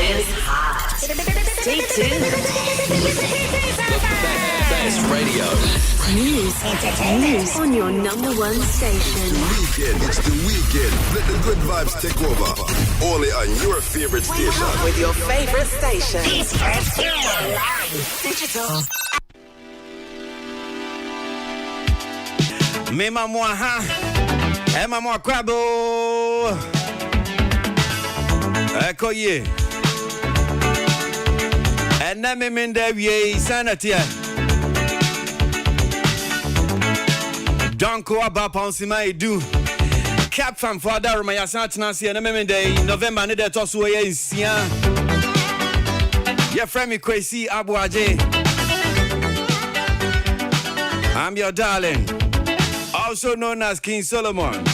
is hot. Stay tuned. The best radio. News on your number one station. Weekend, it's the weekend. Let the good vibes take over. Only on your favorite station. With your favorite station. Digital. Me maman ha. Eh maman kwabo. Ekoye. Ena me mende wie sanity. Donko aba ponsima edu. Cap fam for that my asantna se na me mende November ne de to so ye nsia. Your friend me Akwasi Aboagye. I'm your darling. Also known as King Solomon.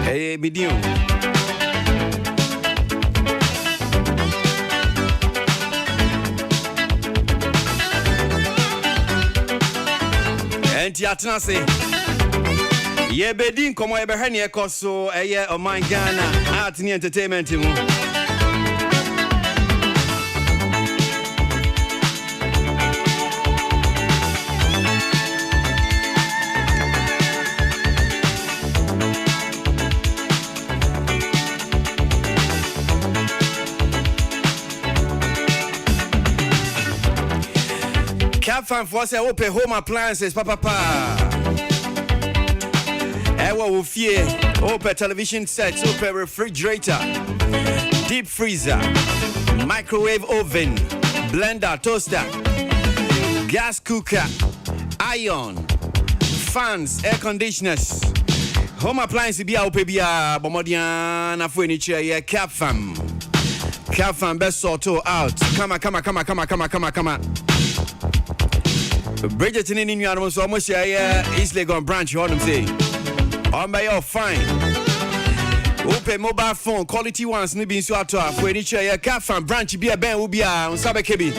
Hey, medium. And Tiatna say, ye bedin komo ye behani ekoso eye o man Ghana art ni entertainment mu. Fan for say open home appliances papa. Ewa wo fie open television sets, open refrigerator, deep freezer, microwave oven, blender, toaster, gas cooker, iron, fans, air conditioners. Home appliances be open bia bomodian afu eni chair cap fam best sort out. Come on. Bridget in Indiana so much East Legon branch on them say. On by your fine. Open mobile phone quality ones ni bin so ato for any chair car fan branch be a ben will be on Sabekebi.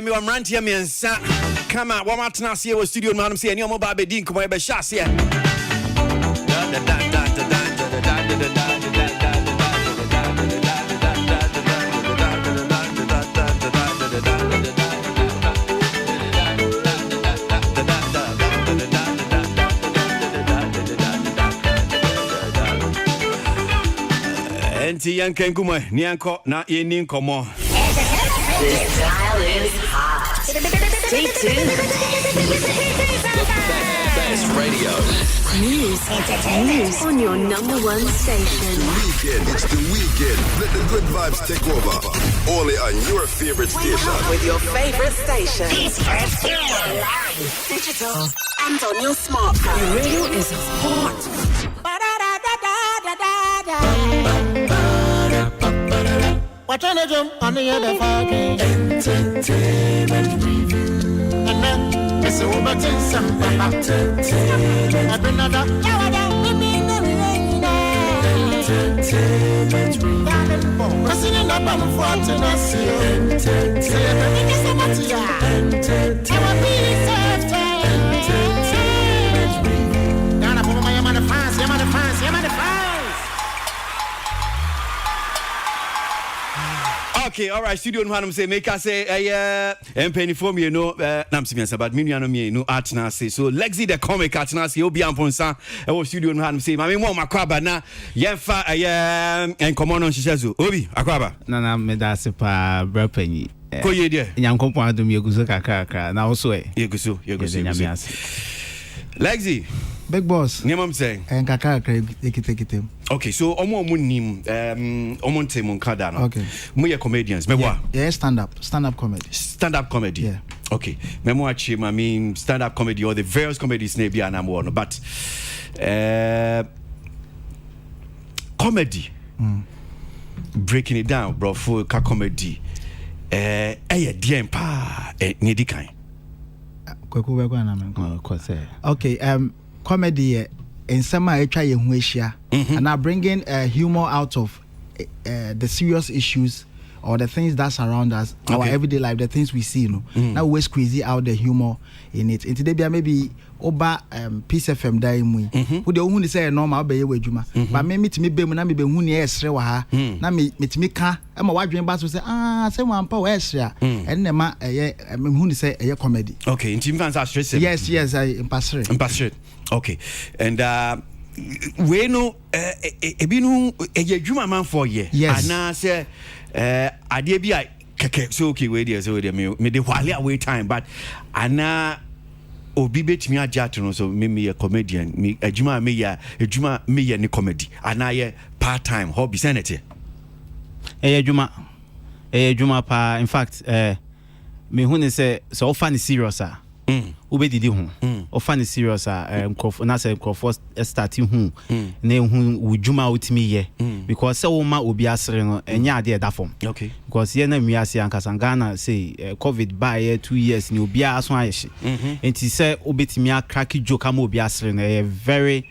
Me am rantia me nsa kama wa matna se we studio manum se ani o mo ba be din ko e be sha se enti yanken kuma ni anko na yeni nkomo. This dial is hot. Stay tuned. The best radio. News on your number one station. Weekend, it's the weekend. Let the good vibes take over. Only on your favorite station. With your favorite station. Digital. And on your smartphone. Your radio is hot. Watching a jump on the other fucking entertainment review. And then it's over to some entertainment. I've been another entertainment review. I'm singing up on the front and I see entertainment review. Now I'm my man of fans, I'm the fans. Okay, all right. Studio no say make us say penny for me no nam sibian sabat minuano me no art na say so Lexi the comic art na say obi amponsa e studio no say ma me mo makwaba na yemfa en common on shishazo obi akwaba na me da se pa brapanyi ko ye de nyankopon adom yeguso kakaka na wo so yeguso Lexi big boss nemam say en kakaka ekite okay, so omo nim omonte mon kada no okay mo ye comedians me wa yeah stand up comedy yeah okay me mo achi I mean stand up comedy or the various comedies na bia na mo no but comedy. Breaking it down, bro, for comedy. DM pa nyedi kan. Okay, comedy in some I try and I bringing humor out of the serious issues or the things that surround us, our everyday life, the things we see, you know. Now we squeeze out the humor in it. And today maybe oba Peace FM die mu. Who the who say normal be we juma. But me to me be mu na me be hu ne esre wa ha. Na me me ka e ma wadwen ba so say say wan pa we esre a. En na ma me hu ne say comedy. Okay, in team fans are stress. Yes, I impassionate. Okay. And we know ebinu ejuma man for ye. Yes. Ana say idea bi I so okay we there so there me dey wale away time but ana obi betimi agya no so me a comedian me ejuma me ya ni comedy ana ye part time hobby senate ejuma pa in fact me hu ne say so often serious ubedidi hu often serious na say crofo starting hu na hu ujuma utimi ye because say wo ma obi asere no enya ade da form okay because ye na miase ankasangana say covid by 2 years ni obi aso ayeshi enti say obetimi crack joke am obi asere no very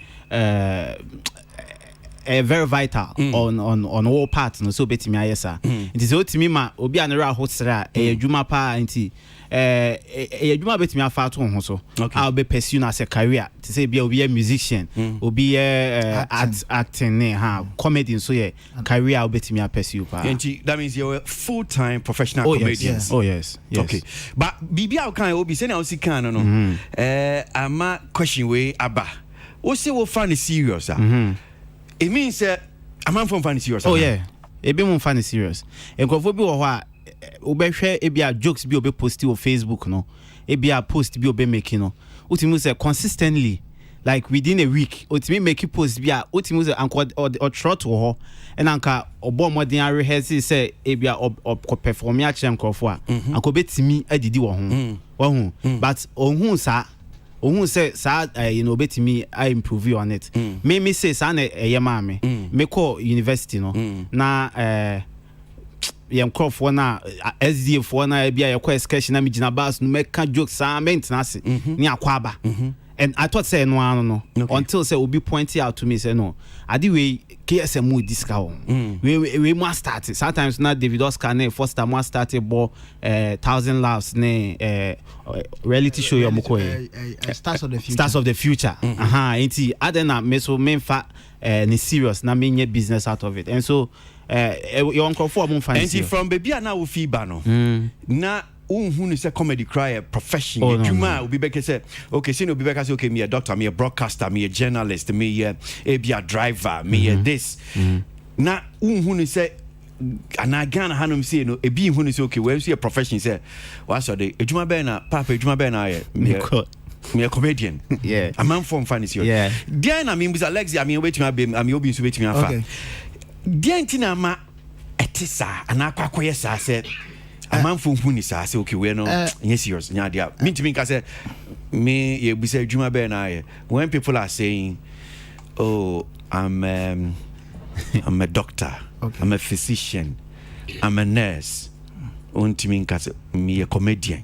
very vital on all parts no so betimi ayesa enti say otimi ma obi anera hosra adwuma pa enti adwuma betimi afa to ho so I'll be pursue as a career to say be a musician obi acting comedy so yeah career I'll betimi pursue pa enti that means you're a full-time professional comedian. Yes. Okay, but bibi how can obi say na o sika no ama question we aba o say wo fan serious it means a man from fan serious. E be mun fan serious enkofo bi wo ho a obehwe e bia jokes bi obe post on Facebook no e bia post bi obe make no ultimately say consistently like within a week ultimately make post bia ultimately anko or trot ho and anka obo modern a rehearse say e bia perform ya chem krofo a anko betimi adidi wo ho but ohun say betimi I improve on it me say sa na eyema me call university no na yem crofo na SDA for na bia ye kwa excursion na me gina bus no make jokes maintenance ni akwaba and I thought say no until say obi point out to me say no adi we KSM discount we must start sometimes na David Oscar na first time must start bo 1000 laughs na reality show your moko Stars of the future enti adena me so memfa ni serious na me nye business out of it and so your uncle for mon fancy and from baby na wo fi ba no na unhu ni say comedy cry profession juma obi beke say okay say obi beke say okay me a doctor me a broadcaster me a journalist me a driver me a this na unhu ni say ana Ghana hanum say no ebi unhu ni say okay we see a profession say what so the juma be na papa juma be na me a comedian a man from fancy there na me be Alexi I mean wetimi I mean obi so wetimi afa dientina ma etisa ana kwakoye sa say a man from who is say okay we no yes yours nya dia me to me ka say me ye be say juma be na when people are saying oh I'm a doctor I'm a physician I'm a nurse me ka say me a comedian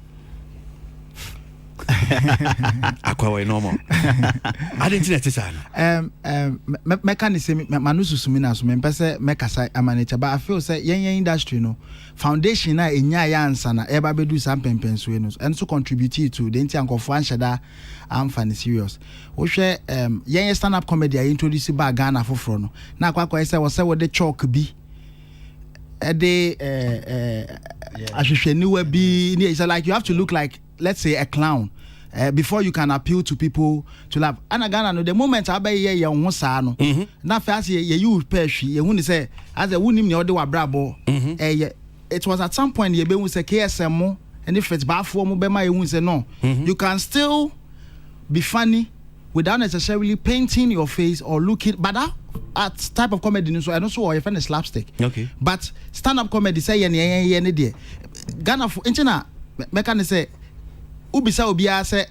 akwa normal I didn't know this mechanism manususumi na so me pese mekasa amanager but I feel say yen industry no foundation na enya ya ansa na eba bedu some pempenso no and so contribute to the antiankofo anshada am fan serious wo hwe yen stand up comedy I introduce ba Ghana foforo no na akwa say wo say wo de chalk bi de ahwehwaniwa bi it's like you have to look like let's say a clown before you can appeal to people to laugh. Ghana no the moment abai ye ho saa no na fa ase ye you pehwe ye hu ni say as a wunim ne ode wa brabo it was at some point ye be hu say KSM mo and if it's bad for mo be ma ye hu say no you can still be funny without necessarily painting your face or looking but that type of comedy so I don't so your friend is slapstick but stand up comedy say ye ne there Ghana for intina meka say ubisa obi a say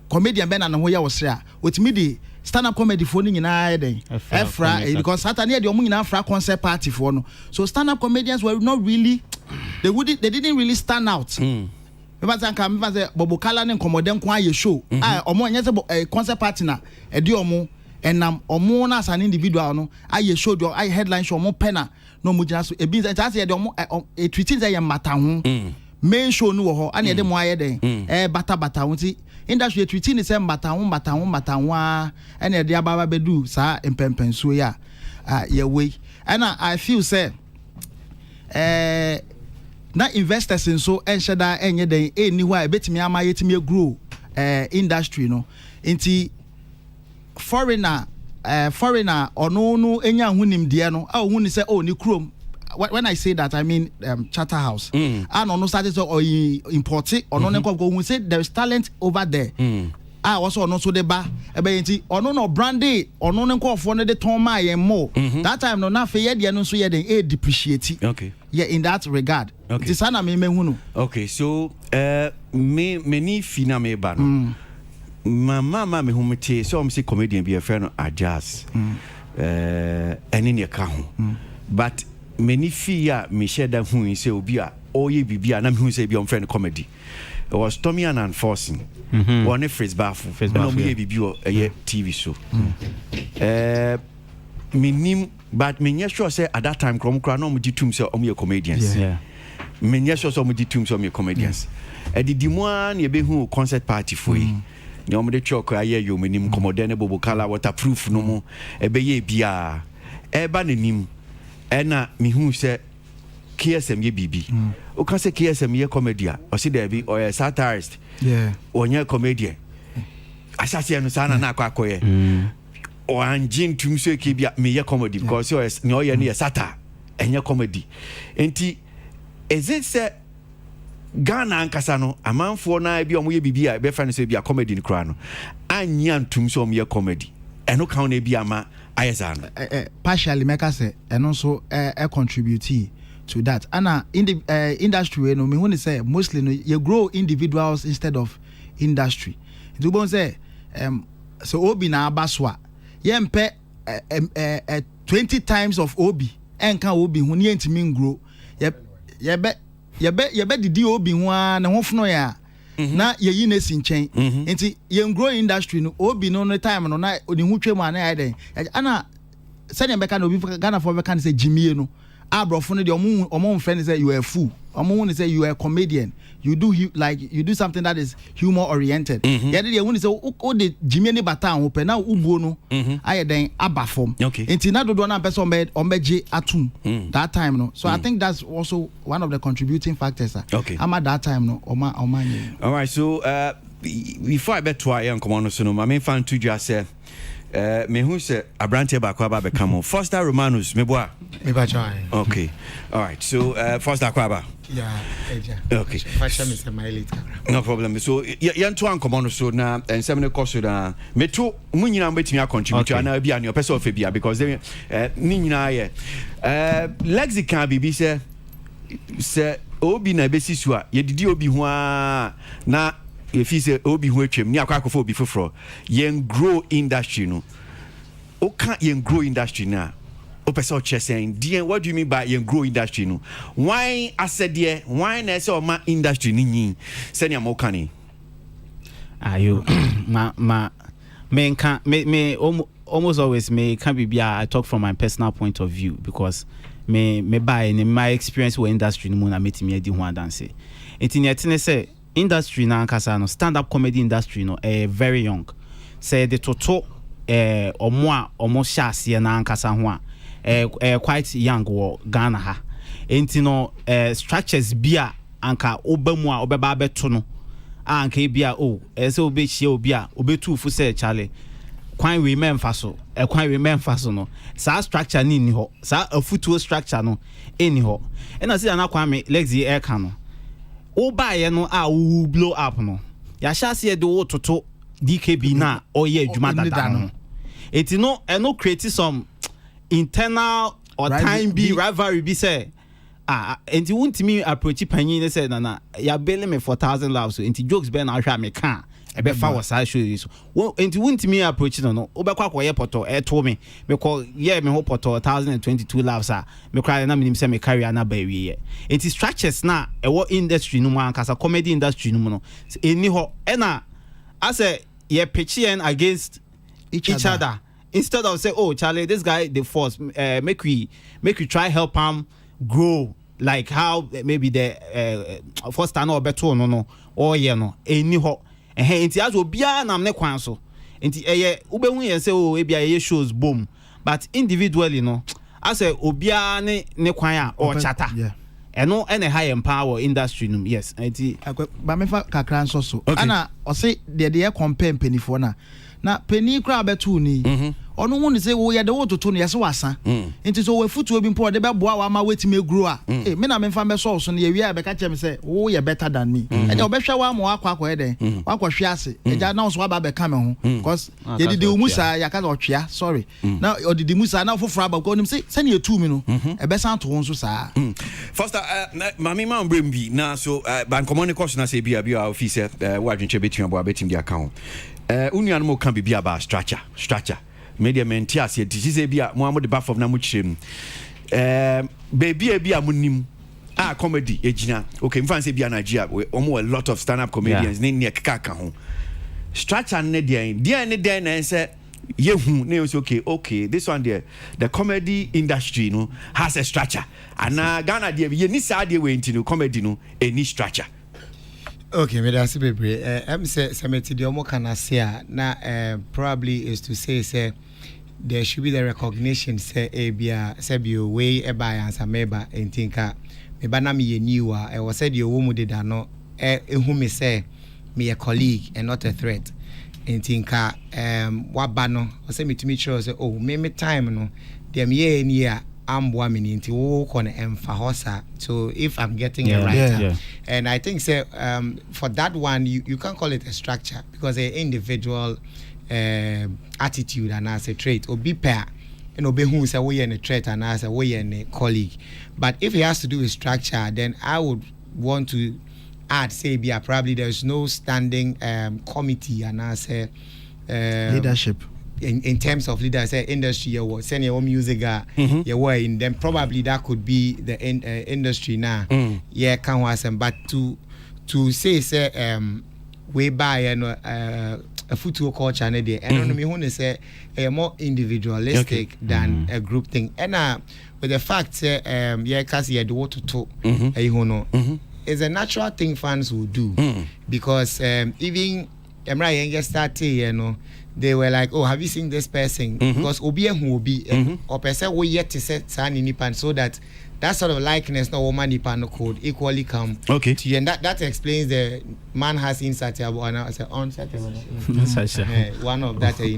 comedian ben na ho ya wo sre a otimi di stand up comedy for ni nyina den efra because Saturday the omu nyina fra concert party for no. So stand up comedians were not really they didn't really stand out. Because I can say Bobo Kala ne Komodem kwa ye show. Omo anya say concert party na e di omo enam omo na as an individual no aye show do aye headline show omo pena no mo gina so e bi say say omo e treating say ye mata ho. Main show no wo ho ana e de mo aye den bata ho ti industry treating say mata ho a ana e de ababa bedu sa empempen so ya ye we. And I feel say na investors in so enshada enye den anywhere betimi ama yetimi grow industry no nti foreigner ono no enya hunim de no huni say ni chrome. When I say that I mean Charterhouse and ono started to import it ono ne go we say there is talent over there. Also ono so de ba ebe nti ono no brandy ono ne nkofo ne de ton ma yen more that time no na fe ye de no so ye den depreciate. Okay, yeah, in that regard. Okay, it's sana me hunu. Okay, so me fina me ba no mama me humete so am say comedian be a friend of Ajaz eni ne ka ho but many fear me share that who say obi a oye bibia na me hu say be on friend comedy. It was Tommy and Enforcing one phrase bafu no me bibio TV show me nim but me sure say at that time krom kra no mo ditum say omo comedians me sure say omo ditum say omo comedians e di mo na e be hu concert party for yi ne omo de chok aye yo me nim Komodene Bobo Kala waterproof no mo e be ye bia e ba na nim e na me hu say KSM ye bibi o kan say KSM ye comedian o see there be or a satirist onye comedian asase no sana na akwakoye o anjin tum so ke bia me ye comedy because you no ye ne sata enye comedy enti is it say Ghana ankasa no amanfo na bia omo ye bibi a be fa no say bia comedy ni kra no anya tum so omo ye comedy eno kan na bia ma ayesa partially make say eno so contribute to that. And in the industry, no, me when say mostly no, you grow individuals instead of industry. You don't say so obi na abaswa. You mpe 20 times of obi. Enka obi when you intimi grow. You bet the obi one na hofno ya. Na ye yi na sinchen. Enti ye grow industry no obi no time no na oni hu twem ana ya den. Ana send mbeka no obi Ghana for can say Jimmy no. Abrofo no the omon friend say you are a fool. Omon say you are a comedian. You do something that is humor oriented. Yeah, they when say o de Jimmy ni bata ho na ubuo no aye den abafom. Enti na dodo na person ombeje atum that time no. So I think that's also one of the contributing factors. Okay. Ama that time no oma all right, so before I bet to I am come on so no my main fan to just say me who say Abrante Bakwaba become Foster Romanus me boa me ba join. Okay, all right, so Foster Bakwaba okay fashion is my elite no problem. So yan to an come on so na and seven course na me to munyina betimi contribute na bia ne person of bia because they ni nyina ye lexican bibi say obi na besi so a ye didi obi ho a na if he say obi hu atwam ni akwa obi foforo yen grow industry no o can yen grow industry na o person saying dear what do you mean by yen grow industry no why I said there why na say o ma industry ni yin say na mo kan ni ayo me almost always me can be I talk from my personal point of view because me by in my experience with industry no na metimi adi ho dance enti say industry na ankasa no stand up comedy industry no very young say the toto omo shase na ankasa ho a quite young wo Ghana ha enti no structures bia anka obamu a obeba beto no anka bia say obe hie obi a obetu fu say chale kwan we memfa so no sa structure ni ho sa afutuo structure no eni ho na say na kwan me lexi air can no obaye no a wo blow up no ya sha se de wo toto DKB na oye adwuma dada no eti no no create some internal or time be rivalry be say enti wuntimi approach panyin say na ya bele me 4,000 laughs so enti jokes be na hwa me kan ebe fa was I show you so wo enti won't me approach no obekwa akoye poto e to me because yeah me ho poto 1022 laughs me cry na me say me carry na ba wie enti structures na e wo industry no man kasa comedy industry no no eni ho e na as a ye pitching against each other instead of say oh Charlie this guy the force make we try help him grow like how maybe the first time or better no or yeah no eni ho enti as obia na me kwan so enti ubehun ye say oh ebia ye shows boom but individually no as obia ne kwan a or chata eno ene high empower industry no yes enti ba me fa kakra nso so ana o say de compare penifo na penny kra betu ni ono hu ni say wo ye de wo toto no yese wasa enti so we futuo bi mpo de be boa wa ma wetime grow a me na me fa me so so no ye wi a be ka chem say wo ye better than me e de obehwa wa ma akwa den wakwa hwe ase e ja na so ba be ka me ho because ye didi umusa ya ka otwea sorry na odidi musa na ofofra ba ko nim say se na ye tu mi no e be san to so sa first mami ma mbrem bi na so ban common course na say bia officer wa dwenche betua bo abetim di account unuan mo kan bibia ba structure media mentias ye say bia mo amode baff of na mo chirem baby bia mo nim comedy ejina okay mfan say bia Nigeria omo a lot of stand up comedians ne kaka ho structure ne dey na say yehu ne say okay this one there the comedy industry no has a structure and Ghana there ye ni sa dey we ntino comedy no any structure. Okay, me that's bebre. Say semeti the omo kana say na probably is to say there should be the recognition say ebia say be way e buy answer meba entinka me ba na me ye new e was said your woman did no who me say me a colleague and not a threat entinka what ba no say me to me sure say oh me time no dem ye ni a amboa me nti wo ko na emfa hosa so if I'm getting it right and I think say for that one you can't call it a structure because an individual attitude and as a trait or be pair you know be who say we in a trait and as a way in a colleague but if it has to do with structure then I would want to add say be probably there's no standing committee and as a leadership in terms of leaders industry you send your music your way in then probably that could be the industry now can was but to say we buy a football culture and and me who say more individualistic than a group thing and with the fact cause you do what to is a natural thing fans will do because even Emra Yenge started they were like, oh, have you seen this person? Because Obi who will be or person we yet to set Sani Nipan so that sort of likeness no woman Nipan could equally come to you. And that explains the man has insatiable and unsatiable. One of that, a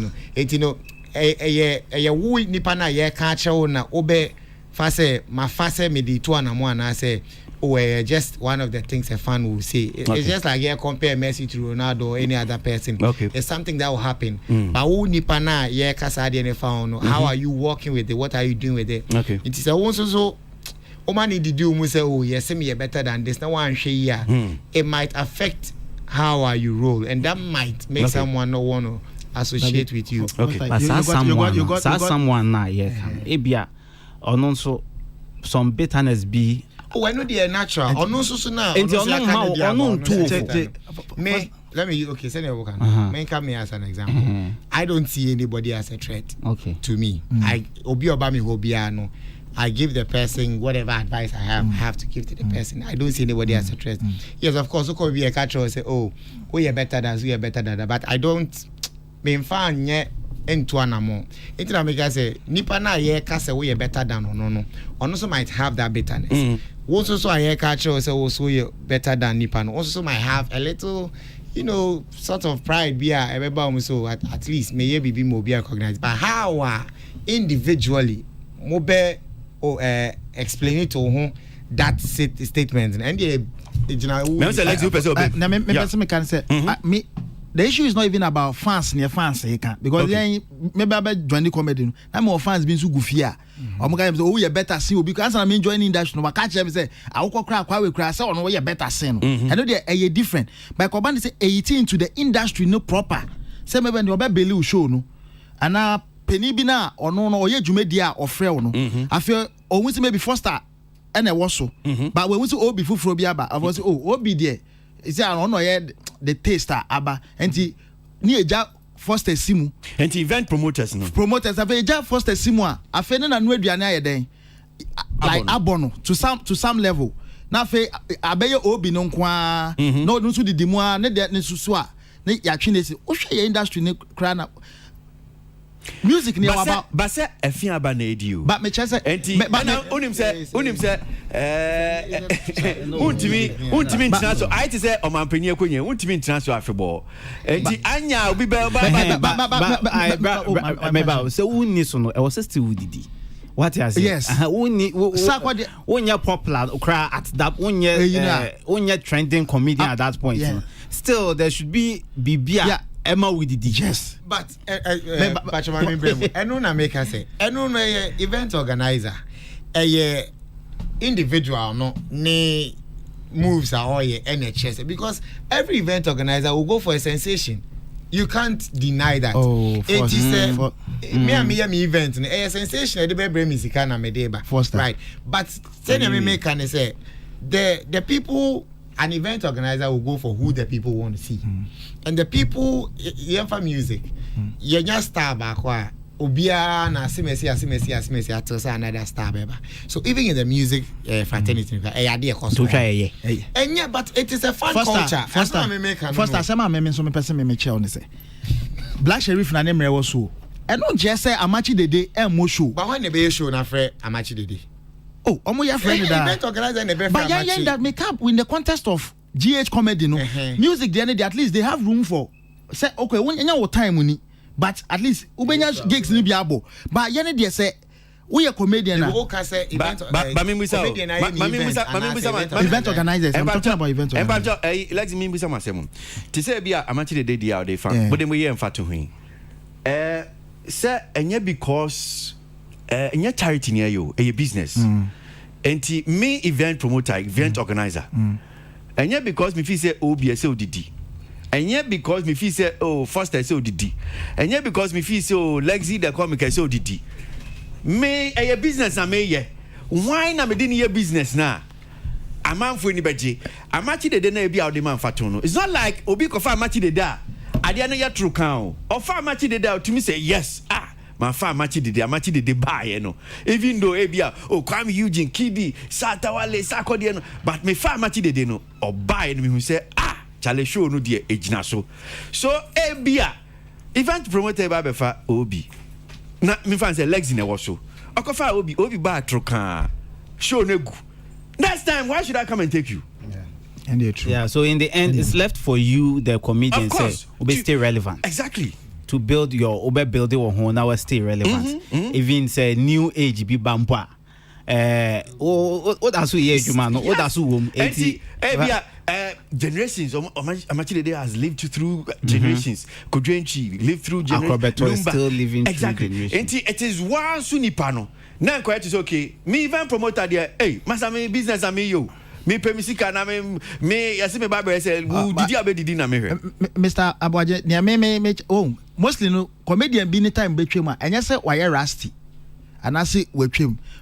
woo Nipana ye catch na obe fase ma fase me di tu anamwana say just one of the things a fan will say. It's just like compare Messi to Ronaldo or any other person. It's something that will happen. But who nipana kasadi and found how are you working with it? What are you doing with it? It is a one so Omani did do say oh yes me better than this. Now one share it might affect how are you roll and that might make someone not want to associate with you. But someone now ebia or so some bitterness be oh, I know they are natural. Or no, so now. Me, let me. Okay, send you a me come as an example. I don't see anybody as a threat. To me, I obi obami hobiano. I give the person whatever advice I have to give to the person. I don't see anybody as a threat. Yes, of course, who could be a catcher and say, oh, we are better than we are better than that. But I don't mean fan yet. Into anamo. Into that make I say nipa na ye ka say we better than no. Also might have that bitterness. Also I catch say also you better than nipa no. Also might have a little sort of pride be so at least may be more be recognized. But how individually mobe explain it to who that statement and the me can say me the issue is not even about fans near fans because then maybe about joining comedy. I'm more fans being so goofy. I'm going to say, oh, you better see because I'm enjoying that. No, I catch them say, I will cry, we cry. So, no, you better see. I know they're different. But Koban say 18 to the industry no proper. Say maybe you better believe show no. And now penny bina or no, ye jumedia or freo no. I feel always maybe first start and I was so. But when we say oh before Frobiaba, I was oh be there. Is I don't know the taster aba and the near ja first simu and event promoters have a ja first simu a fena and ready then like abono to some level now fe abeye obi no kwa no no so the mo ne de ne susua ne ya twene o hwe industry ne kra na music ne about but say efia aba na edio but me chese but now unim say untimi international I to say omanpanyi akonye untimi international afeball enti anya obi ba so unni so no e was still udidi what you say yes unni unya popular cry at that unya trending comedian at that point still there should be bibia Emma with the yes, but enu na make say enu no event organizer individual no ne moves are all NHS because every event organizer will go for a sensation. You can't deny that. Oh, it is me event a sensation the be music na me dey ba right, but say me make can say the people. An event organizer will go for who the people want to see. And the people, for music, you just star back Obia na simesi ato another star beba. So even in the music fraternity, idea cost. And yeah, but it is a fun culture. First, some me so me person me chair on say. Black Sheriff na name was so. And not just say Amachi Dede and mo show. But when the be show na frɛ Amachi Dede. Oh, omo ya friend that. Event organizer na be but yeah, that make up in the context of GH comedy no. Music they at least they have room for say okay when you time money but at least ubenya gigs ni bi abo. But yeah they say we a comedian na. But event organizers. I'm talking about event organizers. Like me bisa masem. Ti say bia Amachi Dede dia dey fan. But dem we emfa to hwin. Say enye because in charity near you, a business. And me event promoter, event organizer. And yet because me feel say OBS ODD. And yet because me feel say oh Foster ODD. And yet because me feel so Lexi the comic ODD. Me a business na me ye. Why na me din ye business na? A man for anybody. Amachi Dede na be out the man fatono. It's not like obi ko fa Amachi Dede. Ade na ya true kan. Or fa Amachi Dede to me say yes. My fa Amachi Dede buy no. Even though ebia Kwame Eugene Kidi Satawale Sakodi no, but me fa Amachi Dede no or buy no me who say chale show no die ejina so. So ebia event promoter ba be fa obi. Na me fan say Lexi na wo so. Okofa obi ba trokan. Show no gu. Next time why should I come and take you? And they're true. Yeah, so in the end it's left for you the comedian say stay relevant. Exactly. To build your build your home now stay relevant. Even say new age be bampa. What that's we age man. What that's who generations. Amachi Dede has lived through generations. Kodrenchi lived through generations. Still living exactly. through generations. It is one sunipano. Now quite is okay. Me even promoter there. Hey, masa me business am you. Me pemisika na me yasi me Bible say didi abedidi na me. Mr. Aboagye, me mostly no comedian be any time between ma enya say why rusty and I say we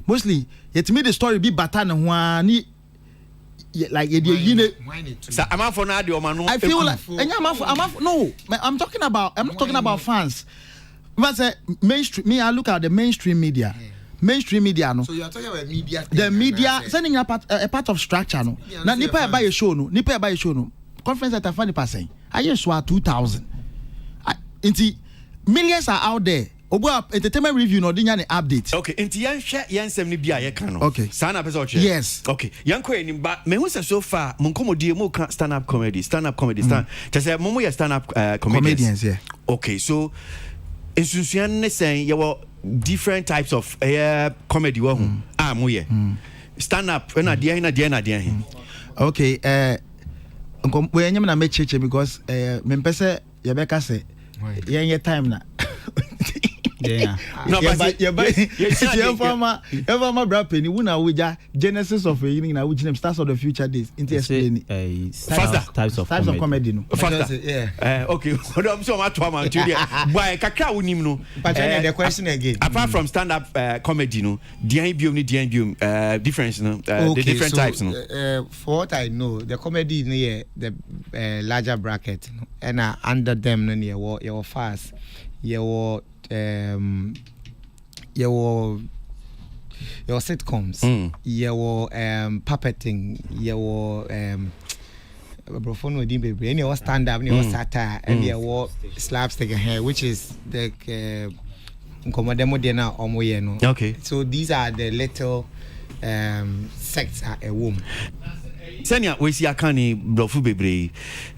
mostly yet me the story be bata na ho ni like you know I'm for na de o ma no I feel like I'm talking about fans but say mainstream me I look at the mainstream media no. So you are talking about media. The media sending a part of structure no. Na nipa buy a show no. Conference at a funny passing. I just saw 2000. Inti millions are out there. Obo entertainment review no dinya update. Okay, inti yan hwe yan sem ni bia ye kan no. Okay. Sana pese o che. Yes. Okay. Yan ko enim ba me hu se so far mon komodie mo kan stand up comedy. Just say mo ye stand up comedians. Yeah. Okay, so insunsuan ne sen ye wo different types of comedy wo hu. Mo ye. Stand up na dia na. Okay, we enyem na me cheche because me pese Yebeka say yen time na Yeah. No, but my brother penny wuna wija Genesis of a evening na which name Stars of the Future Days into explain Types of comedy no. Yeah. Okay. I'm so much to man today. Why kakra unim no. But the question again. Apart from stand up comedy no, difference no, the different types no. For what I know, the comedy near the larger bracket no, and under them no near your fast, your sitcoms, your puppeting, your your stand up, your satire, and your slapstick hair, which is the Okay. So these are the little sects are a woman. Senya we see akani blofu bebre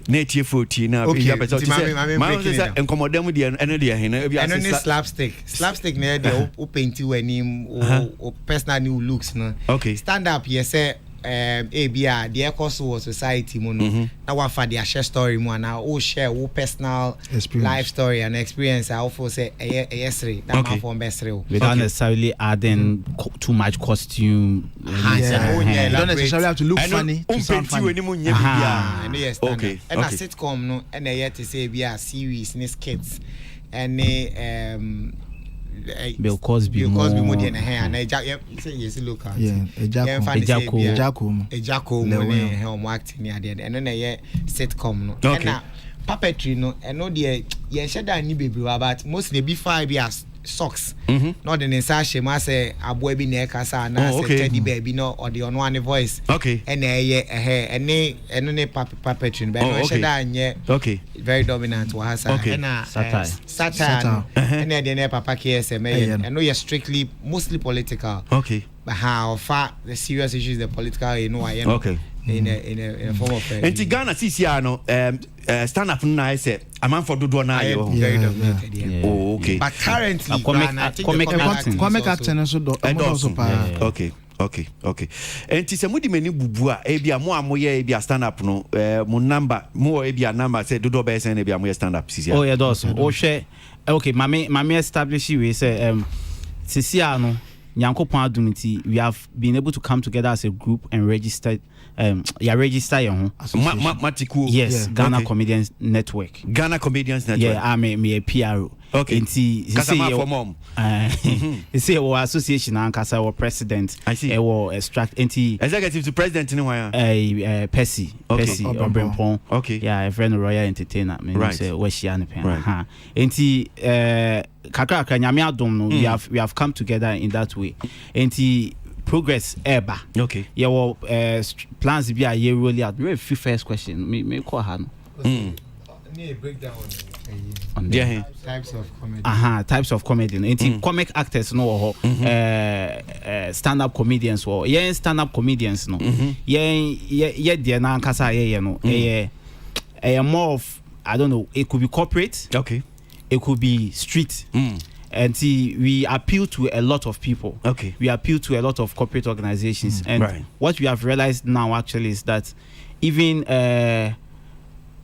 na etie 14 na Okay, ya better to say my breaking say it down. enkomodem de eno de he na e And only slapstick na dey o paint you anim o personal new looks no. Okay. Stand up here say ABR the ecoso society mo no na wa fa their share story mo na o share o personal Experience. life story and experience I also say yesre that man for besre without necessarily adding too much costume. You don't necessarily have to look funny to sound funny. and yes Okay. and a sitcom no and yet to say be a series ni skits and Bill Cosby more more. than hair and yes look at Ejako. Ejako mo ne he o acting ya there and then sitcom no Okay. and puppetry no and no there ye sheda ni bebre about mostly be 5 years socks not the inside ma say Aboagye na kasa na say teddy baby no or the on one voice Okay. and any puppetry but no sheda nye Okay. very dominant wa hasa Okay. and Satire. and the papa KSM and no you're strictly mostly political Okay. but how far the serious issues the political you know Okay. in a form of Enti Ghana CCR no stand up na say aman for dodo na yo. very dominated yeah. Oh, okay. But currently Comic acting so do Okay. Enti se mudi meni bubu a ebia mo amoye ebia stand up no mo number mo ebia number say dodo be say ebia mo stand up CCR. Oh yeah, does. Oh share. Okay, mama establish we say CCR no Nyankopon adumiti we have been able to come together as a group and register register your home. Matiku. Yes, Ghana Comedians Network. Ghana Comedians Network. Yeah, I'm a PRO. Okay. Kasama for mom. You say our association and kasa our president. I see. Our extract executive to president anywhere. Percy. Okay. Percy Obrempon. Okay. Yeah, a friend Royal Entertainer. Right. Say where she and pen. Right. Kakra nyame adom no we have come together in that way. Progress eba. Okay. Yeah, well, plans be a year really out. Very first question. Me call her. breakdown On Yeah. types of comedy. Types of comedy. Comic actors no stand up comedians or stand up comedians no. There na kasa no. More of I don't know, it could be corporate. Okay. It could be street. And we appeal to a lot of people. Okay. We appeal to a lot of corporate organizations. And what we have realized now actually is that even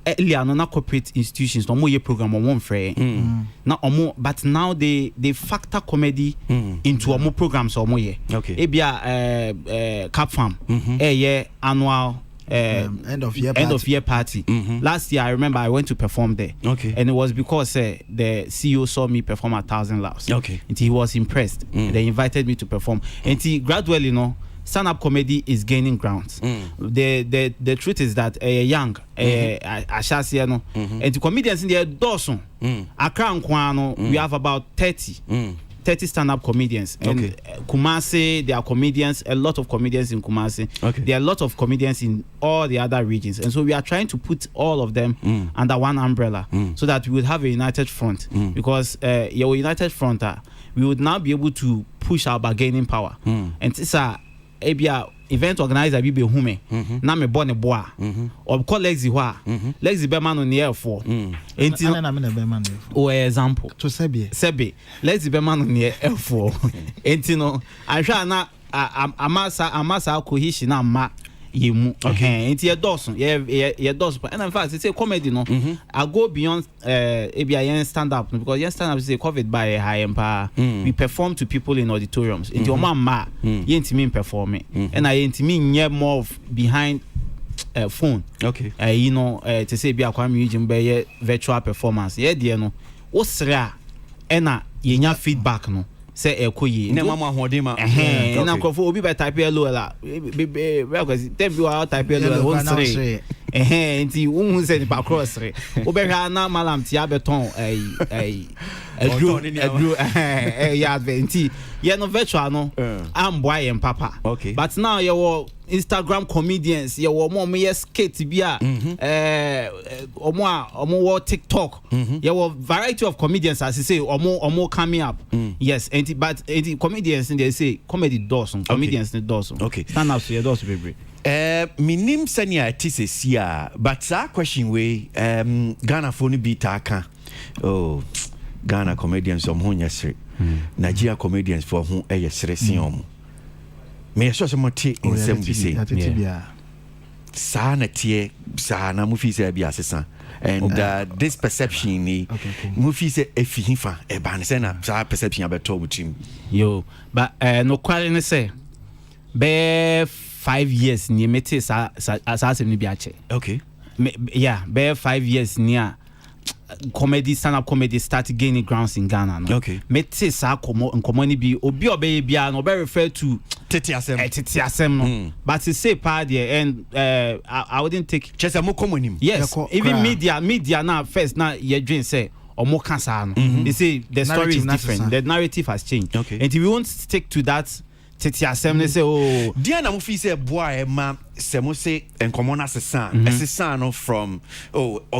earlier no corporate institutions no more program on one free. But now they factor comedy into more programs or more. Okay. Ebia Cap Farm. Annual end of year party. Last year I remember I went to perform there. Okay. And it was because the CEO saw me perform 1,000 laughs. Okay. And he was impressed. They invited me to perform. And gradually, stand-up comedy is gaining grounds. The truth is that young, and the comedians in there dozen. Accra and Kwano, we have about 30 stand-up comedians. And Kumasi, there are comedians, a lot of comedians in Kumasi. Okay. There are a lot of comedians in all the other regions. And so we are trying to put all of them under one umbrella so that we would have a united front. Because your united front, we would now be able to push our bargaining power. And it's a event organizer be hume na me born boa or call Lexi Lexi be man on the air for example to Sebi Lexi be man on the air for I try na amasa cohesion na ma ye mu enti ye dawson ye dawson and in fact say comedy no I go beyond ABI stand up because yen stand up say COVID by high empire we perform to people in auditoriums enti o ma ye ntimi perform and I ntimi nye more of behind phone you know to say be Akwasi museum be virtual performance ye de no wo sra ena ye nya feedback no say ekoyi na mama hodima na nkofo obi by type hello la be because dem be wa type hello won say nti wo say ba cross re obi hwa na malam ti abeton agro ya nti ye no virtual no am boy em papa but now you Instagram comedians you mo me skate bia omo TikTok you variety of comedians as you say omo coming up yes but comedians they say comedy does comedians they does stand up so you does baby minim senia tisesia but that question we Ghana phone beat aka Ghana comedians om ho nyesre Nigeria comedians for ho eyesre siom me so moti in some be say sa na tie sa na mu fi say bia sesa and this perception ni mu fi say efihifa e ban say na sa perception abeto wutim yo but no kwale ne say be 5 years ni meti sa asem ni bi ache yeah be 5 years ni comedy stand up comedy start gaining grounds in Ghana no meti sa komo ni bi obi obey bia no be refer to tete asem no but to say part there and I wouldn't take just a mo common yes even media now first now you dream say omo kansa no they say the story is different the narrative has changed and we won't stick to that tete asem they say oh dia na mo fi say boy ma se mo say enkomo na sesa no from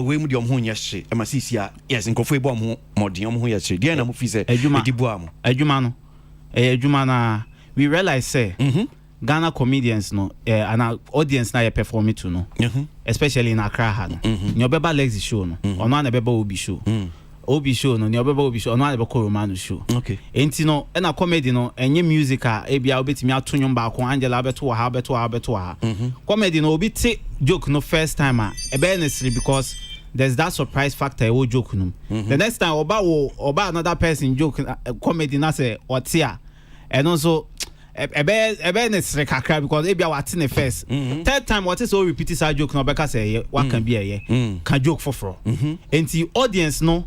we mu de om ho nyehye e ma sisia yes nkofo e bo om ho modin om ho yehye dia na mo fi say edi bo am adwuma na we realize say Ghana comedians no and our audience na perform it no especially in Accra ha no ni obeba Lexi show no ono na beba Obi show Obi show no ni obeba Obi show ono na beba Romano show enti no na comedy no enye music e bia obetimi atonyo ba ko Angela beto ha comedy no obi te joke no first time e be necessary because there's that surprise factor e wo joke no the next time oba another person joke comedy na say otia and also ebe necessary kakra because e bia what in the first third time what is so repeat this joke no beka say what can be can joke for and the audience no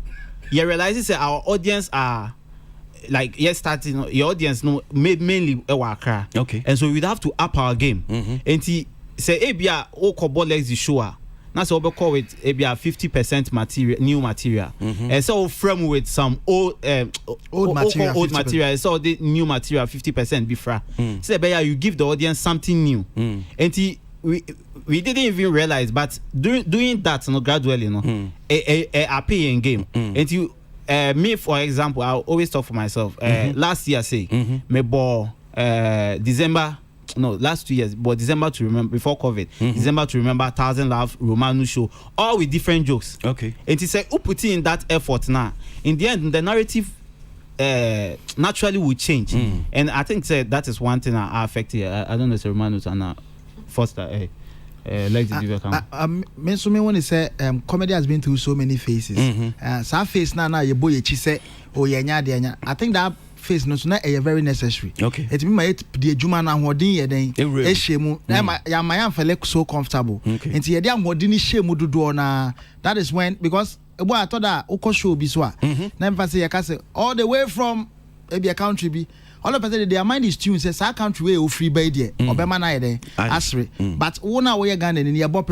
you realize say our audience are like starting your audience no mainly Accra and so we'd have to up our game and say e bia o kobo Lexi show na so we call it e bia 50% material new material and so from with some old material so the new material 50% befra so be you give the audience something new and we didn't even realize but doing that gradually a paying game and you me for example I always talk for myself last year say me ball December no last 2 years but December to remember before COVID December to remember 1,000 Love Romano show all with different jokes and he said who put in that effort now in the end the narrative naturally will change and I think that is one thing that affected I don't know if Romanos and Foster me so me when say comedy has been through so many phases so face na ye boy echi say o ye nya de nya I think that face no so na very necessary it be my the adwuma na hodin ye den e shemu na ya my am feel so comfortable enti ye de hodin shemu dodo na that is when because ebo I thought that oko show bi so a na em say ye ka say all the way from a country bi all of a sudden their mind is tuned says our country way free by there obema na ye den asre but who na we Ghana ni ye bop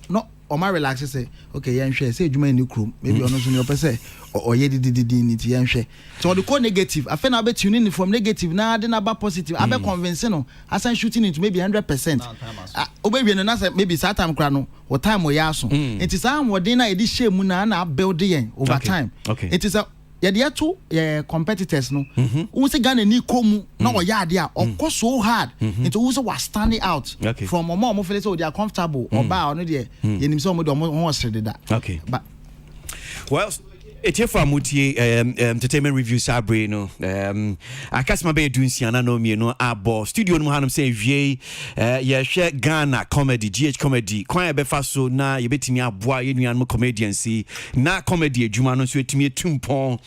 no o ma relax say okay yen hwe say adwuma ni krom maybe ono so ni opese oye didi ni ti yen hwe so the co negative I na be tuning from negative na de na ba positive I be convince no asan shooting into maybe 100% obewie no na say maybe that time kra no what time o ya so it is am wodin na e di share mu na build yen over time it is a yede to competitors no who say Ghana ni komu na o ya ade a okọ so hard into who say was standing out from omo feel say they are comfortable or ba no de yenim say omo do omo ho srede da but well Etiefo amutie entertainment review sabre no akasma be dunsiana no me no abo studio no hanum say wie ye hwe Ghana comedy GH comedy kwan be fa so na ye betimi aboa ye nuan mo comedians na comedy adwuma no so etimi etumpon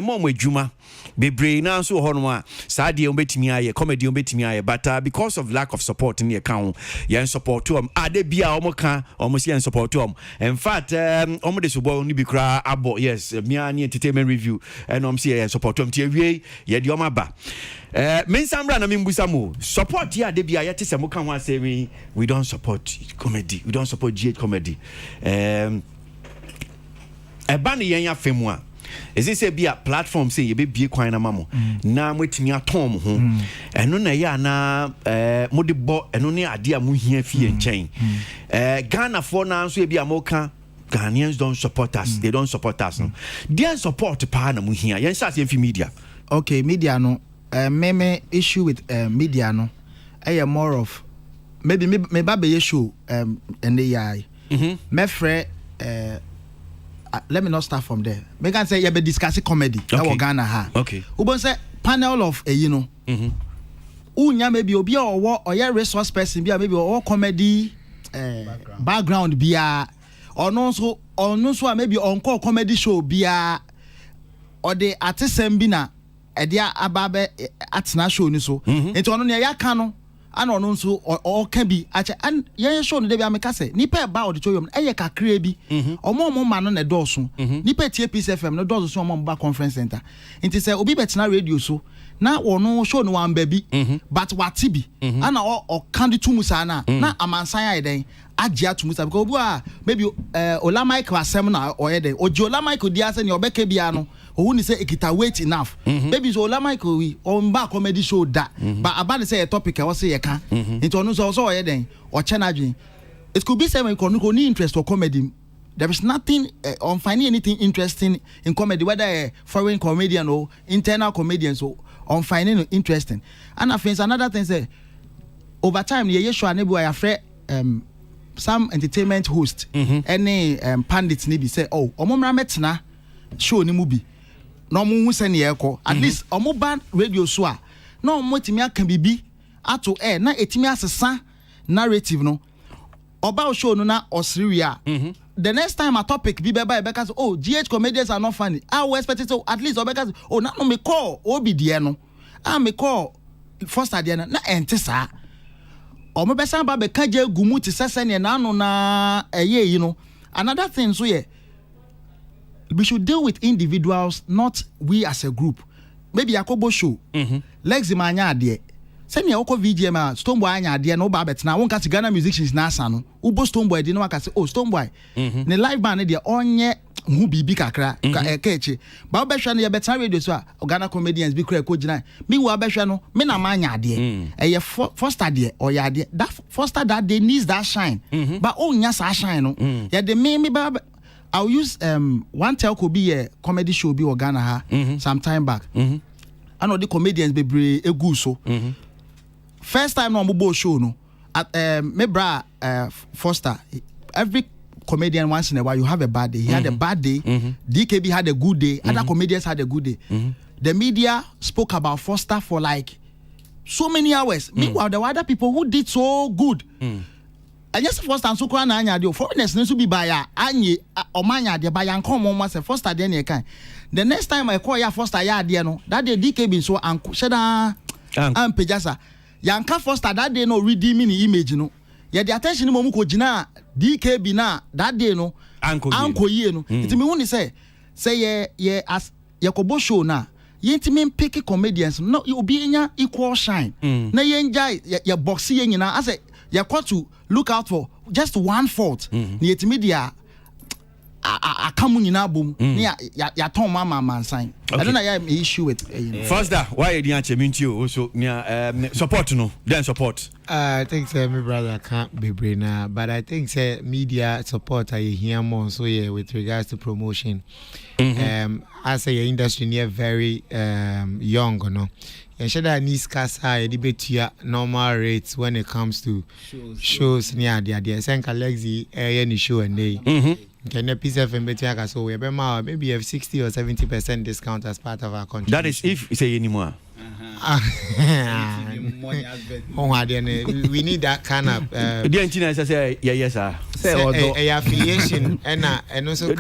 mo adwuma bebre na so ho no a saade ombetimi aye comedy ombetimi aye but because of lack of support in the account yen support to ade bia omoka omo yen support to in fact omo de so boy ni bi kra abo yes me ani entertainment review and om say support to tie wie ye de oma ba mensambra na membusa mo support ya de bia ye te se mo kan ho asemi we don't support comedy, we don't support GH comedy e ba ne yen afemu a is this be a platform say you be kwan na mamo na mwetimi atom ho eno na ya na mode bo eno ne ade a mo hia fie nchen Ghana for na so be amoka Ghanaians don't support us, they don't support us no they support pa na mo hia yen sha se media. Okay, media no me issue with media no more of maybe me ba be show and the AI me frɛ let me not start from there. Me can say you be discussing comedy. Okay. Ghana ha. Okay. Ubon say panel of you know. Unya maybe obi or resource person be maybe or comedy background be or no so maybe on-call comedy show be or the artist bi na edia ababe atna show ni so. Enti ono ne ya ka no ana ono nso o ka bi ache an yen show no de bi ameka se nipa ba auditorium eye kakra bi omo ma no ne doso nipa tie Peace FM no doso so omo ba conference center nti se obi betina radio so na ono show no wan ba bi but wati bi ana o kandi tumusa na amansan ayi den agya tumusa because obu maybe ola mic wasem na oye den oji ola mic odi ase ne obeka bia no who ni say ekita weight enough maybe so ola mic we on ba comedy show da but about say a topic I was say ka into no so oye den o chenadwin it could be say when you need interest or comedy there is nothing on finding anything interesting in comedy whether a foreign comedian or internal comedian so on finding it interesting and I think another thing say over time ye show anebu I afre some entertainment host any pundits ni be say oh omomra metna show ni mu bi no mo hu se ne yeko at least omo ban radio so a no mo timi aka bibi ato na etimi asesa narrative no oba show no na osiri a the next time a topic be by because oh GH comedians are not funny I was expecting so at least because oh na no me call obi de no me call first idea na entesa o me besa ba be kaje gumu ti sese ne na no na you know another thing so yeah we should deal with individuals not we as a group maybe Yakobo show Lexi manya ade send your VGM Stoneboy anya ade no ba bet na won ka Ghana musicians na asa no ubo Stoneboy de no aka say oh Stoneboy ne live band de onye hu bibi kakra ka eche ba be hwa no ye betan radio so a Ghana comedians bi kura ko gina me wo be hwa no me na manya ade ye first ade or ya ade that first that they needs that shine but oh nya sa shine no ye de me ba I'll use one telco be a comedy show be or Ghana ha some time back I know the comedians be egu so first time no mo show no at me bra Foster every comedian once in a while you have a bad day he had a bad day DKB had a good day other comedians had a good day the media spoke about Foster for like so many hours meanwhile there were other people who did so good and yes first and so kwa na anya de foreigners no so bi ba ya anye omanya de ba ya nkom mo se first ade na kan the next time I call ya first ya ade no that day DKB so anko sheda am pejasa yanka first that day no redeeming image no ya the attention mo mu ko gina DKB na that day no anko ye no it me woni say ye as Yakobo show na yentimi pick comedians no obi enya equal shine na ye enjoy ya box ye nyina as you got to look out for just one fault. Yet media a come in album. Ya ton mama sign. I don't know issue with first that why you didn't also support no then support. I think say my brother can't be brainer, but I think say media support I hear more so yeah with regards to promotion. I say your industry near very young, you know. And should I need casa debate normal rates when it comes to shows near the idea. Thank Alexi any show and day. Can a piece of MBTI so we maybe have 60 or 70% discount as part of our contract. That is if you say anymore. We need that kind of yes sir. Affiliation and also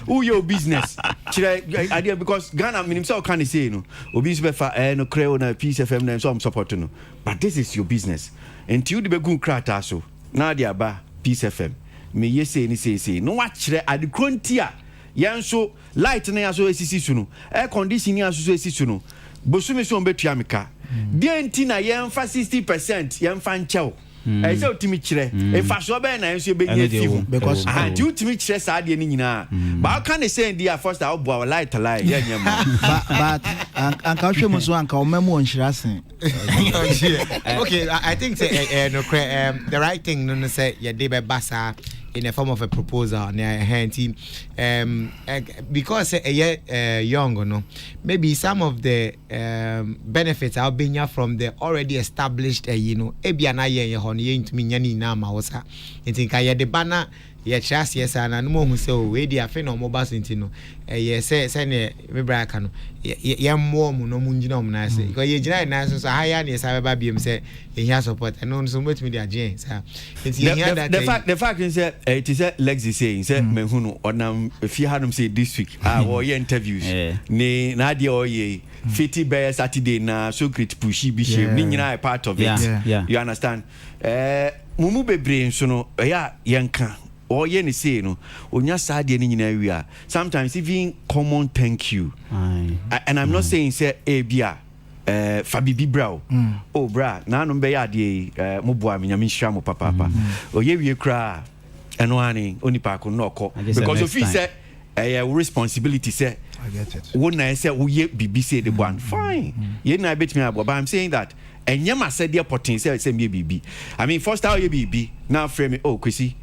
who your business idea because Ghana himself can say no obi befa no creo na Peace FM na so I'm supporting no, but this is your business until the begun krata so na dia ba Peace FM me yese ni say no wa kire adekrontia yanso light na yaso esisi su no air conditioning yaso so esisi no bosumi so betua meka de ntina yemfa 60% yemfa nchew I say utimi kire e fa so be na yanso be nya fiu because anti utimi kire sa de ni nyina ba kan dey say dia first I bo light yeah nyama but anka hwe mo so anka o memo onhirasen okay I think say the right thing no say ye dey be basa in the form of a proposal near hand team because young no maybe some of the benefits I'll be from the already established ebia na ye ho ne ntumi nya ni na ma wosa ntinka ye de bana ye trust yes and no mo say o we dey afi no mo ba sentino ye say ne me braka no ye mo mu no mu ngina mo na say because ye gina na so higher ne say ba biem say ye here support and no so metumi dey agent say the fact is it is Lexi saying say me hunu onam fi hanum say this week or ye interviews ne na dia o ye 50 by Saturday na so great pushy bi shame ni nyina part of it you understand mumu bebre nso no ya yenka or ye ni say no onya sade ni nyina wi sometimes even common thank you and I'm not saying say bia Fabibi Brow oh bra na no be ya de mo boa me nyame hia mo papa o ye wie kra eno ani onipa ko no ko because of you say responsibility say I get it. When I say we ye BBC the one fine ye na bet me but I'm saying that enyema said the potential say me BB I mean first how ye BB now frame me oh Kwesi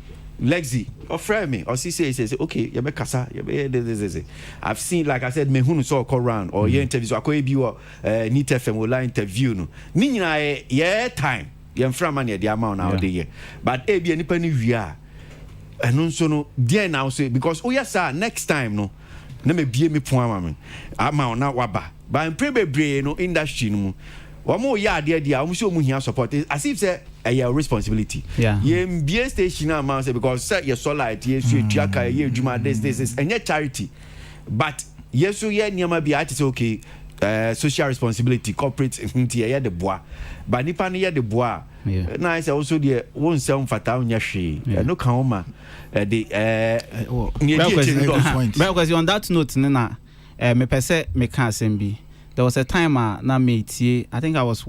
Lexi or frame me or say okay you be kasa you be this I've seen like I said me hunu so call round or ye interview so akoye bi o Neat FM will interview no ni nyina ye time ye mfra man ye the amount now dey here but e bi anipa ni wia eno so no there now say because oh yes sir next time no na me bie me pon ama me ama na waba ba mpre bebre no industry no omo ya de dia omo so mu hia support as if say a responsibility ye mbie station ama say because say ye solid ye so tuaka ye adwuma this is any charity but yes so ye niam bia it say okay social responsibility corporate nti ye de boa ba nipa ne ye de boa na I say also the won sem fata onya hwe no kan o ma because on that note nana me pese me can sembi there was a time na me tie I think I was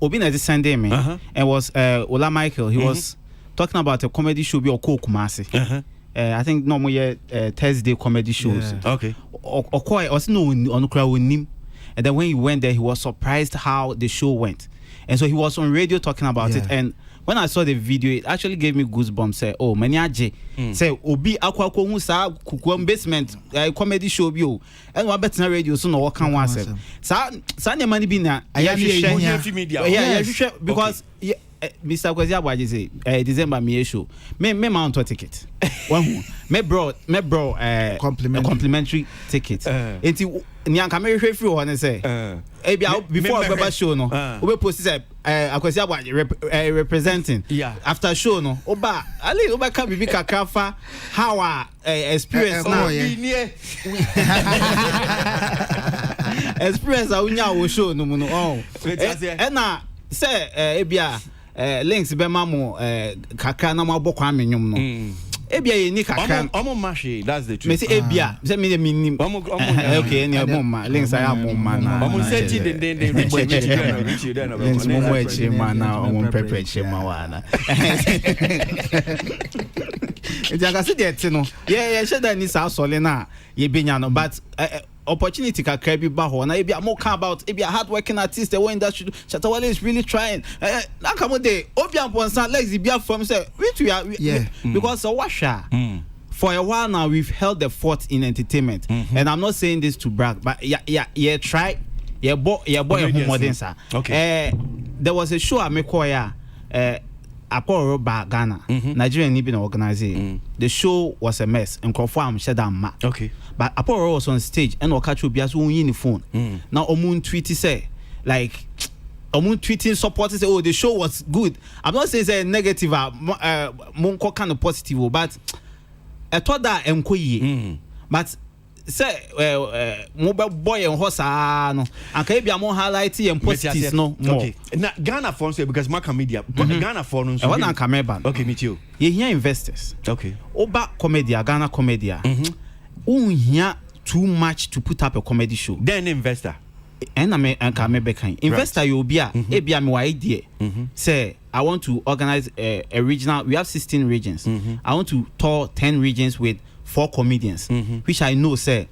obi na this Sunday me and was Ola Michael he was talking about a comedy show be Okokumasi I think no more Thursday comedy shows okay Okoi was no on crowd nim and then when he went there he was surprised how the show went and so he was on radio talking about it and when I saw the video, it actually gave me goosebumps. Say, oh, many aje. Say, obi akwa ko hu sa kukuam basement comedy show bi o. And wa betina radio so no work kan one say. Sa ne mani bi na aya media. Yeah, because Mr. Akwasi Aboagye say December me show. Me mount a ticket. One me bro complimentary ticket. Enti nyanka me hwe free one say. Before Baba show no. We post say Akwasi Aboagye representing. After show no. Oba ali oba ka bibi kakra how experience now. Experience a unya wo show no no. Oh. And na say ebia links be mamo kakra na mabọ kwa menwum no ebia ye ni kakra omo mashi that's the truth me say ebia say me nim okay any omo links I am omo na omo say ti den reach links momo echi ma na omo prepare echi ma wa na e jaga se dey ti no ye she da ni sa sole na ye benya no but opportunity can carry baho na ebi more come about ebi a hardworking artist the way industry Chatawale is really trying na come dey obi amponsan legs be from say we are because so washa for a while now we've held the fort in entertainment and I'm not saying this to brag but yeah try boy modern sir. Okay. There was a show at Mekoya Akoro Ghana Nigerian Ibn organizing. The show was a mess and confirm Shadam. Okay. But Apollo was on stage and Okachu Bia's own uniform. Now Omun tweeted say like Omun tweeting supporters say oh the show was good. I'm not saying say negative monko kind of positive but I thought that but say mobile boy and horse no and can be more highlighting and positives no more. Okay. Now Ghana for say because Maca Media Ghana for no so okay meet you. You hear investors. Okay. Oba Comedia Ghana Comedia. Here too much to put up a comedy show. Then investor. And I can investor you be a me idea. Say I want to organize a regional. We have 16 regions. I want to tour 10 regions with 4 comedians, which I know say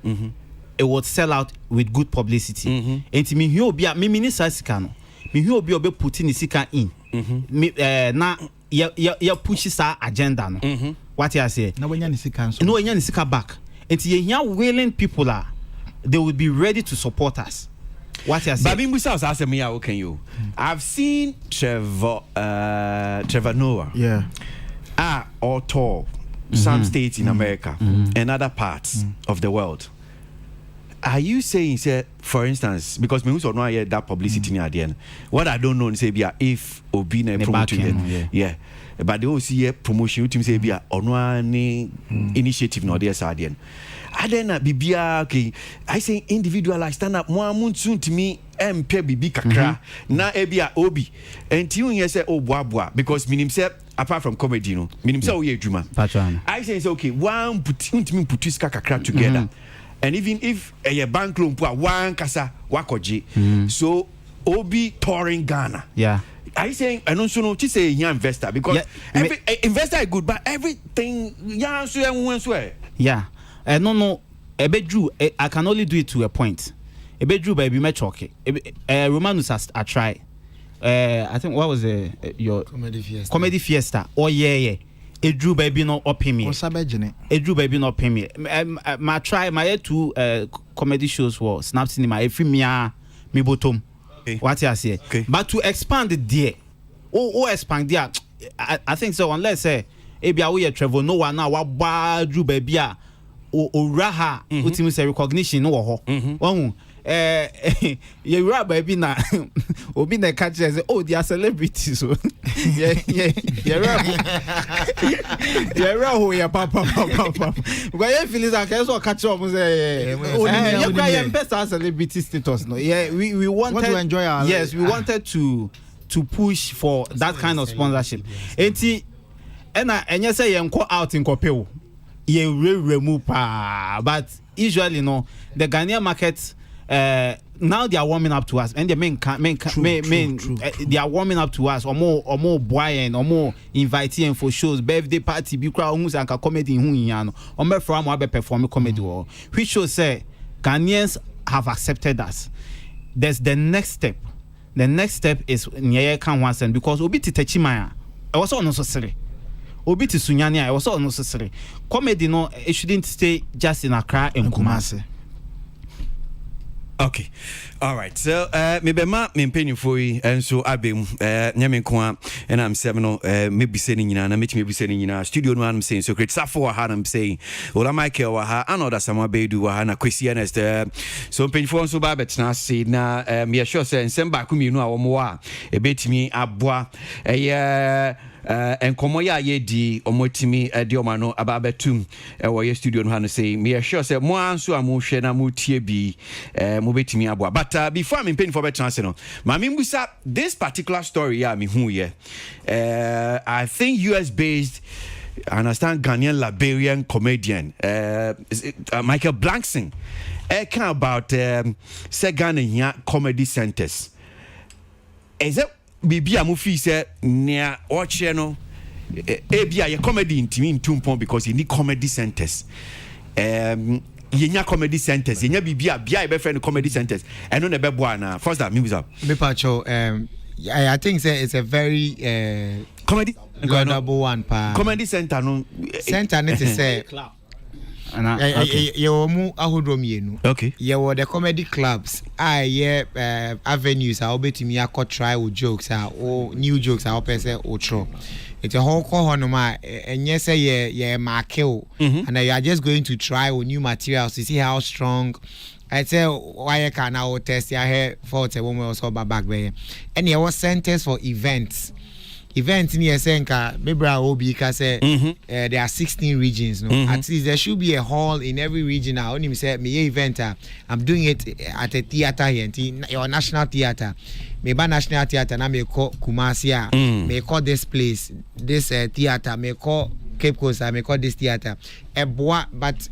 it would sell out with good publicity. And me here be a me minister sikano. Me here be putting the sika in. Na ya pushes our agenda no. What you say? No when you sika no when you sika back. And here willing people are they would be ready to support us. What you say? Babi Musa was asking me how can you? I've seen Trevor Noah. Yeah. Or tall. Some states in America and other parts of the world. Are you saying, say, for instance, because me also know that publicity near the end. What I don't know is say, if Obina promoting but they also see promotion. You say, be a initiative no there side end. I then bibia okay. I say individual stand up. More soon to me. Bibi kakra na ebia obi. And you say oh boa because minim say apart from comedy no minim say oye adwuma. I say okay one put kakra together. And even if a bank loan one kasa wakoji. So obi touring Ghana. Yeah. I say I don't know to say young investor because every investor is good but everything yeah. No ebedru I can only do it to a point. Ebedru baby me choke. Romanus has I try. I think what was your comedy fiesta. Oh yeah. Edru baby no up me. Edru baby no pay me. My try my 2 comedy shows were Snap Cinema every me bottom. What you say? Okay. But to expand it there. Expand there. I think so unless say ebia we Trevor no one now wa Drew baby raha ultimate say recognition no ho. You rap baby na obi na catch say oh they are celebrities so yeah who ya papa because you feel like so catch up say you person celebrity status no yeah we wanted to enjoy our yes we wanted to push for that kind of sponsorship enti and say you go out in kopeo you remove but usually no the Ghanaian market now they are warming up to us and the main they are warming up to us or more buoyant or more inviting for shows birthday party be crowd who's and comedy hu yan or me from we perform comedy which shows say Ghanaians have accepted us. There's the next step is nyeye kan wansen because obi titachimaya I was unnecessary obi ti sunyani I was unnecessary comedy no it shouldn't stay just in Accra and Kumasi. Okay. All right. So me be ma me penny for you and so abem nyame kwa and I'm 7 maybe saying na me be saying na studio no I'm saying so great safo wa I'm saying ola Michael wa ha another sama be do wa ha na Akwasi next so penny for so ba betina say na me sure say nsem ba ku mi no a wo mo wa e betimi aboa enkomo ya ye di omotimi di omano ababetum wo ye studio no ha no say me sure say mo anso amohwe na mo tie bi mo betimi aboa but before I'm paying for better chance no mami mbusa this particular story ya me hu ye I think US based I understand Ghanaian Liberian comedian Michael Blankson kind about say Ghanaian comedy centers is it Bibi amufi say near oche no ebia ye comedy intimi ntumpon because you need comedy centers yenya comedy centers yenya bibia bia e be friend comedy centers eno na be boa na first that music me pacho I think it's a very comedy laudable one pa comedy center no center need to say you mu ahodrom yenu okay you were the comedy clubs avenues are obetimi akọ try with jokes or new jokes are person or tro it's a whole honoma and yes say yeah markel and you are just going to try with new materials to see how strong I say why I can now test your hair for a woman also back there and there was centers for events in Yesenka, Bebra Obi say there are 16 regions. No, at least there should be a hall in every region. I only say me event. I'm doing it at a theater here, your national theater. Maybe national theater. Now me call Kumasi. Me call this place, this theater. Me call Cape Coast. Me call this theater. But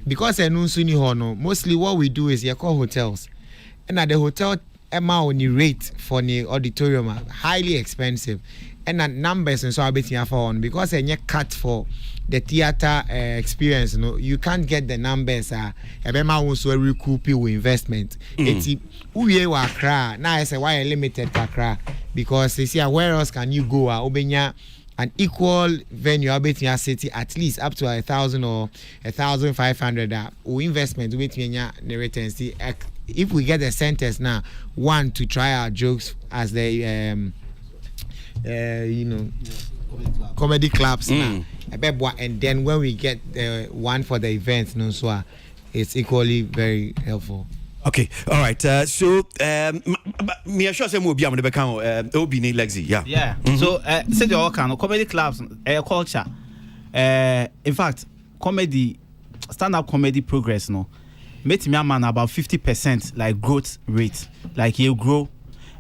because I know Suni Hono, mostly what we do is you call hotels, and at the hotel, amount the rate for the auditorium highly expensive. And that numbers and so I bet you on because you cut for the theater experience. You know, you can't get the numbers. Ebema also recoup your investment. It's uye wa kra. Now I say why limited kakra because they see where else can you go? Obenya an equal venue. I bet you city at least up to 1,000 or 1,500. Investment with the returns. If we get the centers now, one to try our jokes as the comedy clubs now. And then when we get one for the events, no, so it's equally very helpful. Okay, all right. So, me sure say mo bi am de beka obi ni Lexi, yeah. Yeah. So, say the all kind of comedy clubs, culture. In fact, comedy, stand-up comedy progress, no. Made me a man about 50% like growth rate, like you grow.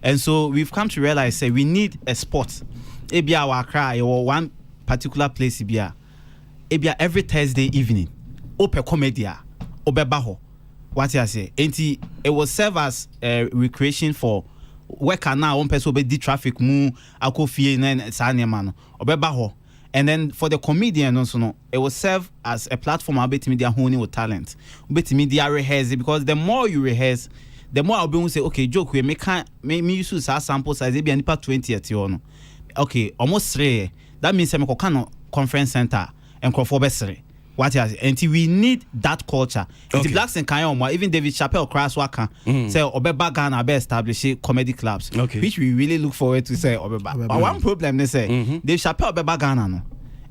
And so we've come to realize say we need a spot. Ebia Wakra or one particular place ebia every Thursday evening. Ope comedia. Obebaho. What I say? Enti it will serve as recreation for work now one person be the traffic mu akofie na sanya man. Obebaho. And then for the comedian also no, it will serve as a platform abetimi dia honing with talent. Abetimi dia rehearse because the more you rehearse the more I'll be able to say, okay, joke, we make me use our sample size, maybe a nipa 20 at you. Okay, almost 3. That means I'm a conference center and Crawford. What is it? And we need that culture. Okay. The blacks in Kayoma, even David Chappelle, Kraswaka, say Obeba Ghana be establish comedy clubs, which we really look forward to say Obeba. But one problem they say, David Chappelle Obeba Ghana no.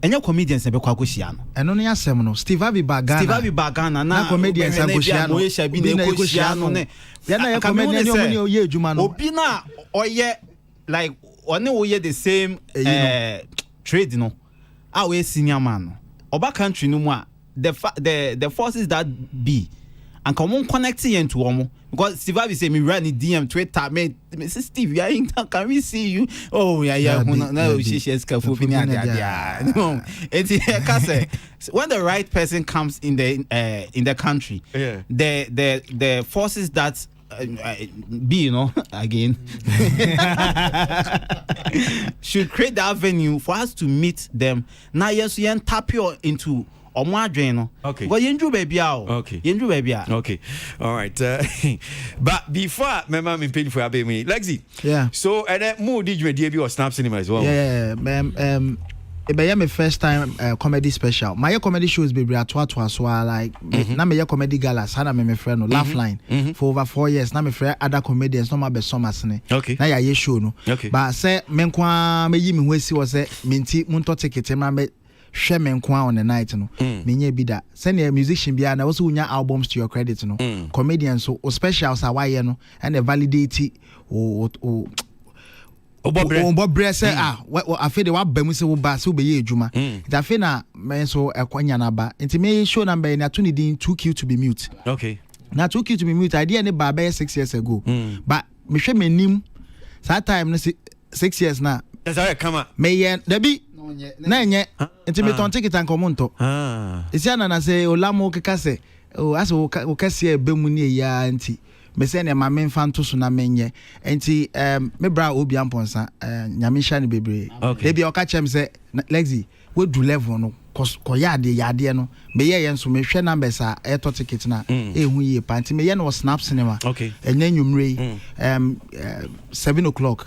And your comedians be kwa Goshiano. And only a seminal. Steve Harvey Bagana. Na comedians are Goshiano. Goshiano. Yana comedian yo Jumano. Obina or ye like one ye the same trade, you know. Our senior man. Oba country no more. The forces that be and come on connecting into Omo. Because Steve Harvey say me run in DM Twitter, me say Steve, you are in town, can we see you? Oh yeah. No, she's careful. No, it's when the right person comes in the country, the forces that be, you know, again should create that venue for us to meet them. Now yes, we tap you into okay. But you baby out. Okay. You baby out. Okay. All right. But before my mom in pain for me, Lexi. Yeah. So and then more did you DB or Snap Cinema as well? Yeah. It be my first time comedy special. My comedy shows baby at so like na me comedy galas. Hana me friend no laugh line for over 4 years. Na me friend other comedians no ma be summers ne. Okay. Na ya show no. Okay. But say me kwa me yi me ho si was say minti munto ticket na me hwe me nkwa on the night no menye bi da send musician bia na wo so unya albums to your credit no comedian so o specials awaye no and validate o obobre say afi de wa bamu se wo ba se wo be ye adwuma afi na me so ekonya na ba nti me show number na to need too cute to be mute. Okay. Na too cute to be mute idea ne ba 6 years ago but me hwe menim that time no 6 years na that's how come me ye dabi na nye nti me ton ticket an komonto isi ana na say olamo keka se o aso o kase e bemu ni ya nti me se ne ma me mfanto so na menye nti me bra obi amponsa nyame hia ne bebre e bia o ka chem se Lexi we do level no yade no me ye nso me hwɛ numbers a eto ticket na ehu yie pa nti me ye no snap cinema enye nwumre 7 o'clock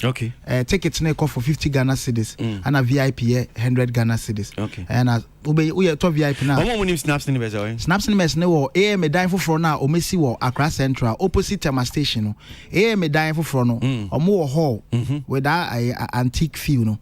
ticket na for 50 Ghana cedis and a VIP 100 Ghana cedis and we to VIP na omo nim snap cinemas snap cinemas ne wo AM dan foforo na o mesi wo Accra Central opposite Tema station no AM dan foforo no omo wo hall with that antique feel no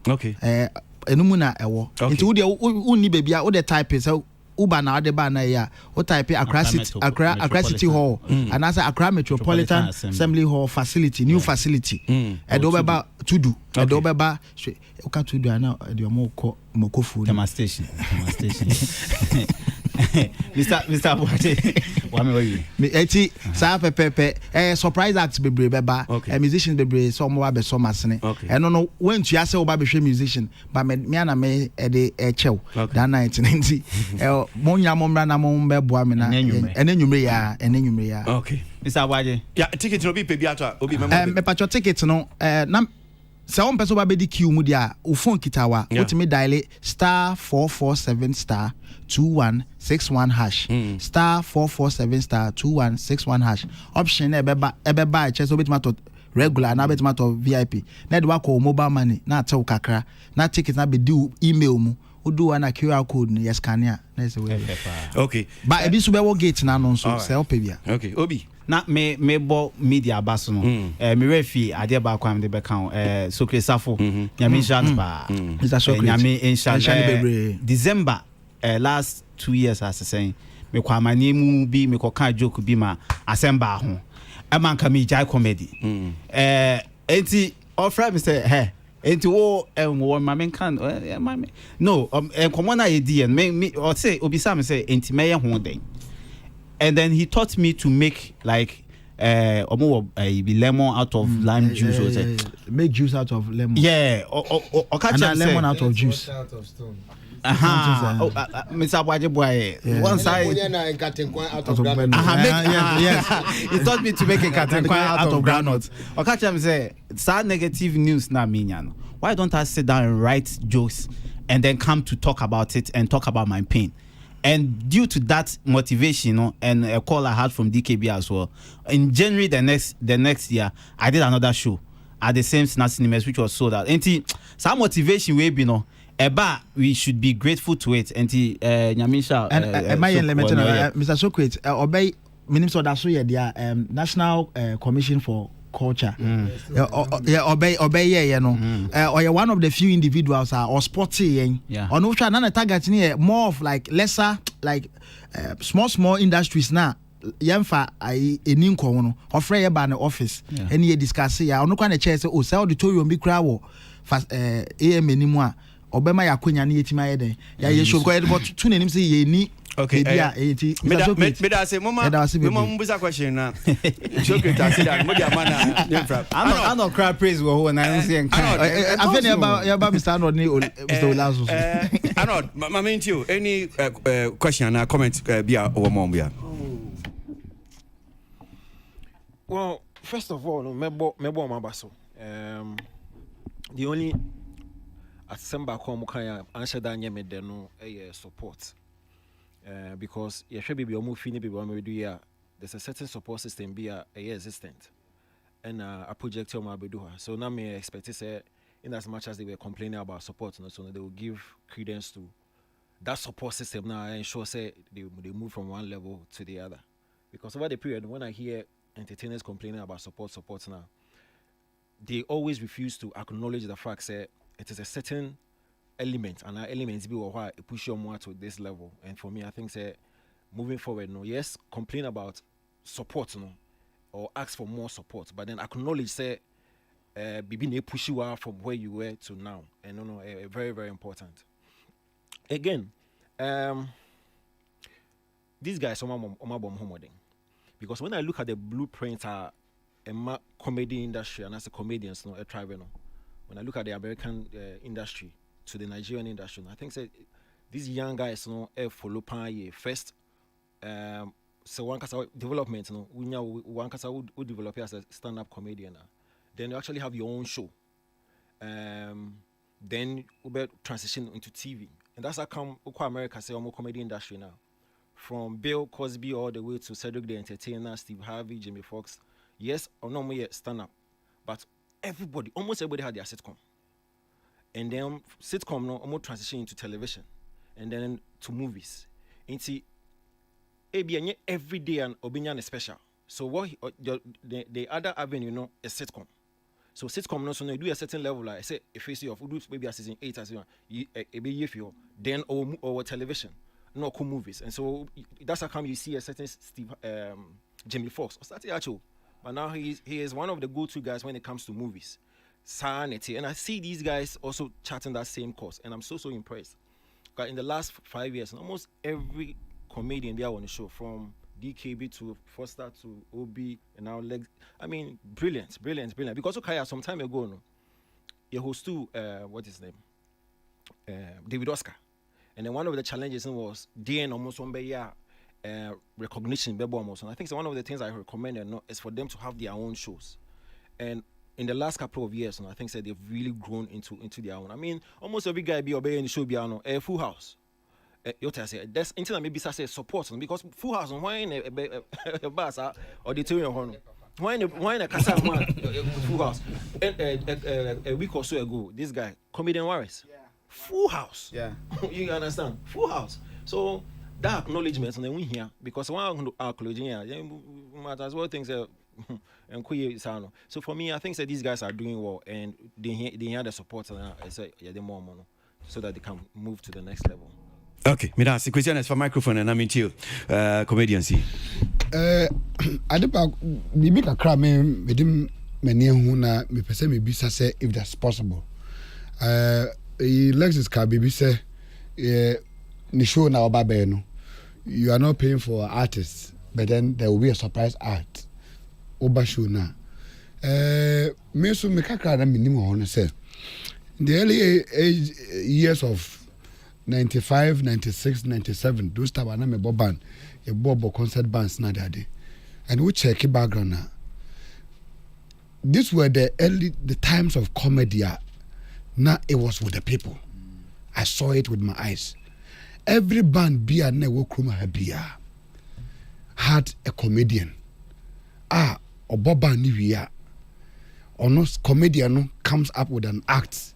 enumu na ewo nti wo de unni bebia wo de type so uba na ade ba na ya wo type Accra City Hall and as Accra Metropolitan Assembly Hall facility new facility e do beba tudu e do beba o ka tudu ana de omo ko mokofu Tema station Mr. Aboagye me eti sa pepepe surprise act bebre beba musicians bebre so mo ba so masene eno no wentu ase wo ba behwe musician ba me na me e de chew that night nti mo nya mo mra na mo be boa me na enenwumre ya okay Mr. Aboagye ya ticket no bi pe bi ato obi me pacho ticket no na se on person ba be di queue mu dia o phone kitawa otimi dial *447 *2161 hash *447 *2161 option e beba che so betima to regular na betima to VIP na de wa call mobile money na atew kakra na ticket na be di email mu odu na QR code no yes scanner na say we okay ba e bi so be wo gate na no so se opebia okay obi na me bo media baso no me refi ade ba kwam de be kan Sokre Safo nyame inshallah ba Mr. Sokre nyame inshallah December last 2 years as saying me kwa manemu bi me ko kan joke bi ma asemba ho e man ka me jai comedy enti offer me say hey enti wo ma men kan no common idea me or say obisa me say enti me ye ho den. And then he taught me to make like lemon out of lime juice or make juice out of lemon. Yeah, or catch lemon out of juice. Mr. Aboagye boy. One side. Yes. He taught me to make a katenkwan out of groundnut. Or catch him say, sad negative news na minyano. Why don't I sit down and write jokes and then come to talk about it and talk about my pain? And due to that motivation, and a call I had from DKB as well, in January the next year, I did another show at the same Snap Cinemas, which was sold out. And some motivation we we should be grateful to it. And Nyamisha and Mr. Socrates, obey Minister Dasu their National Commission for Culture. Obey or you're one of the few individuals or sporty or no target more of like lesser like small industries now yemfa enin ko no ofre ye ba na office eni ye discuss ya ono kwa na chair say o say auditorium bi kra wo am enimu a obema yakonya na yetima ye den ya ye show go but tu nenim say ye ni okay me da say mama mbuza question na Socrates say that mo dia mana nyemfra I no cry praise wo na I say I feel about Mr. Arnold ni Mr. Olazo Arnold mama intio any question na comment bia owo mom bia. Well, first of all, mebo mabaso. The only asemba ko mo kan answer da nyame de no support. Because you should be omo fini be omo do ya, there's a certain support system be existent. And a project omo abedu ha. So now me expect say in as much as they were complaining about support, so they will give credence to that support system now and ensure say they move from one level to the other. Because over the period when I hear entertainers complaining about support now, they always refuse to acknowledge the fact that it is a certain element, and our elements be why it push you more to this level. And for me, I think say moving forward, yes, complain about support, or ask for more support, but then acknowledge say be push you out from where you were to now, and very very important. Again, these guys are my because when I look at the blueprint comedy industry and as a comedians when I look at the American industry to the Nigerian industry, I think say these young guys follow first so one kasa development one kasa would develop as a stand-up comedian, then you actually have your own show, then you transition into TV, And that's how come America say almost comedy industry now. From Bill Cosby all the way to Cedric the Entertainer, Steve Harvey, Jimmy Fox. Yes or no more stand up. But almost everybody had their sitcom. And then sitcom no almost transition into television. And then to movies. Into every day and opinion is special. So what the other avenue is sitcom. So sitcom no, so you do a certain level, like I say, if you see of maybe a season 8 as you then or television, no cool movies, and so that's how come you see a certain Jimmy Fox or actual, but now he is one of the go-to guys when it comes to movies, sanity, and I see these guys also charting that same course, and I'm so impressed. But in the last 5 years, almost every comedian be on the show from DKB to Foster to OB and now Legs. I mean, brilliant. Because Okaya some time ago, no, he hosted what is his name? David Oscar. And then one of the challenges was DN almost one year recognition. And I think so one of the things I recommended is for them to have their own shows. And in the last couple of years, I think they've really grown into their own. I mean, almost every guy be obeying the show be a Full House. That's until maybe say support because Full House on why a bus auditorium why a casa Full House a week or so ago this guy comedian Warris Full House you understand Full House so that acknowledgement and then we here because one acknowledging here might as well things and so for me I think that these guys are doing well and they hear the support and I say the more money so that they can move to the next level. Okay, me that's the question is for microphone and I'm into you, comedian C. I don't maybe kakra me medim many who na me pese me bisa say if that's possible. Lexus car baby say ni show na oba be no. You are not paying for artists, but then there will be a surprise art. Oba show na. Me so me kakra na minimum on say. The early years of 95, 96, 97, those time I me band, a bobo concert bands na daddy. And we check the background now. These were the times of comedy. Now it was with the people. I saw it with my eyes. Every band beer never beer had a comedian. Or boba ni or no comedian comes up with an act.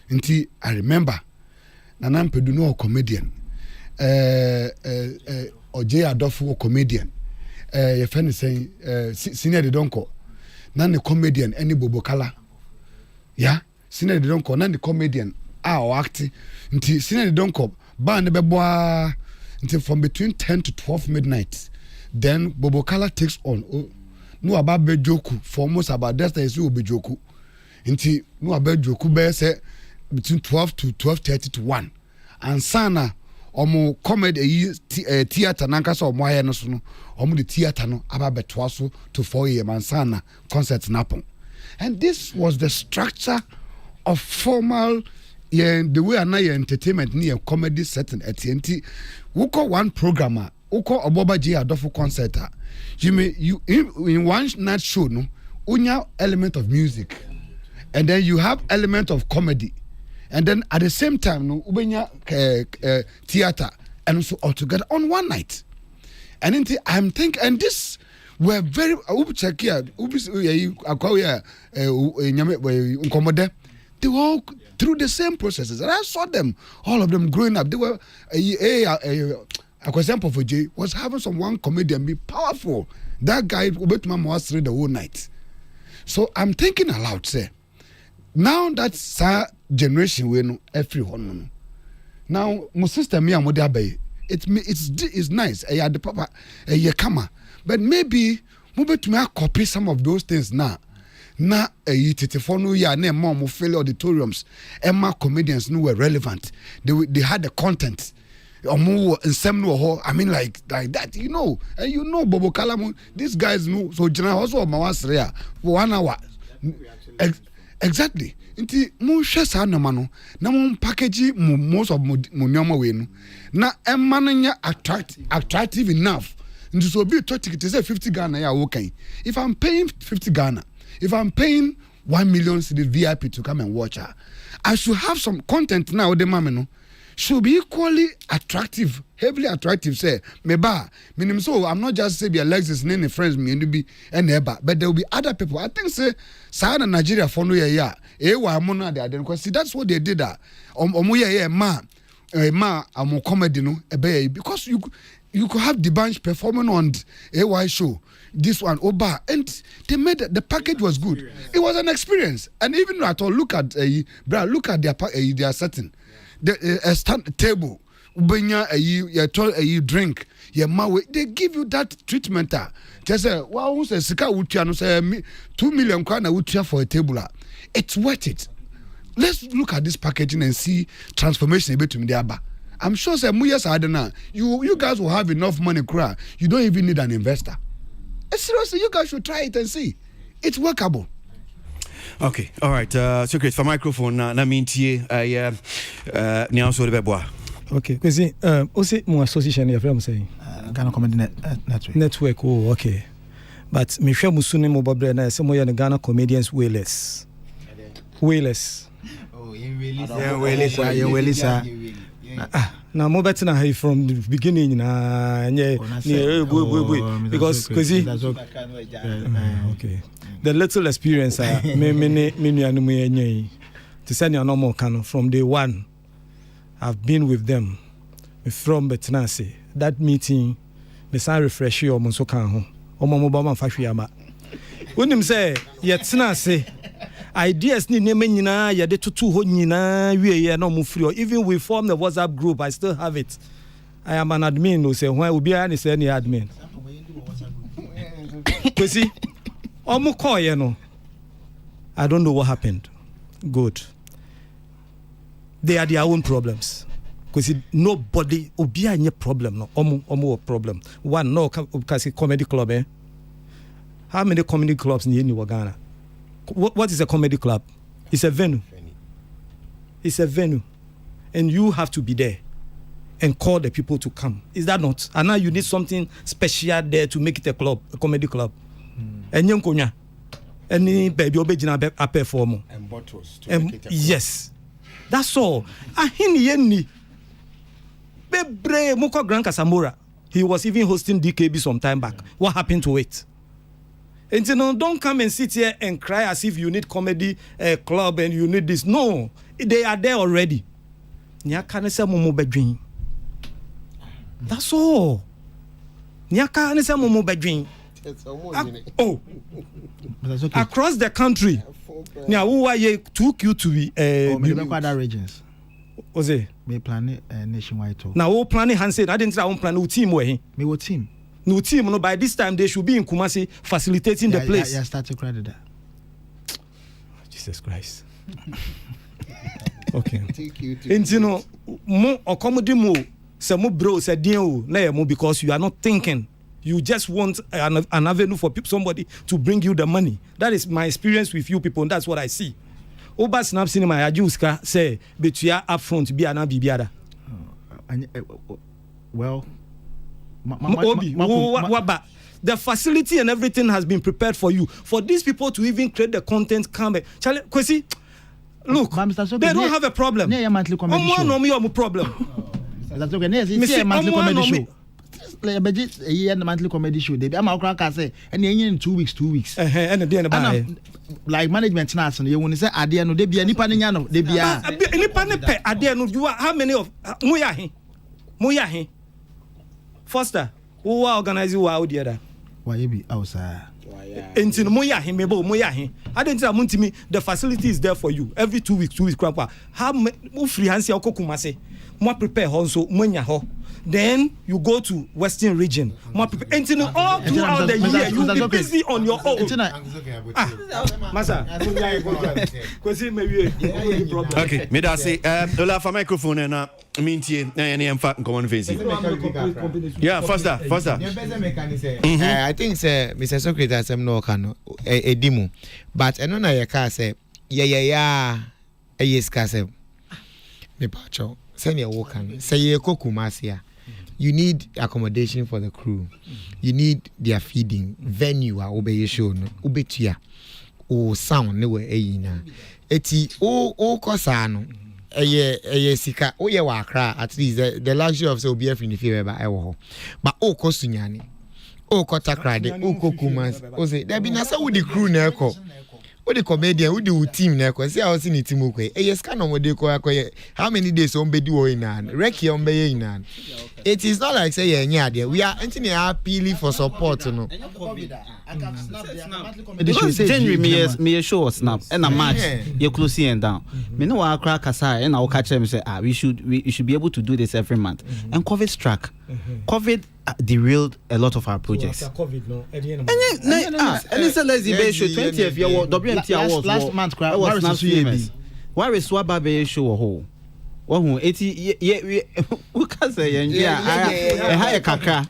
Until I remember. Nanam Peduno comedian, or J. Adolfo comedian, your friend is saying, Senior de Donko, none the comedian, any Bobocala. Yeah, Senior de Donko, none the comedian, or acting, until Senior de Donko, ban the bebois, until from between 10 to 12 midnight. Then Bobocala takes on. No about Bejoku, for most about that is you will be Joku. Until no about Joku bear say. Between 12 to 12:30 to 1 and sana omo comedy theater nanka so omo aye no so no omo the theater no aba betwa so to 4 a.m. and sana concert napon. And this was the structure of formal the way na entertainment near comedy setting at TNT. Uko one programmer uko Aboagye Adolfo concert you in one night show no unya element of music and then you have element of comedy. And then at the same time, no, ubenya theater and so all together on one night. And I'm thinking, and this were very check here. They were all through the same processes, and I saw them, all of them growing up. They were Akwasi for J was having some one comedian be powerful. That guy was through the whole night. So I'm thinking aloud, say. Now that's generation we know everyone. Now my sister me and it's nice. I had the papa kama, but maybe move to me copy some of those things now. Na titifono ya ne mom fail auditoriums. Emma comedians no were relevant. They had the content. I mean like that, you know. And you know Bobo Kalamu, these guys know so general also for 1 hour. Exactly. Inti mu hwe sa na ma no na mu package most of mu nyoma we no na emma no nya attractive enough nti so be to ticket say 50 Ghana ya wo kan if I'm paying 50 Ghana if I'm paying 1 million cedi VIP to come and watch her I should have some content now the mama no should be equally attractive, heavily attractive. Say, meaning so I'm not just say be Alexis and friends me and be and but there will be other people. I think say South Nigeria for no yeah. Because that's what they did comedy no because you could have the bunch performing on AY show. This one Oba and they made the package was good. It was an experience, and even at all look at their setting, the stand table, you drink, they give you that treatment. Just say, wow, who's a sika utiano say 2 million kwana utia for a table. It's worth it. Let's look at this packaging and see transformation between the Abba. I'm sure say you guys will have enough money. You don't even need an investor. Seriously, you guys should try it and see. It's workable. Okay, all right. So great for microphone. Na mintie. Ni also the beboa. Okay, because also my association here from saying Ghana Comedy Network. Oh, okay. But me share musuni mo babre na say mo ya Ghana Comedians Wayless. Oh, in Wayless. Now more better now from the beginning because okay the little experience to send your normal canon from day one. I've been with them from Betnase that meeting me say refresh you almost kan ho omo ba man fa hwiama wonim say yetnase ideas ni neme nyina ya de tutu ho nyina wie na mo free even we form the WhatsApp group. I still have it. I am an admin no say when we be any say any admin kwesi omo call you know I don't know what happened. Good, they are their own problems because nobody obi any problem no omo problem one no kasi comedy club how many comedy clubs in Ghana? What is a comedy club? It's a venue. It's a venue. And you have to be there and call the people to come. Is that not? And now you need something special there to make it a club, a comedy club. And young any baby obejina perform. And bottles to make it a club. Yes. That's all. Ahini yenni. Bebre Moko Grand Casamora. He was even hosting DKB some time back. What happened to it? And you know, don't come and sit here and cry as if you need comedy club and you need this. No, they are there already. That's all. Oh, across the country. Now, who are you took you to be other regions? Was it? Me plan nationwide tour. Now, who planning Hansen? I didn't say I want plan team where he. Me what team? No team, no. By this time, they should be in Kumasi facilitating the place. Yeah, start to credit that. Jesus Christ. Okay. And you know, more accommodate more. Some more bro said no, because you are not thinking. You just want an avenue for somebody to bring you the money. That is my experience with you people, and that's what I see. Oba snap cinema ajuska say, but you are up front be an bibiada. Well. The facility and everything has been prepared for you. For these people to even create the content, Charlie, Kwesi, look, they don't have a problem. Monthly comedy show. No problem. That's okay. Monthly comedy show. Monthly comedy show. They be say, and in 2 weeks. And then like management now, so you want to say, "Adia no, they be any panino, they be any panipe. Adia no, you are how many of Muyahi. Foster, who are organizing who the other? Why you be outside? Until Moyahi. I didn't say me the facility is there for you every 2 weeks, grandpa. How free hands your kokumase? More prepare also Monya ho. Then you go to Western region. More prepare until all throughout the year you will be busy on your own. Masa. Okay, me da say Ola for microphone and mintie na any fact come on face. Yeah, faster. I think say Mr. Socrates am no can edimu. But eno na ye ka say yeah yes ka say me pacho send your work and say ye kokumasia. You need accommodation for the crew. You need their feeding venue obey show no ubetua o sound ne we eyina eti o kosa no sika o ye wa akra at least the luxury of so be in the fear ba ewo but o ko sunyani o ko takrade o ko kumas o say there be na say with the crew na eko o the comedian o the team na eko say how see ni team ko sika no mo de ko akoye how many days on be di o inan reki on be inan it is not like say ye nya there we are entering appealing for support no because January me show was snap and a match you close and down me no wa crack aside and I will catch them say we should be able to do this every month and COVID struck COVID derailed a lot of our projects COVID no and it's a lazy be show 20th year WMT awards last month why is swaba be show ho who 80 we can say higher kakra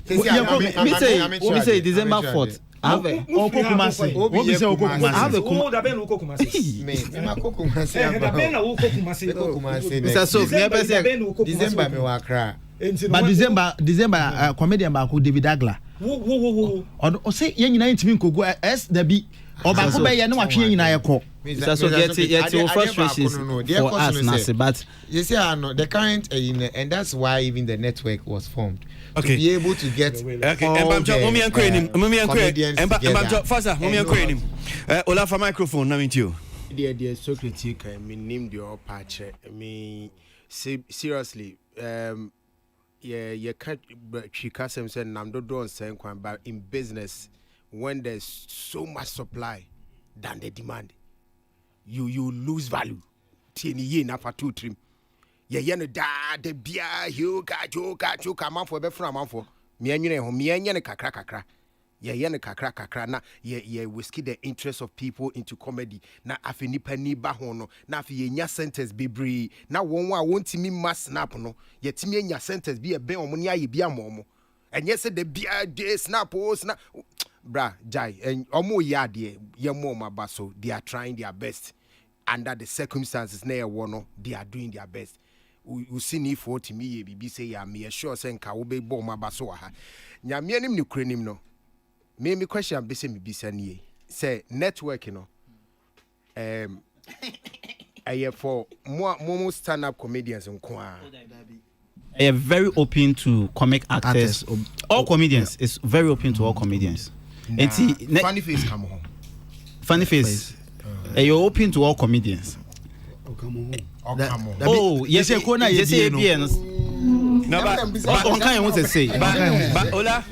me say December 4th I have a December me wa kra but December comedian ba ko David Agla o say yen nyina ntimi nkogo s da bi oba ko be ye na watwe yen nyina ye ko so get your frustrations for us Nasi but you see the current and that's why even the network was formed to be able to get Ola for microphone na you the secretary can me name the patch me seriously you can't chikasem say namdo do on say but in business when there's so much supply than the demand you lose value tieni ye na for 2 trim ye no da de bia you ka man for be from man for me anwene ho me anya kakra ye no kakra na ye whiskey the interest of people into comedy na afenipa ni ba ho no na afi ye nya sentence bebre na won wa won timi ma snap no ye timi anya sentence bi e ben omo ni aye bi amomo enye se de bia de snap bra jai and omo yade ye mo mabaso they are trying their best under the circumstances na no they are doing their best we see ni for to me bibi say ya me sure say nka wo be bo mabaso ha nyame anim ni kurenim no me question be say me bisa nie say network no for more stand up comedians nko I am very open to comic actors. All comedians is very open to all comedians. Funny face come home. Funny face. You're open to all comedians. Oh, yes, you can. Yes, you can. No, but on kind want to say. But Ola,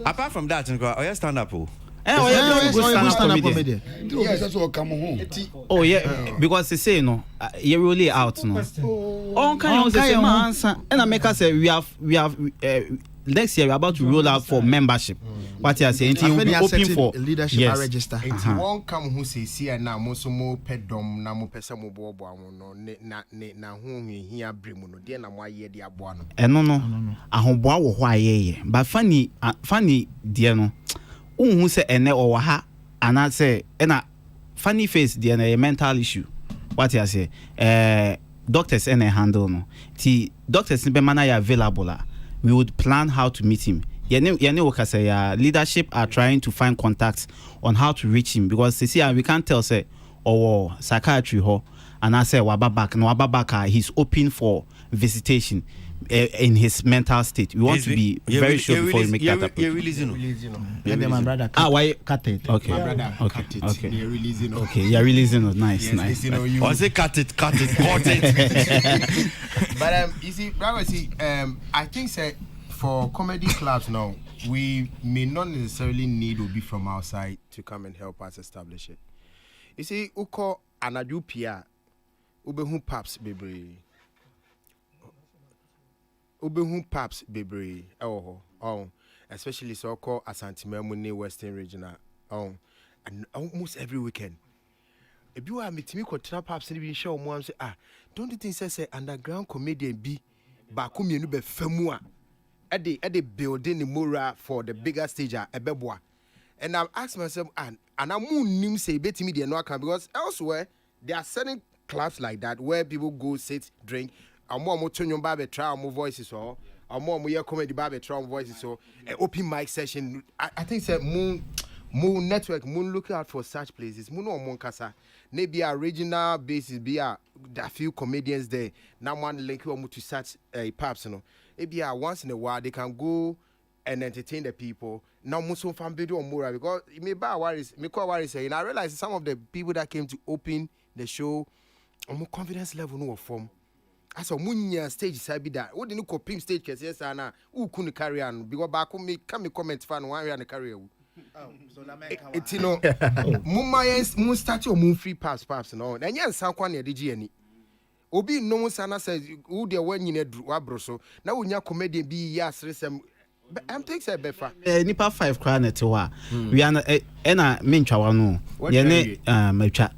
apart from that, you stand up. Oh yeah, because they say no, you really out no. On kind of say answer, and I make us say we have next year we're about to roll out for membership. What you are saying, it will be open for leadership register. One come who say see na mo so mo pedom na mo pesa mo bo no na hu hia bremu no de na mo aye de aboa no. No. Ahoboa wo ho aye but funny de no. Who say ene or ha and I say ena funny face the a mental issue. What you say? Doctors ene handle no. The doctors be mana available. We would plan how to meet him. Say leadership are trying to find contacts on how to reach him because they see we can't tell say or psychiatry ho and I say wababaka he's open for visitation in his mental state. We want to be very sure before we make that happen. You're releasing. My brother why cut it. Okay. My brother cut it. You're releasing. Okay, you're releasing it. Nice. I say cut it. But you see, brother, I think say for comedy clubs now, we may not necessarily need to be from outside to come and help us establish it. You see, uko anadu pia, ubehu paps bebre. Ubehu paps bebre. Oh, especially so called Asante Memune Western Regional. And almost every weekend. If you are meeting me, quote paps and be show more say don't you think say underground comedian be bakumi no be femua. At the building the mura for the bigger stage at Ebeboa. And I've asked myself, and I'm nim say betting me the no can because elsewhere there are certain clubs like that where people go sit, drink, and more turn barbe try more voices or more comedy barbe try voices or an open mic session. I think say moon Moon network, moon look out for such places. Moon or Monkasa. Maybe a regional basis, be a few comedians there. Now one link you to such pubs, you know. Maybe once in a while they can go and entertain the people. Now Muslim family or more because it may buy worries, me call worries. And I realize some of the people that came to open the show, more confidence level no form. As a munya stage side be that. What the new coping stage case yes ana who couldn't carry on because back me come comment fan one way and carry. It's you know mumma moon start your moon free pass no. Then yan san kwan ya digi ani. Obi no sana says who the when you need wabroso. Now when you comedian be yes resem I'm taking say befa. Nipa 5 crown at wa. We are ena mincha wano. Ye mecha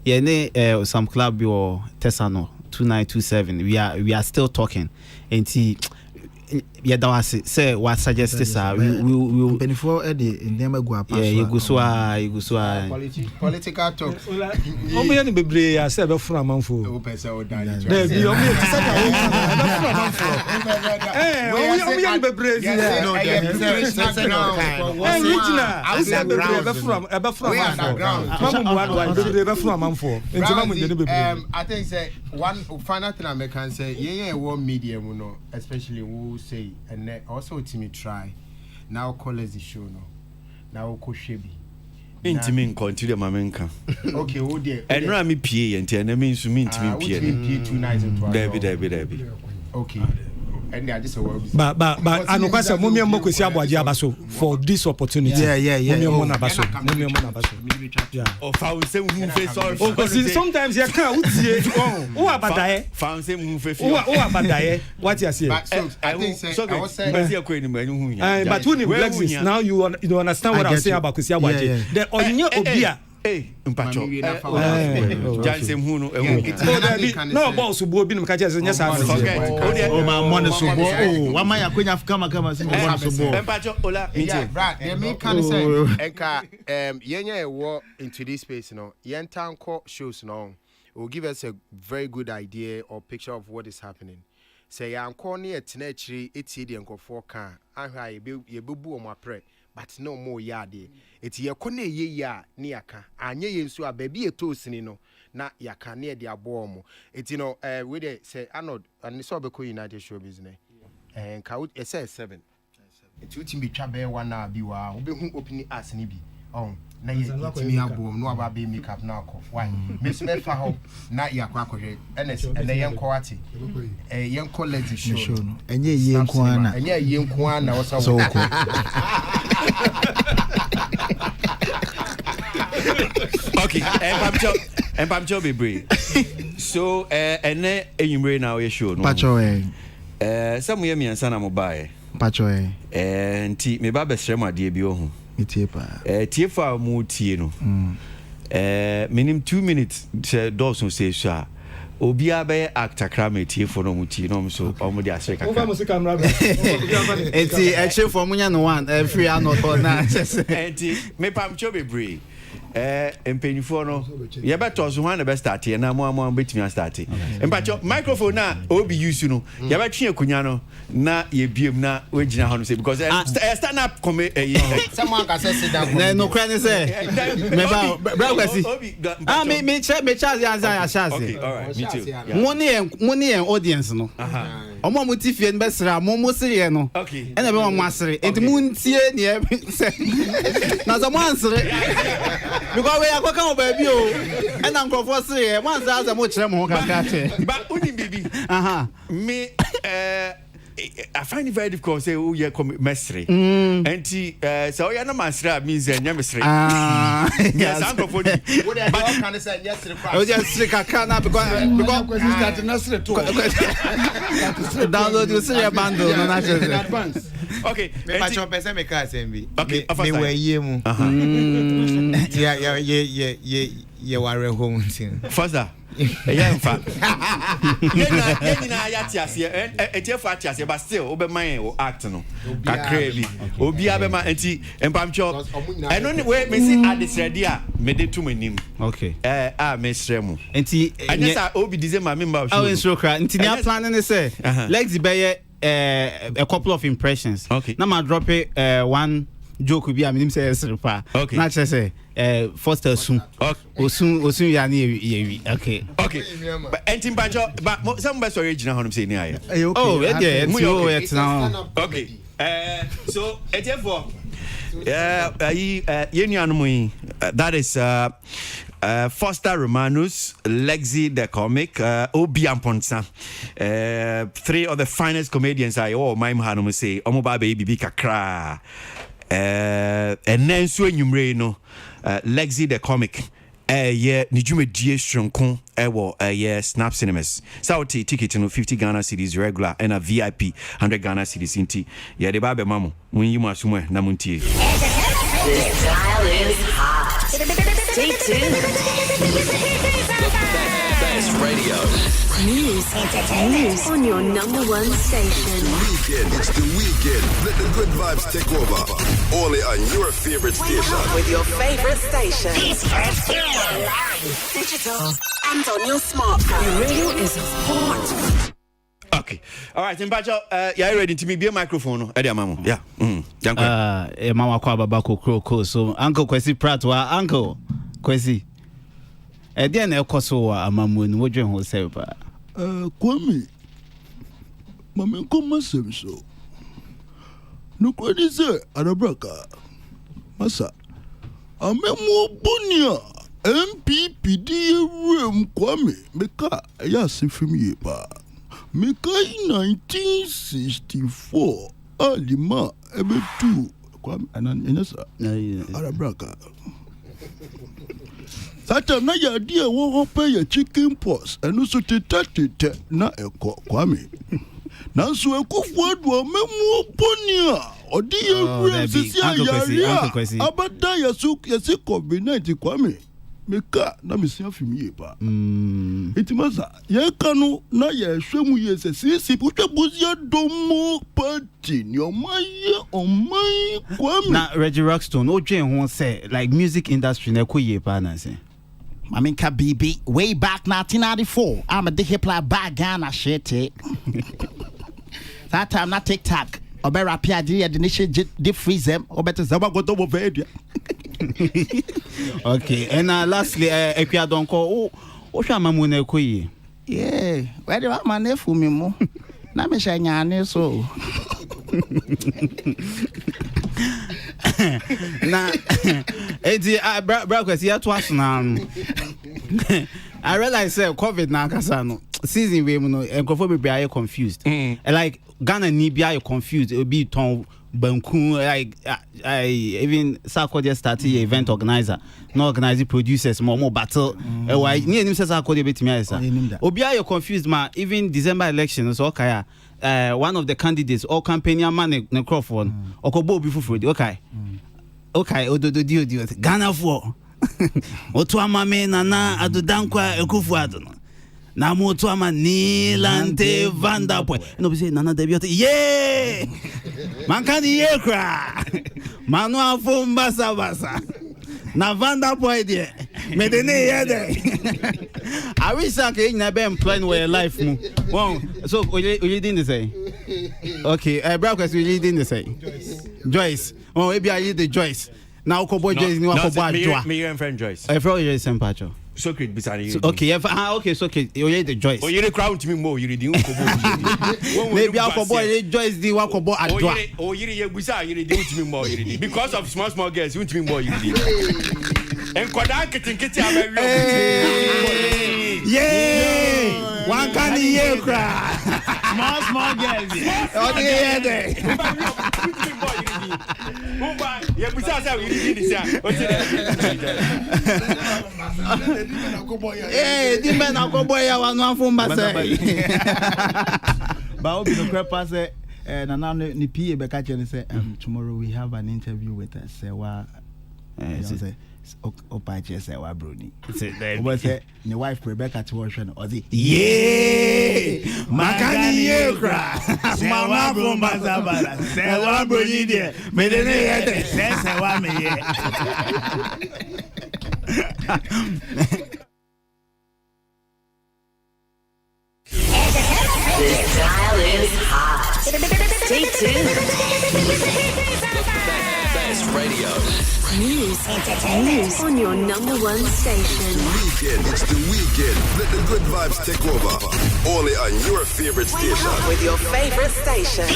ye ne some club or Tesano 2927. We are still talking. And yeah, that was say what suggests this we before Eddie in them go up. Yeah, you go so political talk. Omo yan bebre ya say be fura manfo. O pese o dani. There be omo ti say omo yan bebre zi no I think say one final thing I can say yeah one medium no especially who say and also to me try now call us the show no now ko shebi intimi continue mamenka okay oh dear and na me pie enti na me nsu me intimi pie pie 2 nights into Debbie okay and I just but anokwasa mumia mokwesi Aboagye abaso for this opportunity mumia mo na abaso yeah o found say who face sorry because sometimes you can utie who abadaye found say who face who abadaye what you say but so I think say I was saying but when you Lexis now you understand what I'm saying about kwesi Aboagye the onye obia mpacho janse hu no no boss bo bi no ka je nya sa o ma money so bo wa ma ya kwenya kama so bo mpacho ola meeting the me can say enka yenya ewo into this space no yentanko shows no will give us a very good idea or picture of what is happening say yanko ne etena akiri etie de nkofo kan ahwa ye bebu o mapre but no more yade eti yakone ye ya ni yaka anye yensu a baby etosini no na yaka ne de abo mo eti no we dey say Arnold and so be ko United show business ka we say 7 eti uti be twa be 1 hour bi wa we be hu opening as ni bi na ye timi abo no aba be make up na akof why me so be fa ho na yakwa akohwe ene yenko ati yenko let show no enye yenko ana so okay empamcho be brave so ene enyimre na we show no pacho samuye miansa na mobile pacho nti me ba be srem ade bi ohun itie pa tie fa mu tie no minim 2 minutes dosun say sha obi abe actor crime tie for no mu tie no so omo de asre kaka over music camera enti actually for munya no one free Arnold na enti me pamcho be brave empenifo no ye beto so wan na be start ye na mo betimi start empacho microphone na obi use no ye betwe akunya no na ye biem na we gina ho no say because stand up come someone can say sit down no cry say me ba Akwasi me charge ya chance okay all right me too money audience no omo mo ti fie be sra mo sire no okay ena be mo asire enti mu ntie ne na so mo ansire because we akwa kan obabi o ena nkrofo sire mo ansire mo kire mo kaka che ba uni bibi me I find it very difficult to say oh yeah come mesri enti so yeah na masra means nya mesri yes ankrofo what they can say yes o just kaka na because start nasre to download you see your bundle no na in advance okay me pa chon pese me ka sembi okay me we ye mu ye ware home tin faza yeah mfa yena ya tiase etiefa tiase but still obe man o act no kakra bi obi abema enti empamcho eno ni we me see adisredi a me de to manim okay me sremu enti anyesa obi dize ma me mba show so kra enti ni plan ni say Lexi be a couple of impressions okay na ma drop it one joke bi a minim say esrepa okay na che say first assume osun ya na ye okay but entin banjo but some best original honum say ni aye oh it's now okay so etefo that is Foster Romanus, Lexi the comic, Obi Amponsa, 3 of the finest comedians I my hanum say, Omoba baby kakra, and then so no Lexi the comic. Nijume die Shronkon Snap Cinemas. Sauti ticket no 50 Ghana cedis regular and a VIP 100 Ghana cedis inti. Ya de babe mamu when you must somewhere na muntie. This dial is hot. Stay tuned. Best radio. News on your #1 station. It's the weekend. Let the good vibes take over. Only on your favorite station. With your favorite station. Digital and on your smartphone. Your radio is hot. Okay. All right, Mbacho, you ready to me be a microphone? Eddie Mamu. Yeah. Mama kwa baba ko so Uncle Kwesi Pratwa, Uncle Kwesi. Then ekoso wa amamu no wodwen ho sɛ ba. Kwame. Mama come so. No kwadi say arabraka. Masa. Amemo bunia. MPP di room Kwame. Meka ya sefim ye ba. Meka 1964. Alima ebetu Kwame ananyesa. Arabraka. Sata na ya dia wo pay ya chicken pox enu so tete na eko Kwame. Na so ekufu adu amemu oponia odi ye rem sisi ya abada ya su yesi COVID-19 Kwame. Meka na misia fimi ba. Itimasa ye kanu na ye hwemu ye se sisi putwa buzia domo party ni omaye Kwame. Na Reggie Rockstone odwen ho say like music industry na ekoye pa na say. I mean, BB, way back 1994. I'm a hip hop back Ghana shit. That time, not TikTok. Or better appear the nation did freeze them. Or better, Zaba go to bed. Okay, and lastly, Equia don't call. Oh, Shamamune Kui. Yeah, where do I man for me more? Now, me shine so. Na bro here twice now. I realize COVID na kasa no season we no enkofo be are confused. Like Ghana ni be are confused. It be ton banku like I even Sako just started event organizer. No organizing producers more battle. Why ni enim say Sako dey betimi ayesa. Obi are confused ma even December election so okay. One of the candidates or campaigner man ne Crawford okobo obi fufuro okay odo Ghana for otu amame na adudankwa ekufu adu na mo otu ama Nilante Vanderpool no be say nana debiot yeah man kan ye kra manu afo mbasa na Vanderpool there me de ne here there I wish I could na be employed where life mu wow so you didn't say okay bro question you didn't say Joyce oh maybe I the Joyce now Kobo Joyce ni Kobo Adwa me your friend Joyce I follow you same patch so great beside you okay okay so okay you the Joyce oh you the crowd to me more you the Kobo maybe Kobo Joyce di wa Kobo Adwa oh you the busa you the to me more you the because of small girls you to me more you the and kwada kitin abawi yeah one can ye cry small girls oh yeah there yeah busa say you the this eh di men akoboy ya wa no afo mbasa ba obi no crepa say na now ni PA be catch say tomorrow we have an interview with Sewa say Opache Sewa Bruni say the wife Rebecca to watch or the yeah makani ye kra mama from Bazabala Sewa Bruni there me de ne Sewa me ye This dial is hot. Stay tuned. Best Radio. News on your number one station. It's the weekend. Let the good vibes take over. Only on your favorite station. With your favorite station.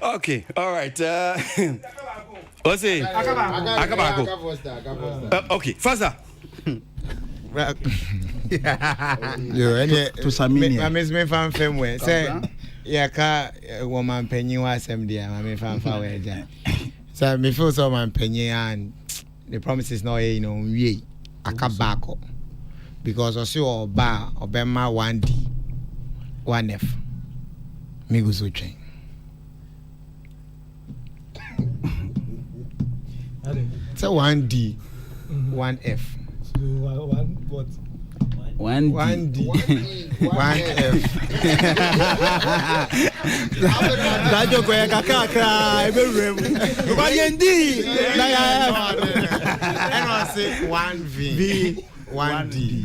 Okay, all right. What's it? Akabako. Okay, faster. Yo, any To Samini. I miss me fan film where say ka woman penny was MD, my fan power. So me feel so man penny and the promise is not we akabako because I see or bar or bema 1D 1F me go so chain. So 1D 1F 1D 1F. That joke where kaka And I say 1V 1D.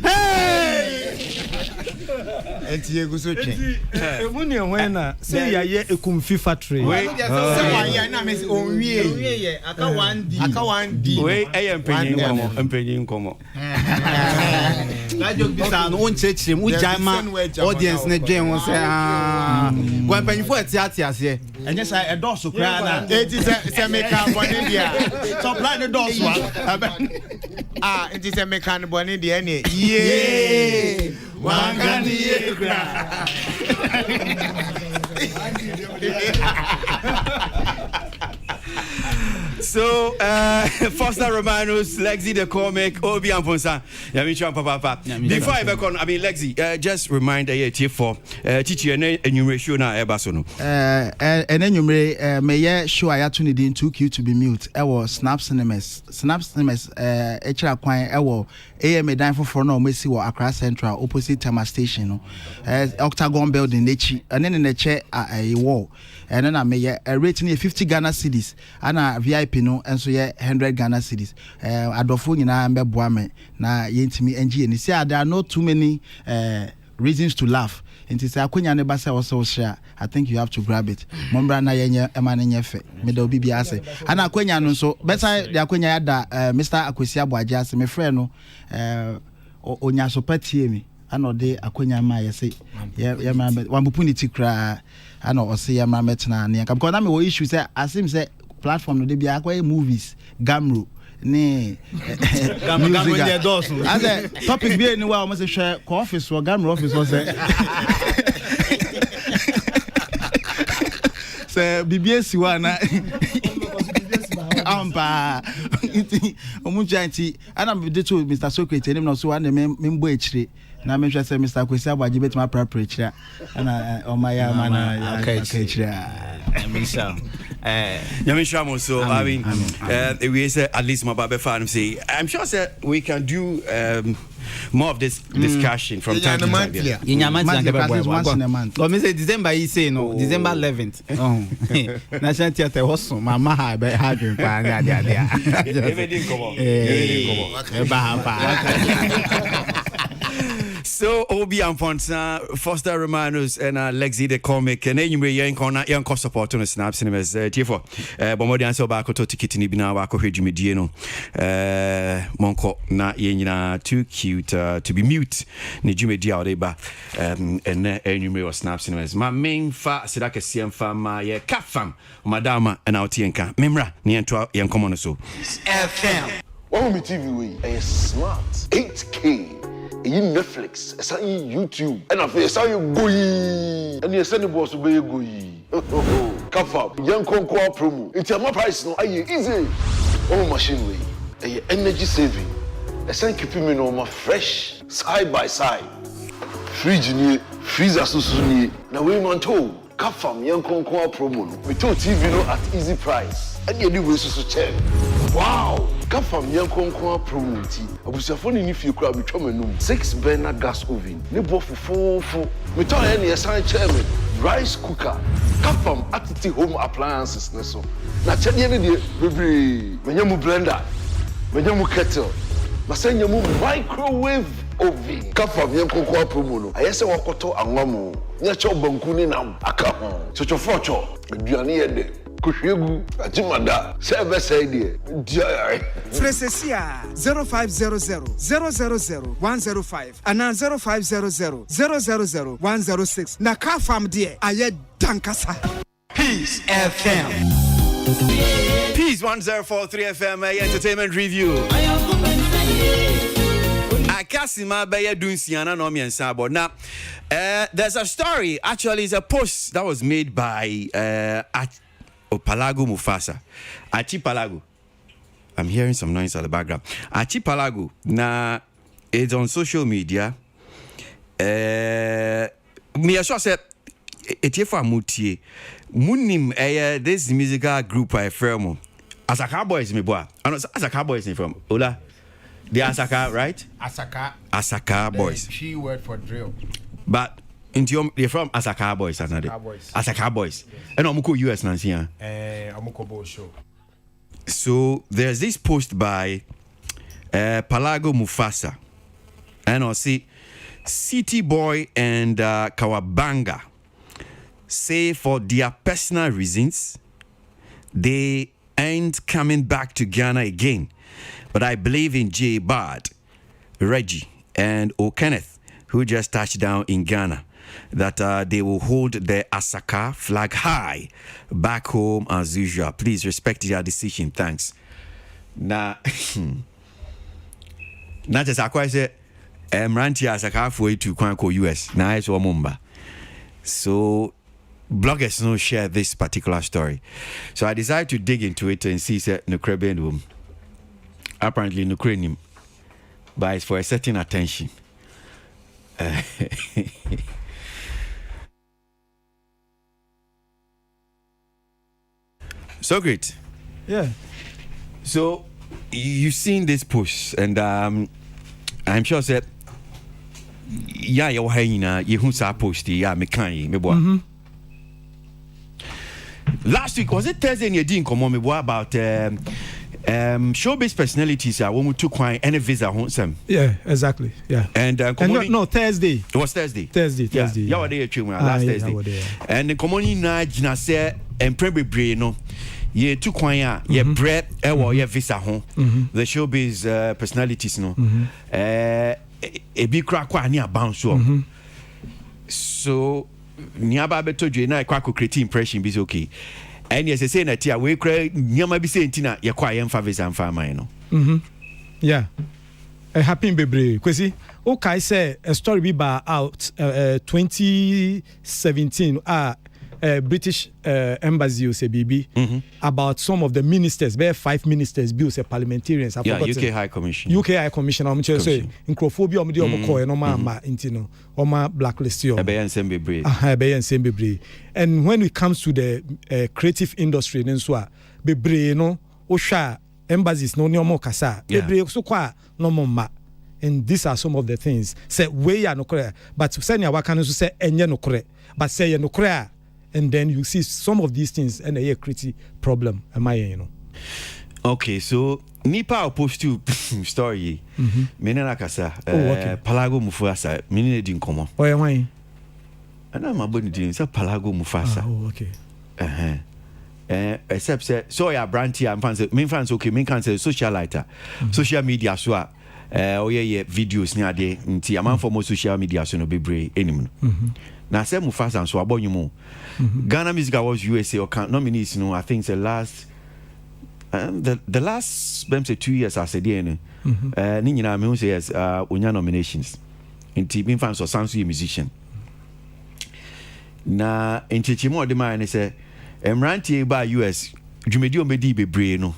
Enti egu so twen. Emuni when na say ya ye ekumfi factory. Say wa ya na me onwie aka 1D. Wait, empenyin komo. That joke be sound on church him we jama audience na dwen won say kwa penfo ati ase. Enye say e dose kra na. Enti say make am boni dia. Supply the dose wa. Enti say make am boni dia ne. Yeah. Wangani ekra. So, Foster Romanos, Lexi the comic, Obi and Fonsa. Before I back on, I mean, Lexi, just remind a year for teacher and enumeration na ebasono. And then may show I had to need 2Q to be mute. I was Snap Cinemas, HR Quine, I will AMA dine for no Messi or Accra Central, opposite Tama Station, Octagon building, and then in the chair a wall. And then I may a rating 50 Ghana cedis and a VIP no and so 100 Ghana cedis. Adolfo na mbe boame na yentimi NG and say there are not too many reasons to laugh. And it's a kunya ne basa also share. I think you have to grab it. Mombra na yenye emane nyefe. Middle bibi ase. Ana kunya no so better the kunya da Mr. Akwasi Aboagye ase me friend no onya so patie mi. Ano de akonya ma yese ya ma wambupuni tikra ano ose ya ma metna ne nka because na me wo issue say asim say platform no de bia akwa movies gamro ne gamro de dos as a topic be ni wa o say share ko office or gamro office o say say BBS wa na ampa omunjanti ana me de to Mr. Socrates nem no so wa na me mbo echire na me hwese Mr. Akwasi Aboagye betima prepare ana omaya mana akachira Yamisha so I mean we say at least my baby fan say I'm sure say we can do more of this discussion from time to time. Once in a month. Let me say December you say no December 11th. National Theatre was mama ha be ha dream pa na dia. Everything come on. So Obi and Fonsa, Foster Romanos and Lexi the comic and then you may young support on the Snap Cinemas T4 Bomodi answer back to ticket ni bina wako hejumi dieno monko na yenyina too cute to be mute ni jume dia odeba and you may Snap Cinemas my main fa sidaka siam fa ma ye kafam madama and autienka memra ni entwa yan komono so FM One me TV way a smart 8K in Netflix, it's on YouTube, and I feel it's how you go. And you send the boss to be go. Kafa, young Conquer promo. It's a price no, easy. Oh, machine way, a energy saving. It's on keeping me no more fresh, side by side. Fridge ni, freezer so soon. Now we man told. Kafa, young Conquer promo. We told TV no at easy price. And you do so check. Wow! Kafa young Conquer promo. Abusafo ni fi kura bi twama num 6 burner gas oven. Ne bo fofofo. Me ton any assign chairman. Rice cooker. Kafa atiti home appliances ne so. Na chede ne de bebre. Menyamu blender. Menyamu kettle. Na senyamu microwave oven. Kafa young Conquer promo no. Ayese wakoto anwamo. Nya cho banku ni na aka ho. Chochofocho. Aduane ye de. Kushegu, Ajimada, service idea. Fresesia 0500 000 105 and 0500 000 106. Na car farm dear, aye dankasa. Peace FM. Peace 1043 FM entertainment review. Akwasi ma beye dunsiana no me nsabo. Now, there's a story. Actually, it's a post that was made by Palago Mufasa. Achi Palago. I'm hearing some noise at the background. Achi Palago. Now, it's on social media. Me sure said Etiefa Mutie. Munim this musical group I firm. Asaka Boys me boy. I know Asaka Boys in from Ola. The Asaka, right? Asaka Boys. She word for drill. But they're from Asaka Boys, Asaka Boys. And Omuko US Nancy. Amuko show. So there's this post by Palago Mufasa. And I'll see City Boy and Kawabanga say for their personal reasons they ain't coming back to Ghana again. But I believe in J. Bard, Reggie, and O'Kenneth, who just touched down in Ghana, that they will hold the Asaka flag high back home as usual. Please respect their decision. Thanks. Now, not just Akwasi, Ranti Asaka for to Kwanko US. Now it's Wamumba. So, bloggers don't share this particular story. So I decided to dig into it and see no Ukrainian. Apparently Ukrainian, but it's for a certain attention. So great. Yeah. So you've seen this post, and I'm sure that you post me last week was it Thursday and you didn't come on me about showbiz personalities when we took any visa home. Yeah, exactly. Yeah. And no, Thursday. It was Thursday. Thursday. Yeah, were there last Thursday. And the common na jina say and probably no. Ye took kwanya ye bread ye visa home. The showbiz personalities no. A big crack ni bounce so niaba beto dwe na kwa create impression be okay. And yes, say na tia we kra nyama bi say ntina ye kwa ye mfa visa mfa man no. Yeah. A happy bebre kwesi okay say a story be ba out 2017 British embassy or say BB about some of the ministers, there 5 ministers, bills, parliamentarians. Yeah, UK High Commission. UK High Commission. I'm say in Crophobia, I'm doing call no ma intino or ma blacklist you. And when it comes to the creative industry, then so bebre no osha embassies no more kasa bebre so kwa no more ma. And these are some of the things. Say we are no correct, but say ya wakanu say enye no correct, but say no correct. And then you see some of these things and a create problem. Am I, you know? Okay, so Nipa opposed to story. Menena kasa. Palago Mufasa. Menene din komo. Why am I? And I'm about to say Palago Mufasa. Oh, okay. Except say so ya brandy and fans. Main fans okay. Main can say socialite, social media so. Yeah videos ni ade. Nti aman for more social media so no bebre anymore. Now say Mufasa so about you more. Ghana Music Awards USA or nominees, you know, I think the last the last 2 years I said ni nyina me say yes onya nominations. Inti bin fans or sounds musician. Na inti mo de man say emrantie ba US dwumedi o medi bebre no.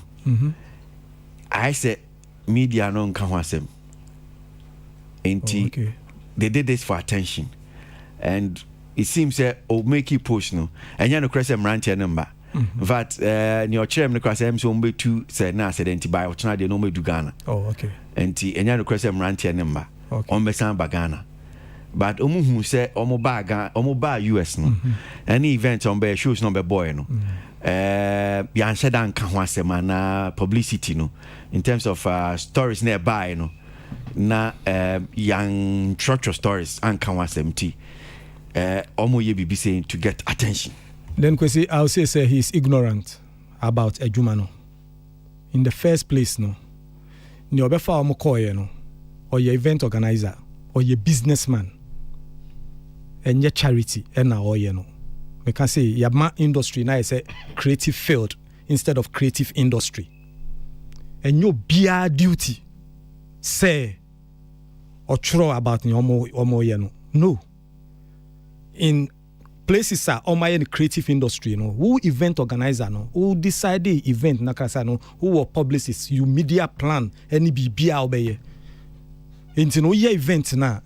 I said media no nka ho asem. Inti they did this for attention. And it seems that make you push no and you no crese mranche number but your chairman crese am so mbe tu say na accident by otna de no me du Ghana. Oh, okay. And you no crese mranche number on be san ba Ghana but omu say omo ba US no any event on be shows no be boy no ya nse dan ka ho asema na publicity no in terms of stories nearby no na young church stories and kan wasem ti omo ye bibi saying to get attention. Then Kwesi, I'll say he's ignorant about Ejumano. In the first place, no. Ni obefa omo koye no. Or your event organizer. Or your businessman. And your charity. And na oye no. We can say your industry now is a creative field instead of creative industry. And your beer duty say or true about ni omo ye no. No. In places are in creative industry, who event organizer, who decide the event, who are publicists, you media plan, any BBA obey. Into no year event now.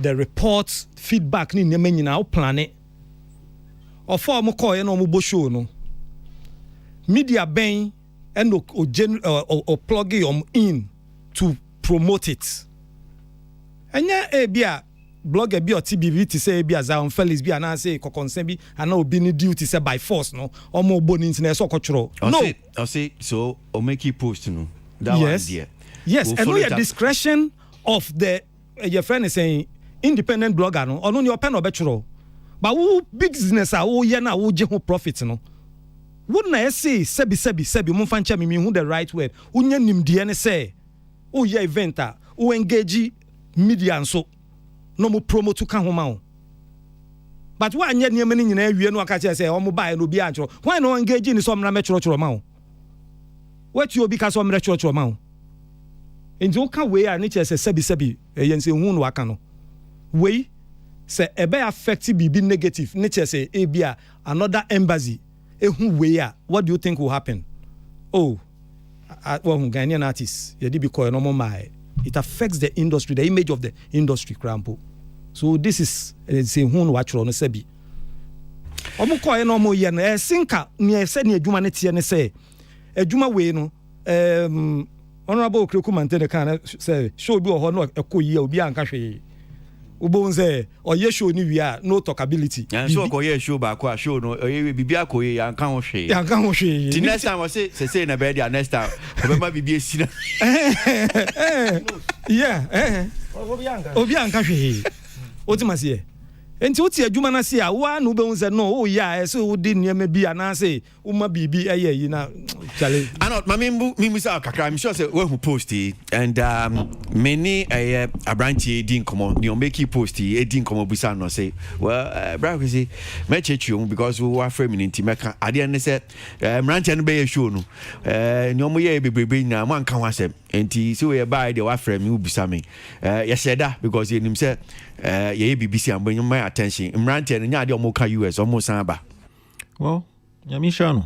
The reports, feedback, ni nemen now plan it. Or for mo call no mo show no. Media bang and or plug it in to promote it. And yeah, bia blogger bi or TBV to say bi as on fellas bi and say concern bi and no be duty say by force no or more boni internet so cultural. No. I say so or make you post no. That yes. one there. Yes, and no discretion of the your friend is saying independent blogger no or no your pen or betro. But who business are who ye na who je who profit no. Wouldn't I say sebi mo fan me who the right word. Unya nimdie ne say who ye eventer who engage media and so no mo promote to kan homa o. But why anya niam ni nyina awie no aka say o mo buy no bi antro. Why no engage in some na me choro ma o. What you be ka so me choro ma o. Enti o kan we a ne che say sebi yen say hu no aka no. We say e be affect bibi negative ne che say e bia another embassy ehu we a what do you think will happen? Oh, well Ghanaian artists ye di be call no more my. It affects the industry, the image of the industry, Crampo. So this is say who watch on sebi. Omo ko no mo ye no sinka ne se ne adwuma ne tie ne say adwuma we no honorable Okreku Mantene kan say show bi ho no ekoyi obi anka hwe. Ubon say oye show ni wi a no talkability. And so ko ye show ba ko show no oye bibi akoye yanka ho hwe. Yanka ho hwe. The next time I say na be there next time obema bibi esina. Yeah, obi anka hwe. Otimase enti oti adwuma na se a wa no be unse no o ya so wo di niam bi ana say uma bibi yi na chale anot mami say kakra I'm sure say we who post and many abranchi din komo ni o make post din komo busa no say well bra say me chechu because we were frame ni meka ade ne say mranchi no be show no ni o mo ye bebrebe na mo anka ho asem enti so we buy the wa frame me busa me yes that because you nim say ye BBC am bring my attention mranti and nya de omoka US almost samba. Well nyami sha no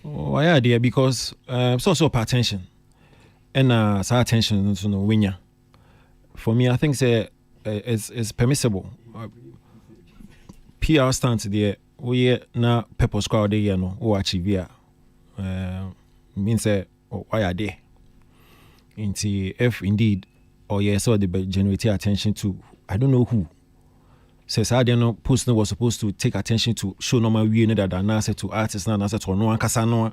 why are there because so pay attention and sa attention to no winya for me I think say it's permissible PR stance there we na purpose crowd there no o achieve ya means say why are there if indeed or yes, so they generate attention to I don't know who. Says I don't know post was supposed to take attention to show normal we know that answer to artists now answer to no one kasano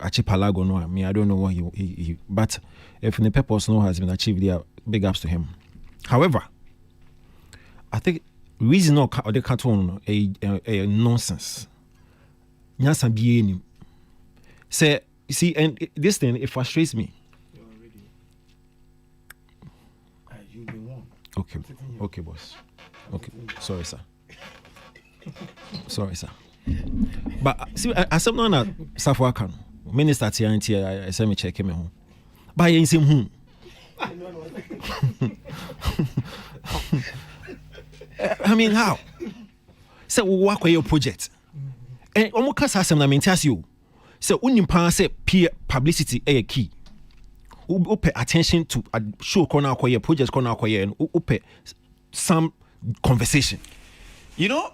archipelago no I mean I don't know what he but if the purpose no has been achieved there big ups to him. However, I think reason or the cartoon a nonsense. Nyasa bi say you see and this thing it frustrates me. Okay, boss. Okay, sorry, sir. But see, as someone at Safwakan, Minister TNT, I said me check him home. But I ain't seen whom. I mean, how? So we work with your project, and almost cast some. I mean, tell you. So when you pass peer publicity, a key. Who pay attention to a show corner acquire projects corner acquire and who pay some conversation. You know,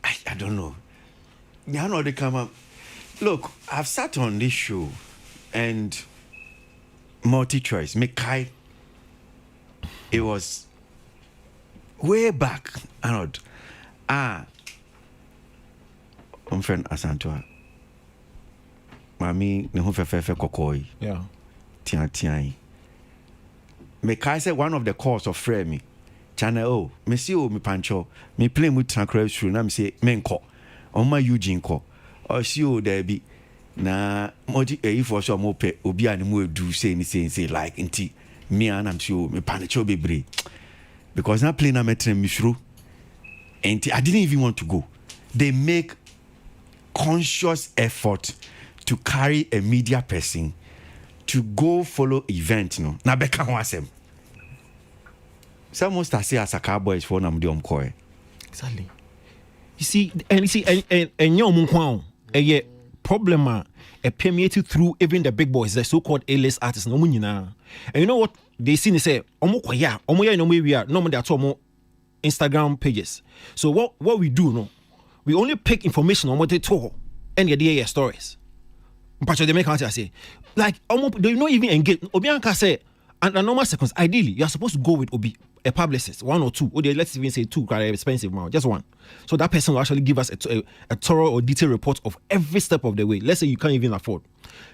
I don't know. You know they come up. Look, I've sat on this show and multi-choice. Mekai. It was way back. I'm friend Asantua. Mami, ne ho fefe kokoi. Yeah. Tian. Me kai say one of the cause of frame me channel oh me see oh me pancho me play mu trankra through na me say menko on my Eugene ko or see oh there be na modi for so mo pe obi an mu edu say like nti me and am sure me pancho bebre because na play na metre me through and I didn't even want to go. They make conscious effort to carry a media person to go follow event no na beka ho asem. Some most say as a cowboys for na mde omkoe. Exactly. You see and your munkwan a problem permeated through even the big boys, the so-called A-list artists no munyina. And you know what they see they say omo ya no we are no at all Instagram pages. So what we do no, we only pick information on what they talk and the stories. But they make answer say like they not even engage. Obianka say under normal seconds, ideally you are supposed to go with Obi, a publicist, one or two, or let's even say two, quite expensive amount, just one. So that person will actually give us a thorough or detailed report of every step of the way. Let's say you can't even afford.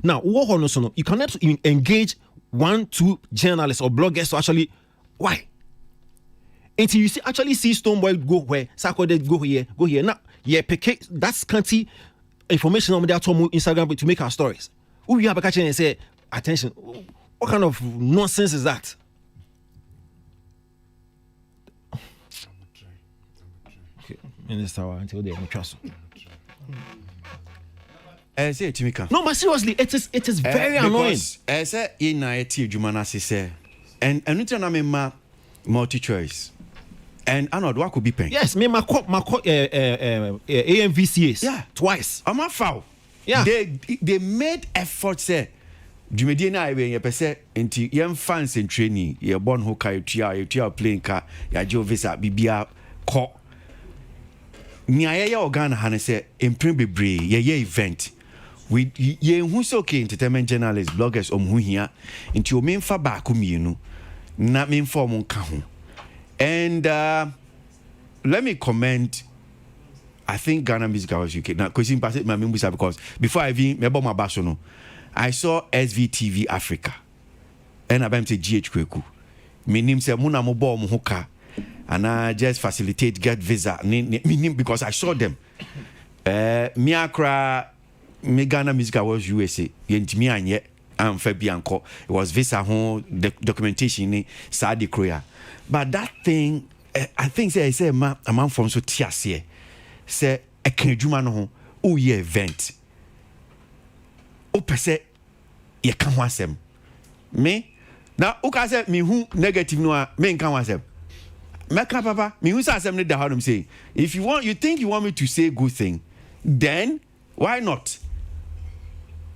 Now, you cannot even engage 1-2 journalists or bloggers to actually why. Until you see Stoneboy go where, Sako go here. Now, that's scanty information on their Instagram to make our stories. Who you have a catch and say, attention, what kind of nonsense is that? Okay, Minister, until they trust. Say Timika. No, but seriously, it is very annoying. Say in na eti adwuma say, and until na me multi choice. And I know what could be paying. Yes, me my AMVCAs. Yeah, twice. I'm a foul. Yeah, they made efforts. Say, Jumedi na iwe ye pese enti yem fans in training. Ye born who ka you playing car. Ya jo visa bibia ko. Ni ayaya organa hane say imprint bebre ye event. We ye who's okay entertainment journalists, bloggers who here into main fa back mienu. Na main form on kahu. And let me comment. I think Ghana Music Awards UK. Now, because before I even remember my basono, I saw SVTV Africa. And I say GH Kweku. Meaning say muna mo bo mo hoka. And I just facilitate get visa. Meaning because I saw them. Miakra me Ghana Music Awards USA. Yentimi anye am Fabianco. It was visa home documentation ni Saudi Korea. But that thing, I think say a man from so tiasie. Say a kenjuma no ho ye event. O pese ye kan wasem. Me na o ka say me hu negative no me kan wasem. Me kan papa me hu say asem ne da how them say. If you think you want me to say good thing, then why not?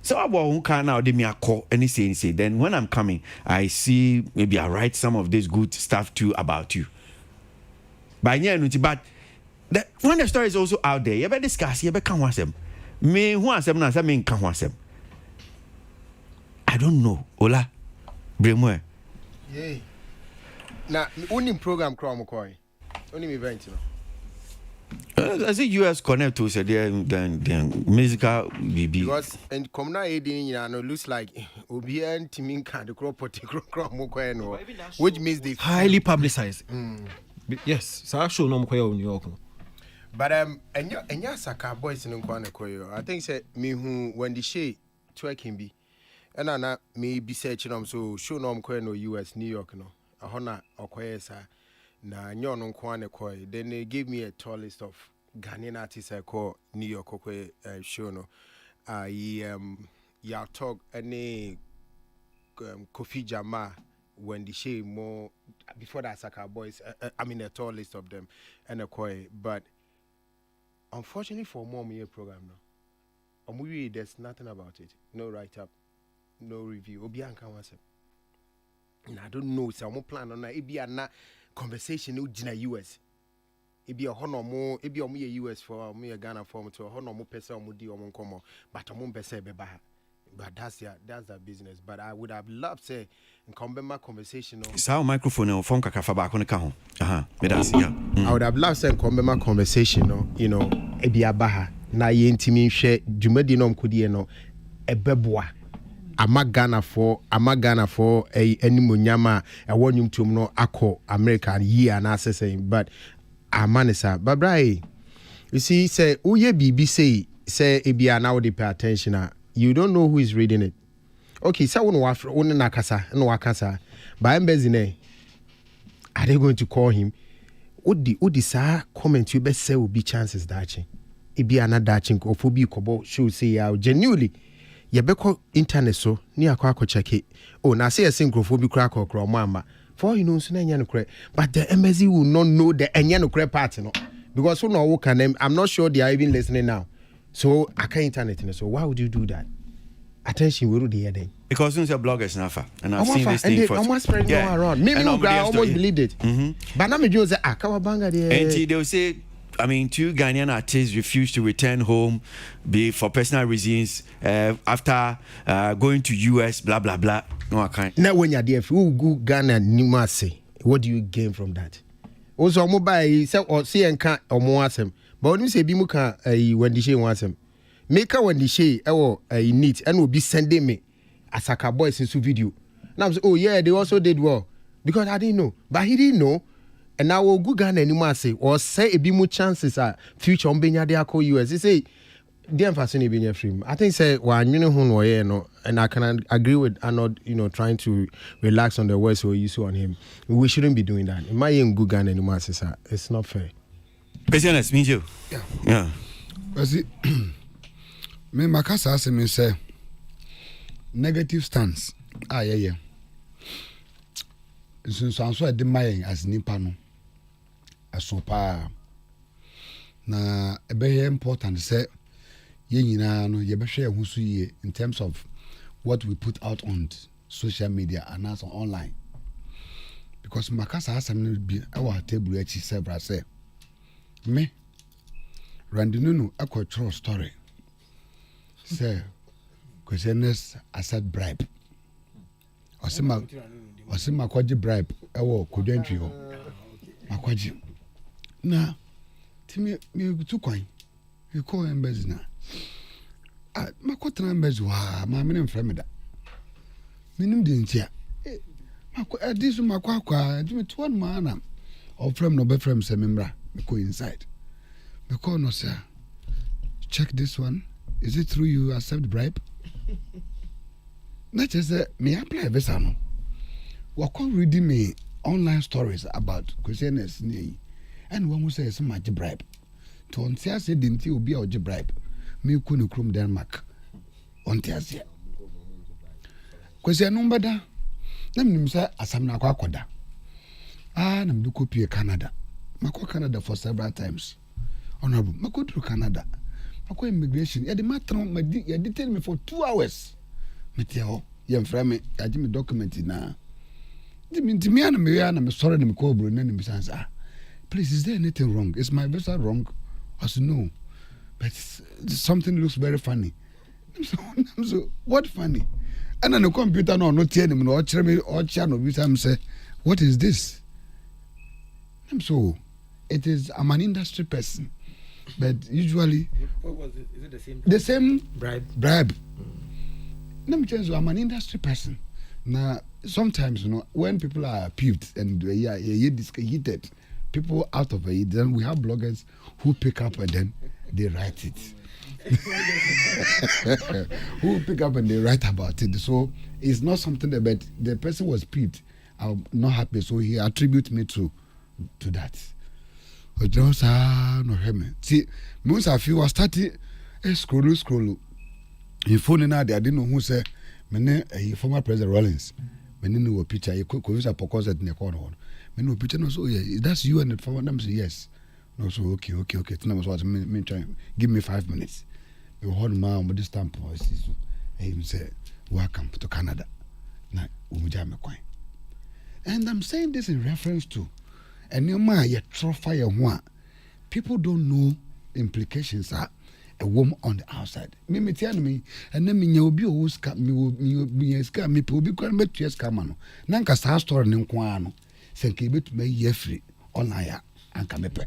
So about who can now they me a call and say then when I'm coming I see maybe I write some of this good stuff too about you. But when the story is also out there, you better discuss, you better can watch them. Me who answer na say me can watch them. I don't know. Ola, Bremwe. Yeah. Now, only program crowd McCoy. Only event, you know. I see US connect to say then musical BB. Because and come now it looks like Obian Timinka the crop no, which means they highly publicized. Yes, so I show no New York. But and your Saka boys in Koyo. I think say me who when the shade twerking be and I may be searching them so show no no US New York no. A hona okoye sa na nyono kwane koi. Then they gave me a tour list of Ghanaian artists I call New York show no. Ya talk any Kofi Jama when the shade more before that Saka boys I mean a tour list of them and a koi, but unfortunately for more me program now. There's nothing about it. No write up, no review. Obianka was I don't know. So I'm plan on it be a conversation in US. It be a honor more. It be a US for me a Ghana form to a honor more person would do on come. But I'm on pese beba. But that's the business. But I would have loved say in my conversation. Sao microphone or phone kaka back on the car. I would have loved say in my conversation. You know, it be a baha. Na ye intimi share. Jumedi nom kudi no. E beboa. ama Ghana for a animonyama a one to no ako America year and assessing, but amanisa. But Bray, you see, say Uye BBC say Ibia now they pay attention. You don't know who is reading it. Okay, so one nakasa, no wakasa. But I'm busy. Are they going to call him? Udi sa comment you best say will be chances daching. Ibia na daching or phobi kobo should say genuinely. Yebeko internet so ni akwa check it. Oh, na say a synchrophobic crack or mama. For you know, but the embassy will not know the Enyano part, no, because who know who can them. I'm not sure they are even listening now. So I can't internet. So why would you do that? Attention, we do the heading. Because since you're bloggers now, and I've seen this thing for almost spreading around. Me, almost believed it. But now me just say, Kawabanga and they'll say, I mean, 2 Ghanaian artists refused to return home for personal reasons after going to US, blah, blah, blah. No, I can't. Now, when you're there, who go Ghana, Nimase, what do you gain from that? Also, mobile, or see and can't or more awesome. But when you say Bimuka, when the she wants him, make her when the she, neat, and will be sending me as a boys in video. Now, I'm saying, oh, yeah, they also did well. Because I didn't know. But he didn't know. And now we'll go Ghana anymore say or say a bit more chances are future on Benya de call US. They say the emphasis in Benya free. I think say you know who no and I can agree with Arnold, trying to relax on the words we use on him. We shouldn't be doing that. In my young good Ghana anymore says it's not fair. Patience, means you. Yeah. But see, me Makasa asked me say negative stance. Yeah. Since I'm so admiring as Nipano. Asopa na very important say ye nyina no ye be hwe hu so ye in terms of what we put out on social media and also online, because makasa asem no bi our table echi several say me randinunu akotro story say questioners accept bribe osima kwaji bribe ewo kodwantwi ho makwaji na timi me tu kwan e ko embassy na makotra embassy wa ma me mframe da minim de ntia adisu makwakwa timi to one man of frame no be frame se memra me go inside me call no sir, check this one, is it true you accept bribe? Not just me apply visa no what can reading me online stories about Christianity and one who says much bribe. To on Tiasia didn't you be a bribe? Me couldn't crum Denmark on Tiasia. Question number da. Nam say asamna kwakoda. Nam do copy Canada. Mako Canada for several times. Honorable, Mako to Canada. Mako immigration. Ya the matter ya detained me for 2 hours. Me tell you frame ya me document na. I'm sorry, I'm please, is there anything wrong? Is my visa wrong? I said, no. But something looks very funny. I'm so what funny? And on the computer, no, not telling me, or channel, I'm say, what is this? I'm so, I'm an industry person. But usually, what was it? Is it the same? The same bribe. I'm an industry person. Now, sometimes, when people are peeved and heated, people out of it, then we have bloggers who pick up and then they write it. Who pick up and they write about it. So it's not something that, but the person was peeved. I'm not happy, so he attributes me to that. See, most of you are starting scroll. In phone now, I didn't know who said. Mene former President Rollins, mene no picture. You could visa pokos at the corner. Mene no picture. No, so yeah, that's you and the former. Them say yes. No, so okay. Tell me what me try. Give me 5 minutes. You hold man with this stamp. He say, "Welcome to Canada." Na umujame kwan. And I'm saying this in reference to, and your man you throw fire one. People don't know implications are. A woman on the outside. Me tell me, and then me will be always scam me scam me will be quite met to scam. Nanka sa story in Kwano. Thank you to me free online and come up.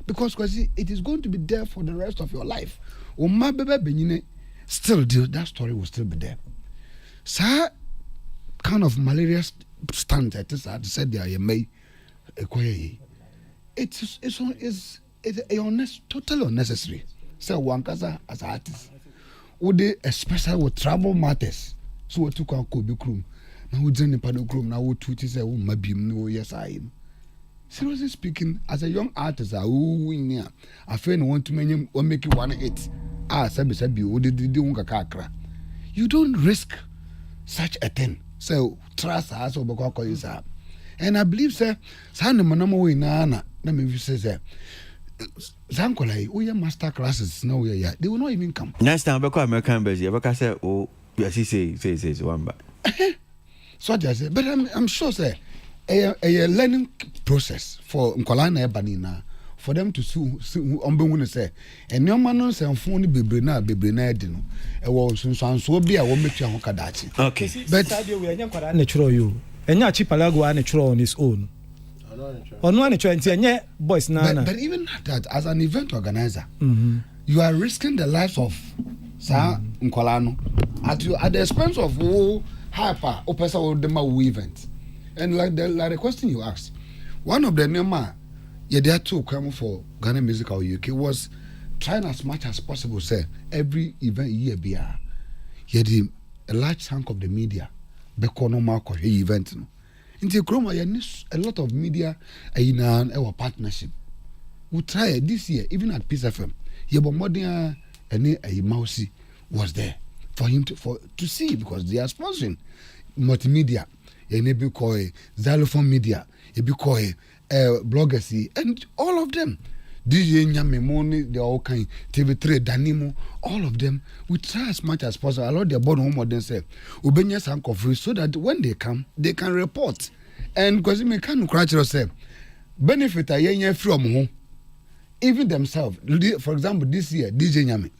Because it is going to be there for the rest of your life. Oh my baby, still that story will still be there. Sir, kind of malaria stand that is I said there you may it's totally unnecessary. So one casa as artist. Would they especially with travel matters? So what took on Kobe Krum. Now we didn't pano Krum now what tweet is a woman beam no yes I am. Seriously speaking, as a young artist, I friend want to make you 1 hit. You don't risk such a thing. So trust us or and I believe, sir, San Manamo in Anna, let me say, Zankola, we are master classes now. They will not even come. Next time, I American busy. I say, oh, yes, he says one back. So I say, but I'm sure, sir. A learning process for Nkolana Ebanina for them to sue say and your man say phone bebrina dino e wo so bia wo metua ho kadachi. Okay, but we anya kwara natural you enya chipalago natural on his own ono natural enti boys na but even that as an event organizer you are risking the lives of Nkolano at the expense of hyper or person or the event. And like the question you asked, one of the Nema, there too come for Ghana Musical UK was trying as much as possible, say every event year be a large chunk of the media, Bekono Marco event. In the Chroma, a lot of media in our partnership. We try this year, even at Peace FM, Yebomodia and a Mousy was there for him to see because they are sponsoring multimedia. Ebi koi Xylophone Media, ebi koi bloggers, and all of them. DJ Nyame Moni, they all kind TV3 Danimo, all of them. We try as much as possible. Allow their born home and say, Ubenya Sanko free, so that when they come, they can report. And because we can't crash yourself, benefit a year from home, even themselves. For example, this year, DJ Nyame.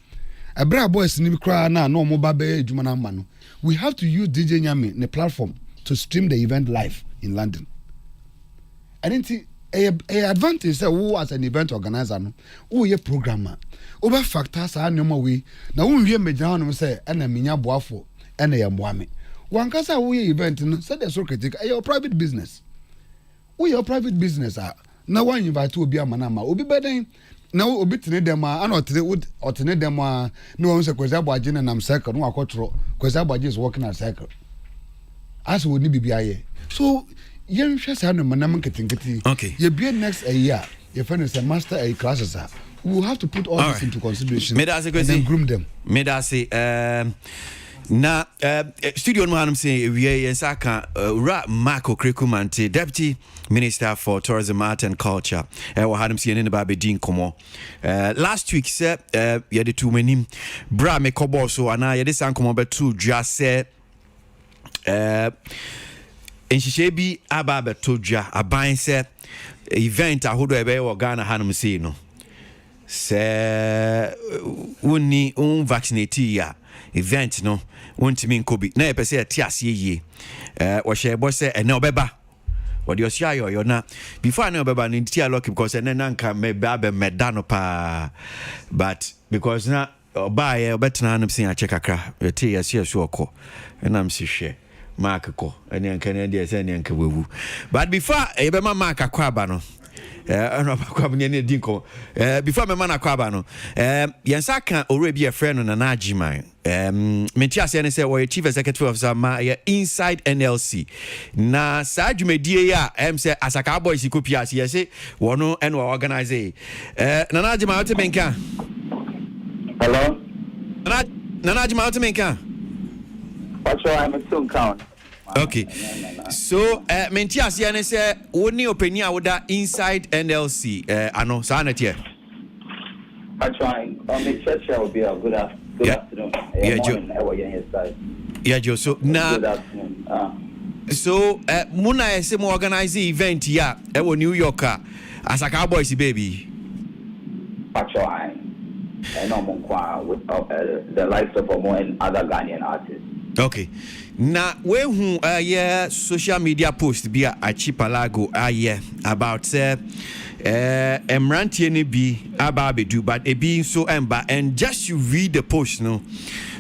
A bra boys ni cry na no mobile jumana manu. We have to use DJ Nyame in the platform to stream the event live in London. I didn't see a advantage who as an event organizer who a programmer. Over factors are no more we now we may down say and a minya boafo and a yamwame. One casa we event said the critic your private business. We your private business are now one invite to be a manama will be better. Now obitine them are not would alternate them no one say Aboagye and I'm circle no akotro because Aboagye is working at circle. As would be BIA. So, young Shassan and Manam Ketingati. Okay. You be next a year. Your friend is a master a classes. We will have to put all this into consideration and then groom them. Made I say, na studio no hanum say we yensaka Marco Krekumanti, Deputy Minister for Tourism, Art and Culture. We hanum say in ba bedin komo. Last week say ye de two menim bra me kobo so ana ye de san komo be two dwa say nhihye bi aba beto dwa aban se event ahodo ebe wo Ghana hanum sei no se woni vaccinate ya event no wontimi nkobi na epese ati ase ye wo hye bo se ene obeba what you share your na before na obeba ni tia lucky because ene nanka me ba be medano pa but because na oba ye obetena hanum sei a check akra eti ya se so okọ enam si hwe Mark ko ene anka na dia se ene anka wewu but before e be ma Mark akwaba no akwaba ne din ko before me ma na akwaba no yensa kan already a friend na na agiman menti ase ne se wo chief executive officer ma inside NLC na sa dwumadie ya say asaka boys kopia ase yese wono ene organize na na agiman wote menka hello na agiman wote menka I'm a soon count. Okay. So, menti asiane say woni opinion woda inside NLC ano sanet here. I'm trying. Me church will be a good afternoon. Yeah, Joe. So na good afternoon. So muna ese mo organize event ya e wo New York Asaka Boys baby. I'm trying. And I'm on with the likes of more and other Ghanaian artists. Okay. Na we hu social media post be a chipalago about emrantie ne bi aba bedu but e bi so emba and just you read the post no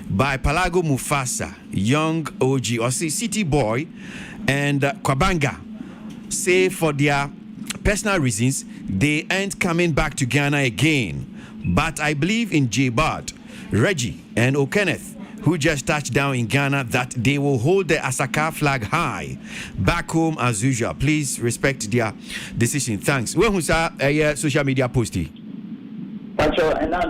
by Palago Mufasa, Young OG, or say City Boy, and Kwabanga say for their personal reasons they ain't coming back to Ghana again. But I believe in J. Bart, Reggie, and O'Kenneth, who just touched down in Ghana, that they will hold the Asaka flag high back home as usual. Please respect their decision. Thanks. When was a social media posting? And now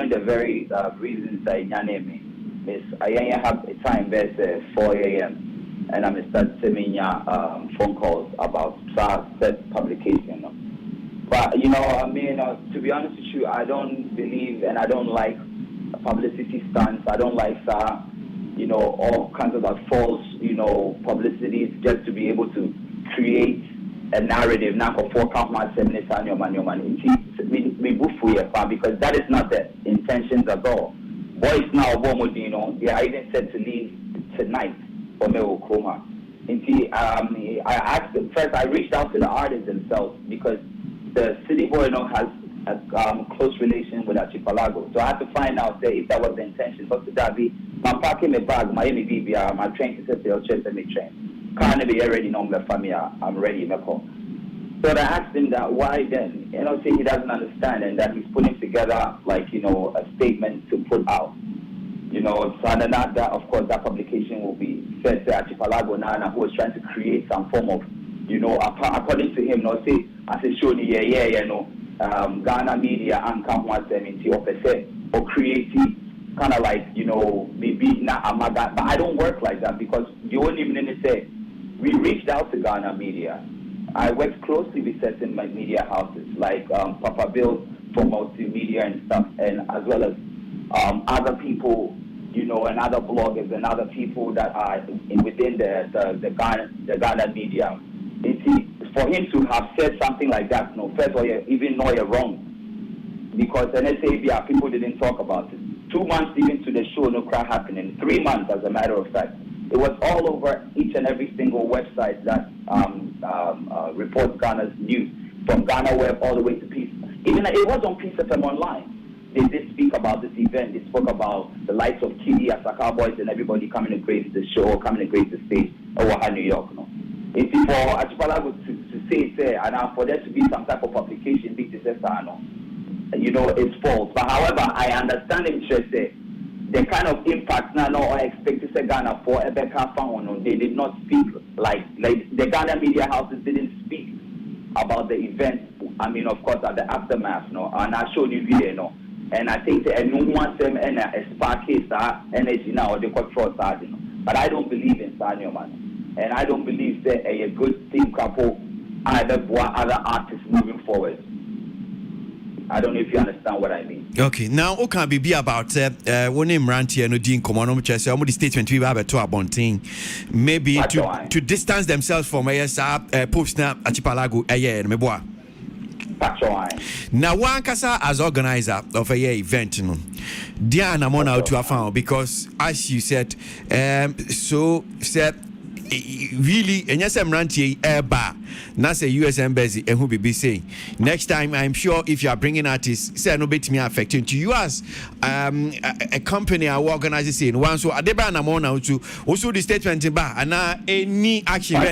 the very reasons that your name is I have a time best 4 a.m. and I'm start sending phone calls about said publication. But to be honest with you, I don't believe and I don't like publicity stunts. I don't like all kinds of false publicities just to be able to create a narrative now for 4 count my 7 and your money because that is not the intentions at all. Boys now they are even said to leave tonight for Meokoma. I asked them first, I reached out to the artists themselves because the City Boy has a close relation with Archipelago. So I had to find out if that was the intention. But that be my packing my bag, my MBB, my train to set the chest and my train. Can't be already know my family, I'm ready, my call. So I asked him that why then, say he doesn't understand and that he's putting together a statement to put out. So that of course that publication will be said to Archipelago Nana who was trying to create some form of, according to him, say as a show Ghana media and come once them into or creative kind of maybe not Amaga, but I don't work like that because you won't even say we reached out to Ghana media. I worked closely with certain media houses like Papa Bill for multimedia and stuff, and as well as other people, and other bloggers and other people that are within the Ghana media. For him to have said something like that, first of all, you even know you're wrong. Because NSABR, people didn't talk about it. 2 months even to the show, no crap happening. 3 months, as a matter of fact. It was all over each and every single website that reports Ghana's news, from Ghana Web all the way to Peace. Even it was on Peace FM Online. They did speak about this event. They spoke about the likes of Kidi, Asaka Boys, and everybody coming to grace the show, coming to grace the stage over New York. It's for Archipelago to say, and for there to be some type of publication, it's false. But however, I understand him to say the kind of impact now or expect to say Ghana for Ebeka found. They did not speak like the Ghana media houses didn't speak about the event. Of course, at the aftermath, and I showed you video, and I think that no one them and a spark case energy now they got fraud, but I don't believe in Sanyo man. And I don't believe that a good team couple either other artists moving forward. I don't know if you understand what I mean. Okay, now what can be about one name rant here no din common chess the statement we have to abonting maybe to distance themselves from post na Archipelago meboa. Now one kasa as organizer of a event Diana Mona to a found because as you said really and yes I'm ranting bar now say US embassy and who be saying next time I'm sure if you are bringing artists say no bit me affecting to you as a company or organization saying one so adeba na mo now to also the statement bar and any action we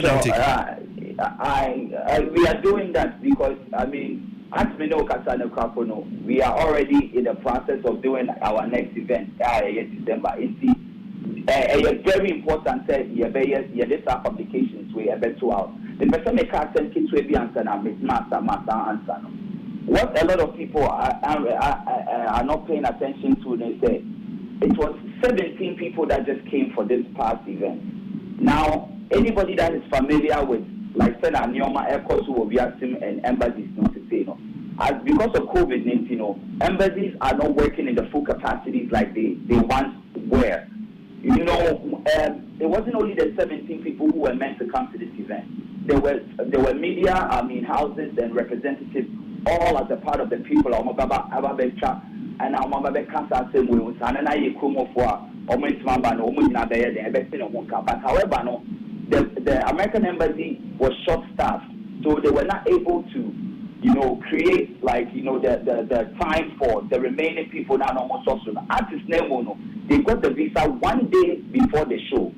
are doing that because ask me no Kasano Kapono we are already in the process of doing our next event December a very important this publications we have to out. The person make send kids will be answer now master answer. What a lot of people are not paying attention to, they say it was 17 people that just came for this past event. Now anybody that is familiar with like Senator Nyoma Aircourse who will be asking and embassies not to say as because of COVID-19, embassies are not working in the full capacities like they once were. It wasn't only the 17 people who were meant to come to this event. There were media, houses and representatives, all as a part of the people. And but however, the American embassy was short-staffed, so they were not able to create like, the time for the remaining people now almost also. Artists they got the visa 1 day before the show.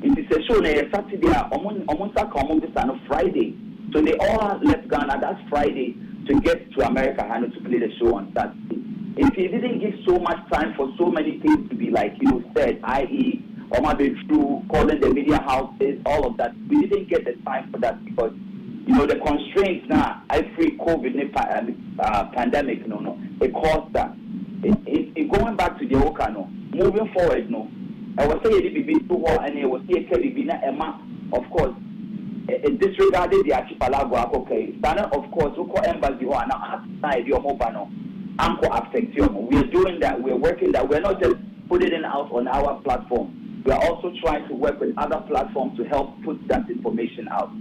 It is a show on Saturday, almost on Friday. So they all left Ghana that Friday to get to America and to play the show on Saturday. If he didn't give so much time for so many things to be like, said, i.e., or maybe through calling the media houses, all of that, we didn't get the time for that because, the constraints now, every COVID pandemic, it caused that. Going back to the Okano, moving forward, I was saying it be too hot and it was here, Emma, of course, disregarded the archipelago, okay. Standard, of course, we call embassy or now outside your mobile, uncle affect you. We are doing that, we're working that, we're not just putting it out on our platform. We are also trying to work with other platforms to help put that information out.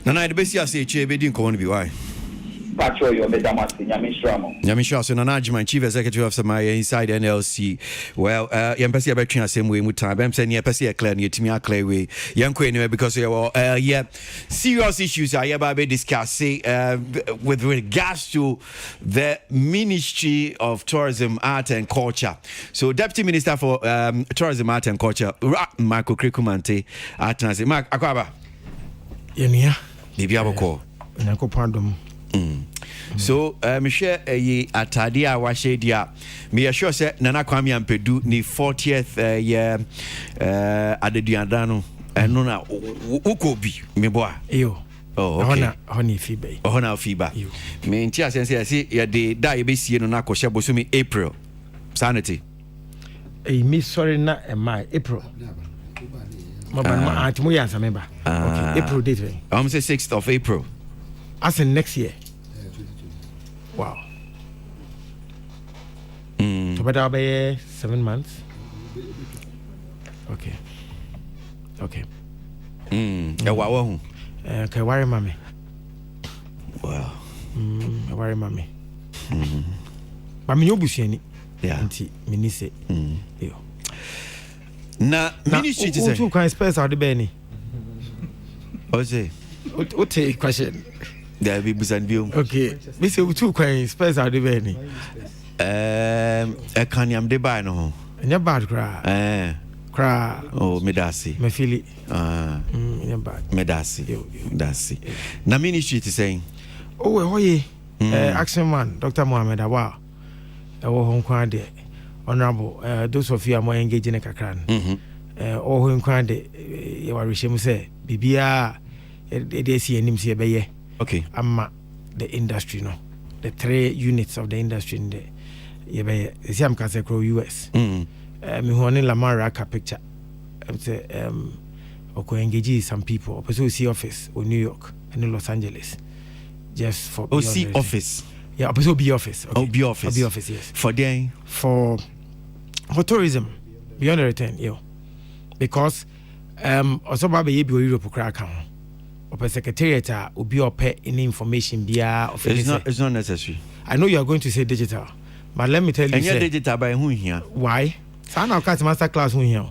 Nana, the best you say, Chebe didn't come on be why. Nyamisha, so Nana Jiman, Chief Executive of Samaya inside NLC. Well, Yampasi about the same way with time. I'm saying Yampasi a clear near to me a clear way. Young anyway, because serious issues are hereby discussing with regards to the Ministry of Tourism, Art and Culture. So, Deputy Minister for Tourism, Art and Culture, Marco Krikumante, Art and Mark Akwaba. Yenia. Bibiaboko. Nakopandom. So, me share a atadia wa shedia. Me assure say Nana Kwame Ampedu ni 40th year adeduandano eno na ukobi me boa. Yo. Oh, okay. Honey feedback. Honor feedback. Me ntia sense say ya de da ye be sie no na ko she bosumi April. Sanity. Me sorry na my April. Mama atimu ya sameba. Okay, April date. I'm say 6th of April. As in next year. Wow. So better be 7 months. Okay. Wow. Okay, worry mommy. Wow. Worry mommy. Mami no busheni. Yeah. Anti minise. Yo. Na ministry to say. Who can space out the benny? Ose. What take question? There be busan view. Okay. Me say two can space out the benny. I can yam de buy no. Nya bad cry. Cry. Oh, medasi. Me feel it. Nya bad. Medasi. Na ministry to saying. Oh, action man, Dr. Mohammed Awa. Hong Kong de honorable those of you are more engaged in a kakran. Hong Kong de you are rishim say bibia they see him see beye. Okay. Amma the industry no. The 3 units of the industry in the yebe siam kase kro US. Me hone Lamar Raka picture. I'm say oko engage some people. Also see office in New York and in Los Angeles. Just for see office. Yeah, also be office. Okay. Oh, be office. Be office, yes. For them? For tourism, beyond the return, yo. Because also baby you be Europe crack on. Open secretariat will be up any information via office. It's not necessary. I know you are going to say digital, but let me tell you. And you're digital by who here? Why? So now catch master class who here?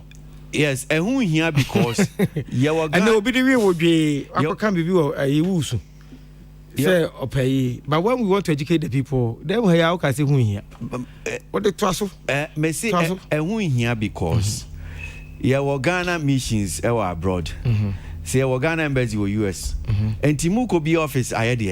Yes, and who here because you were. And there will be the way would be. I can't be you. Say pay, but when we want to educate the people, then we how can say who here? What the trust? Me say who here because you were Ghana missions abroad. Say you Ghana embassy or US. And Timuko be office I had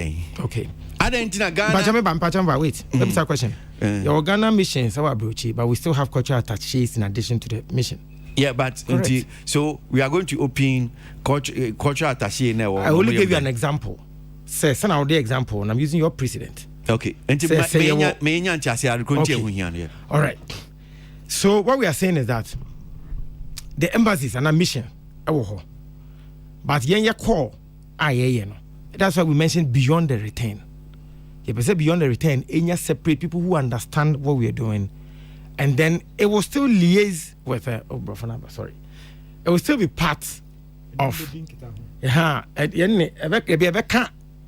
okay. I didn't Ghana. Pachamba, wait. Let me start question. Your Ghana missions our abroad, but we still have cultural attaches in addition to the mission. Yeah, but so we are going to open cultural attache now. I only give you an example. Say, send out the example, and I'm using your president. Okay. All right. So what we are saying is that the embassies and a mission, but yen call, that's why we mentioned beyond the return. If I say beyond the return, separate people who understand what we are doing, and then it will still liaise with it will still be part of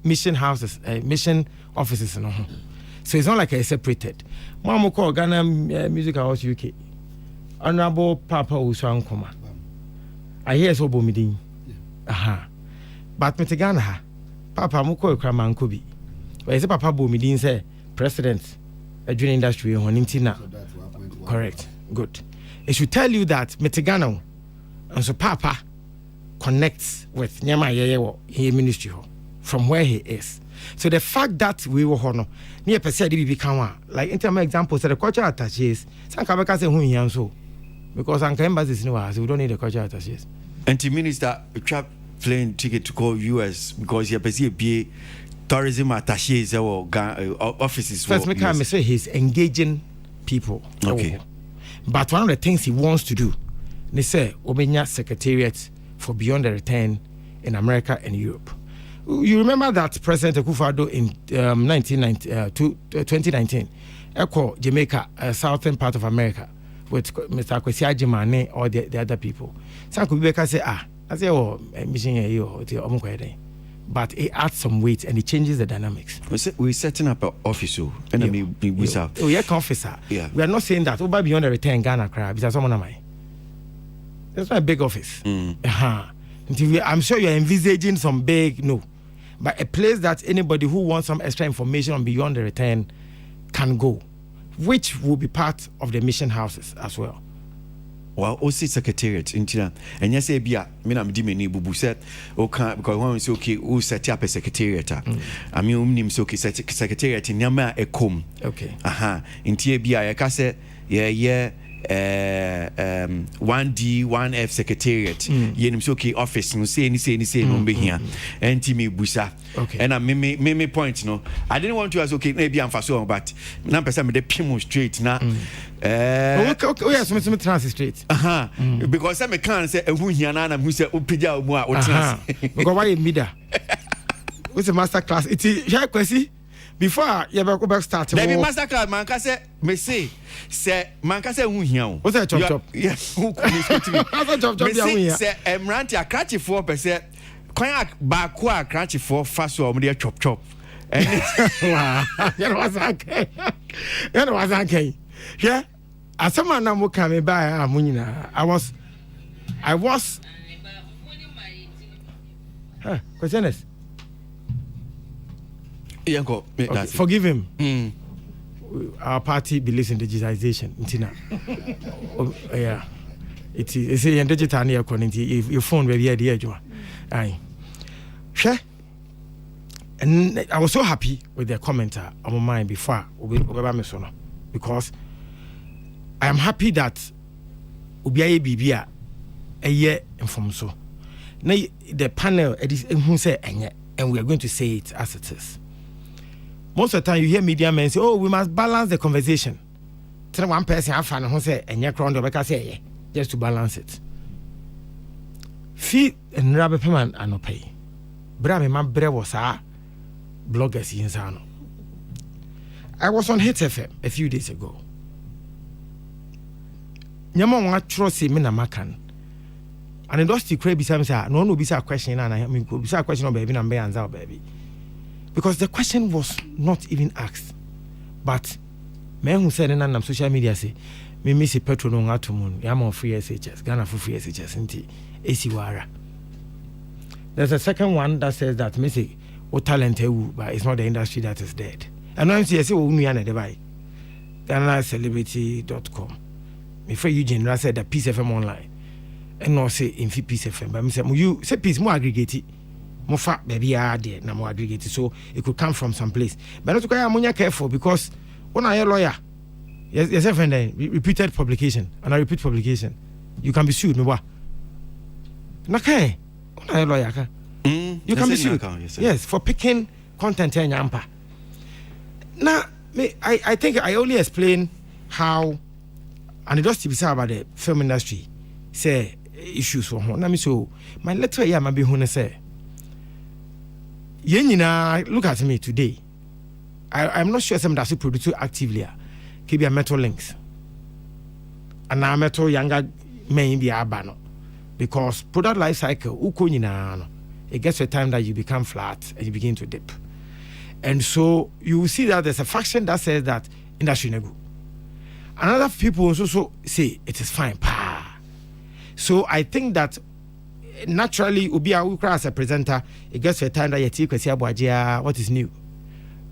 mission houses, mission offices, so it's not like it's separated. Mama call Ghana Music House UK. Honorable Papa Uswan Koma. I hear so bomidin. But Ghana, Papa muko krama nkobi. But say Papa bo me din say president adwene industry on intina. Correct. Good. It should tell you that Metigano and so Papa connects with Nyama Yeyewo here ministry from where he is. So the fact that we were hono near per se become like in terms of examples the cultural attaches Sankabaka say who so because Anka embassies no so we don't need the cultural attaches. And the minister trap plane ticket to go US because you perceive be tourism attaches or offices. First, me say he's engaging people. Okay. But one of the things he wants to do, they say, Obenya Secretariat for Beyond the Return in America and Europe. You remember that President Akufo-Addo in 2019, Echo Jamaica, southern part of America, with Mr. Akwasi or the other people. Some could say, I say, oh, mission here, but it adds some weight and it changes the dynamics. We're setting up an office, and I mean, officer. Yeah. We are not saying that over Beyond the Return Ghana crab because someone of mine. That's not a big office. I'm sure you're envisaging some big but a place that anybody who wants some extra information on Beyond the Return can go, which will be part of the mission houses as well. Well, also secretariat in China, and yes, I mean, I'm dimini bubu set, okay, because one is okay, who set up a secretariat. I mean, okay, secretariat in Yama a com. Okay. In TBI, I can say, 1D, 1F secretariat. Yenim okay office, no say any no be here. And Timmy Busa. Okay. And I me point, I didn't want to ask, okay, maybe I'm for so, but now person the Pimo straight now. Okay, yes, Mr. Transit Street. Because I can't say who here and who said Upija or Trans. Because why in Mida? What's a master class? It's Akwasi. Before you ever go back start. Let me master class, man. Can say, man can say who here. What's that chop? Yes, who could listen to me? What's that chop? Say, Ranty a catchy 4%. Quite back, cratchy 4 fast or media chop. And you know what's okay. Yeah, as someone now coming by, I was. Questioners. Okay, forgive him. Our party believes in digitization. Yeah, it is a digital near quality. If your phone will be at the edge, aye. Sure. And I was so happy with the commenter on my mind before because I am happy that Obiaye Bibia a year from so. Now the panel who say and we are going to say it as it is. Most of the time you hear media men say, oh, we must balance the conversation. Tell one person have fun who say and say just to balance it. Fee and Rabbi Peman are no pay. Brave man bre was our bloggers in Zano. I was on Hit FM a few days ago. Nyama wa trust me na makan. And industry crave beside say no be a question and I mean be a question on baby and be answer baby. Because the question was not even asked. But men who said on social media say me miss petrol no atumun yam free SHS Ghana for free SHS nti AC wara. There's a second one that says that me say o talent but it's not the industry that is dead. And now say o nu yana de buy. GhanaCelebrity.com. Me friend Eugene said that Peace FM online. And no say in Peace FM but me say you say Peace more aggregate. Mo fa baby are there na mo aggregate so it could come from some place. But not to go careful because when I a lawyer yes friend repeated publication and I repeat publication you can be sued me wa. Na kai when I a lawyer ka you can be sued. Yes, for picking content in yampa. Now I think I only explain how and it does to be said about the film industry say issues for home. Now me so my letter here ma be who say look at me today. I'm not sure some that's produce actively. Keep your metal links. And now metal younger men be abano. Because product life cycle, it gets to a time that you become flat and you begin to dip. And so you will see that there's a faction that says that industry nego. Another people also say it is fine. So I think that naturally obi a we as a presenter it gets to a time that you take Akwasi Aboagye what is new.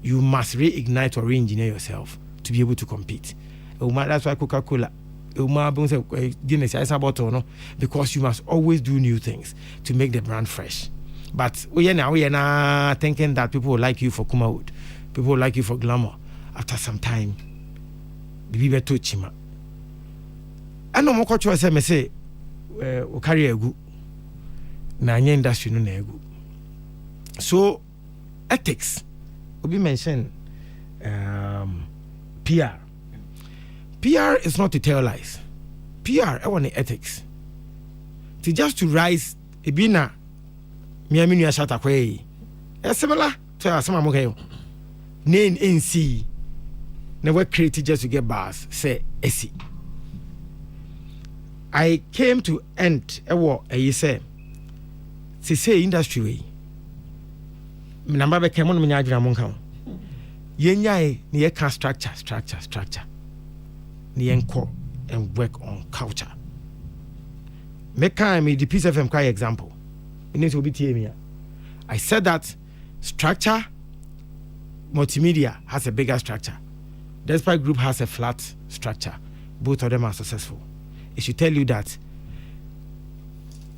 You must reignite or re-engineer yourself to be able to compete. That's why Coca-Cola Guinness is about because you must always do new things to make the brand fresh. But we are now thinking that people will like you for Kumawood, people will like you for glamour. After some time, the people to chima. I know more culture say we carry a good na industry no na good. So ethics we mentioned PR. PR is not to tell lies. PR I want the ethics. To just to rise a bina me nu shata kwai. Similar to some amokayo. Name NC never created just to get bars say SC. I came to end a war a say industry way. Number be came on me adwira mon kan. Yenyae ne ye can structure. Ne enko and work on culture. Make me the Peace FM cry example. It needs to be TMia. I said that structure multimedia has a bigger structure. Despite Group has a flat structure. Both of them are successful. It should tell you that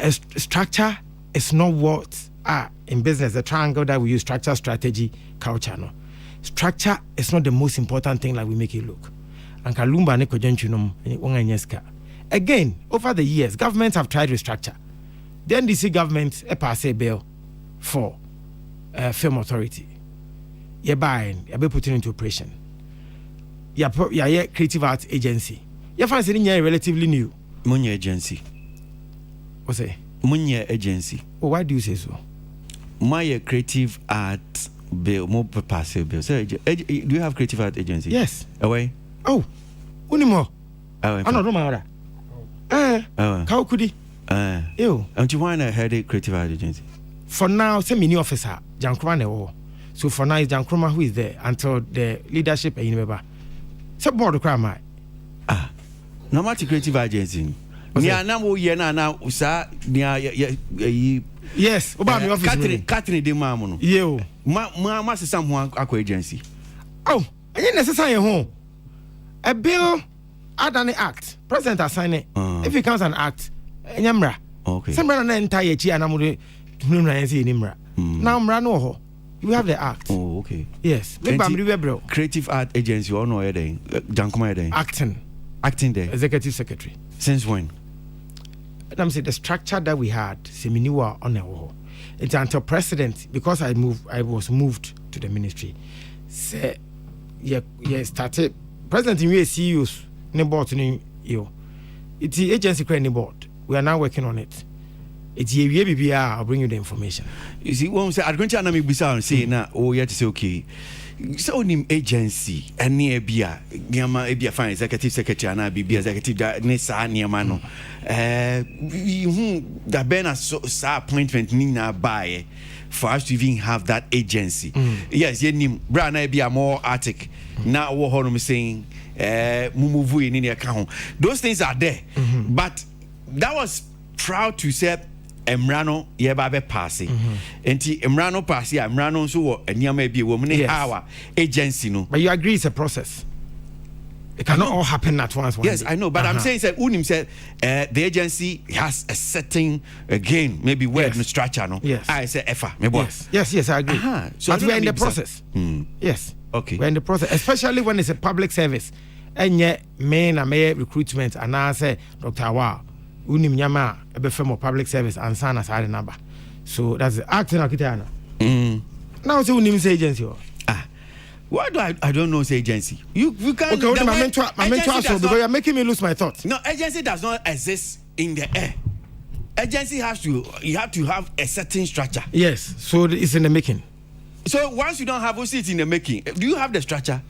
a structure is not what in business, the triangle that we use, structure, strategy, culture. No. Structure is not the most important thing like we make it look. Again, over the years, governments have tried to restructure. The NDC government pass a bill for film authority. You're buying, you're putting into operation. You're creative arts agency. You're finding you're relatively new. Munye agency. What's it? Munye agency. Oh, why do you say so? My creative art bill, more passive bill. So, do you have creative art agency? Yes. Away. Oh, unimo. I don't know my order. How could he? Ew. And you want to head a creative art agency? For now, send me new officer, Jankroma. So for now, it's Jankroma who is there until the leadership in November. So board the crime. No matter creative agency. Nia na wo ye na na usa nia yes, oba me office. Catherine de mamu no. Yo. Ma sesam ho akwa agency. Oh, ain't necessary ho. A bill add an act. President assign it. If it comes an act, enyamra. Okay. Semra na entire chi anamude tunum na yensi nimra. Now mra no ho. You have the act. Oh, okay. Yes. Creative art agency or no eden. Jankuma eden. Acting there. Executive secretary. Since when? I'm saying the structure that we had, seminiwa on our it's until president, because I was moved to the ministry. Say, started president in CEOs, ne board you. It's the agency creating board. We are now working on it. It's I'll bring you the information. You see, when we say I'm going to Anami say now, oh, yeah, it's okay. So nim agency any bia nyama bia fine executive secretary na bia executive ne sa nyama no da ben so appointment ni na buy for us to even have that agency. Yes, ye nim bra na bia more artic na wo ho no saying move in the account. Those things are there. But that was proud to say Emrano yeba be passe. Enti Emrano passe ya Emrano so wo eniama bi wo ne our agency no. But you agree it's a process. It cannot all happen at once. Yes, day. I know, but I'm saying that Unim said the agency has a certain again maybe word no structure no. Yes. I say EFA maybe. Yes, I agree. So but we're in the process. Yes. Okay. We're in the process, especially when it's a public service. And yet main recruitment and I say Dr. Awa unim nyama ebe from public service and sana side number. So that's the acting akitana. Now say unim say agency. Why do I don't know say agency? You can't. Okay, my mentor because you're making me lose my thoughts. No, agency does not exist in the air. Agency you have to have a certain structure. Yes, so it's in the making. So once you don't have a seat in the making, do you have the structure?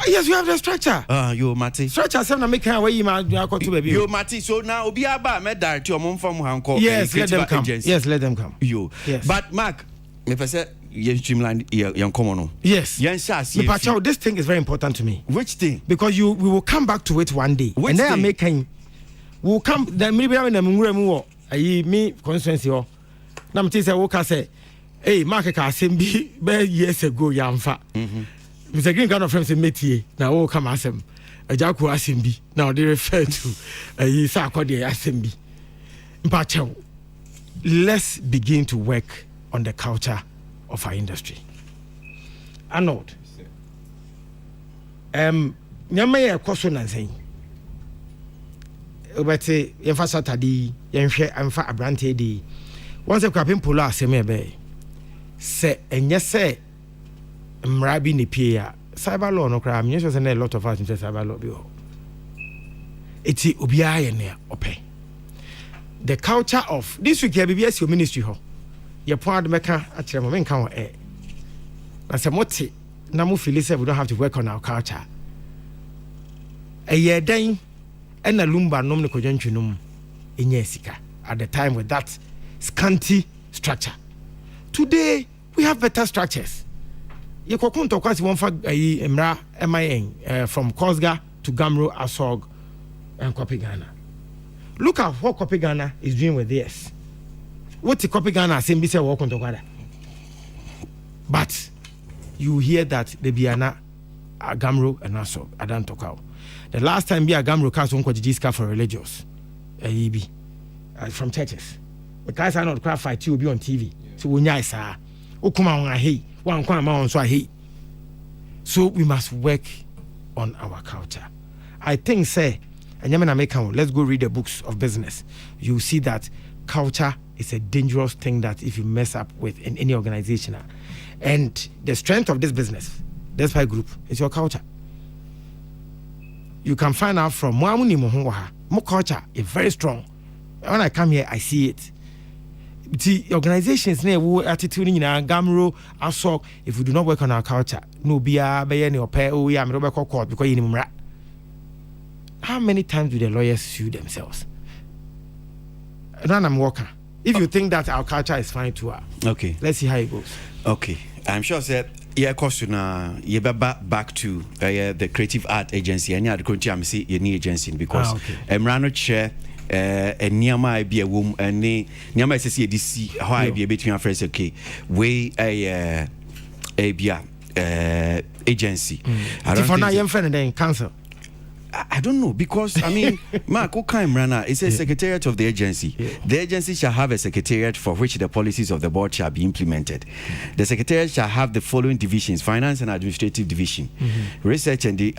Yes, you have the structure. You Mati. Structure seven make away you baby. You Mati. So now Obi Aba me direct your mom from Hanko. Yes, let them come. Agency. Yes, let them come. Yes. But Mark, if I say you streamline young common. Yes. This thing is very important to me. Which thing? Because we will come back to it one day. And then I'm making we'll come the maybe ayi me constituency ho na me say wo ka say hey mark ka asem bi years ago yamfa Mr. Green kind of friends say metie na wo ka ma asem ajako asem bi na they refer to ayi sa akode asem bi mpa chew. Let's begin to work on the culture of our industry. Arnold. Nyama ye koso nansen. Obete yefa Saturday yenhwe amfa abrante di. Once kwapem polo asem ebe. Se enye se mrabi ni pie ya. Cyber law no kra me say a lot of us in cyber law bi ho. Eti obiya ye ne ope. The culture of this week here BBS your ministry ho. Your point meka akere mo menka ho na se mote na mo feel say we don't have to work on our culture. Eye dan na lumba nom ne kodwantwinum enya sika at the time with that scanty structure. Today we have better structures. Ye kokunto kwasi won fa emra MIN from Kosga to Gamro Asog and Kopi Ghana. Look at what Kopi Ghana is doing with this. What the Kopi Ghana same be say work on together. But you hear that the Biana Gamro and Asog Adan Tokao. The last time be a Gamro cast on Kojiska for religious EB from churches. Because I not cry fight you be on TV. So when I say Okuma on hey, one kwama on so hey. So we must work on our culture. I think say let's go read the books of business. You see that culture is a dangerous thing that if you mess up with in any organization. And the strength of this business, this why group, is your culture. You can find out from more culture is very strong. When I come here, I see it. The organizations attitude in Gamro, Asok, if we do not work on our culture, no be a bayani or pay oh yeah, court because you how many times do the lawyers sue themselves? I'm working. If you think that our culture is fine too, okay, let's see how it goes. Okay, I'm sure that question back to the creative art agency. And you had to see any agency because Emrano chair and Niama be a woman and Niama see DC how I be between our friends. Okay, way a agency. I don't think young friend and then council. I don't know because I mean, Mark Okaimrana is a secretariat of the agency. Yeah. The agency shall have a secretariat for which the policies of the board shall be implemented. The secretariat shall have the following divisions: finance and administrative division, research and the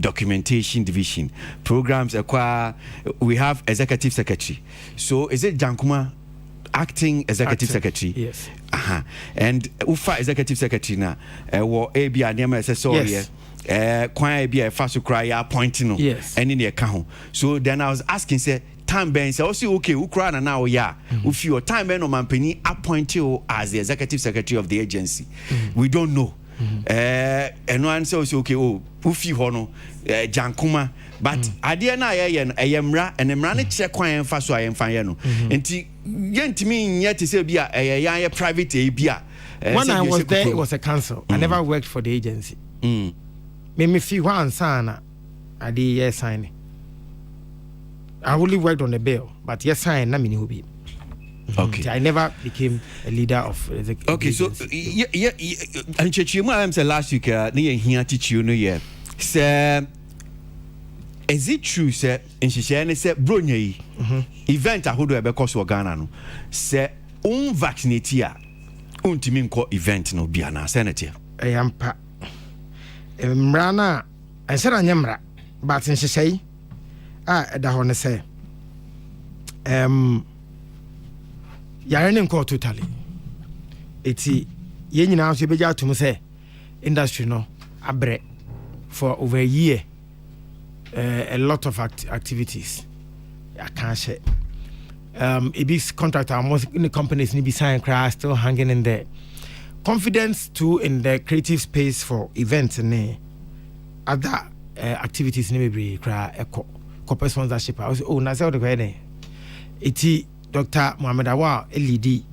documentation division, programs. We have executive secretary. So is it Jankuma? Acting executive secretary, yes. And Ufa executive secretary na AB Adema SSO kwai be a fast cry appointing yes. And in the account. So then I was asking say time ben say also okay ukra na now yeah if your time ben no mampani appoint you as the executive secretary of the agency. We don't know. And one says okay ufi hono Jankuma but idea na ayemra and emra ne check kwan fa so ayemfa ye no enti yentimi yet say bia a private bia when I was there it was a council. I never worked for the agency. Me feel one sana I did yes sign. I only worked on the bill but yes sign na me ni be. Okay. I never became a leader of the okay so and chechimo am say last week na ye hia teach you no ye say is it true say in share say bronya yi event ahodo e be cost Ghana no say vaccinate ya untimi nko event no bia na senator yampa mrana ansara nyamra but in shey da ho ne say yare ne nko totally eti ye nyina so be ja tum say industry no abre for over a year. A lot of activities. I can't say. A big contractor, most in the companies need be signed, still hanging in there. Confidence too in the creative space for events and other activities. Maybe corporate sponsorship. I was Nazar the way. It's Dr. Mohamed Awa LED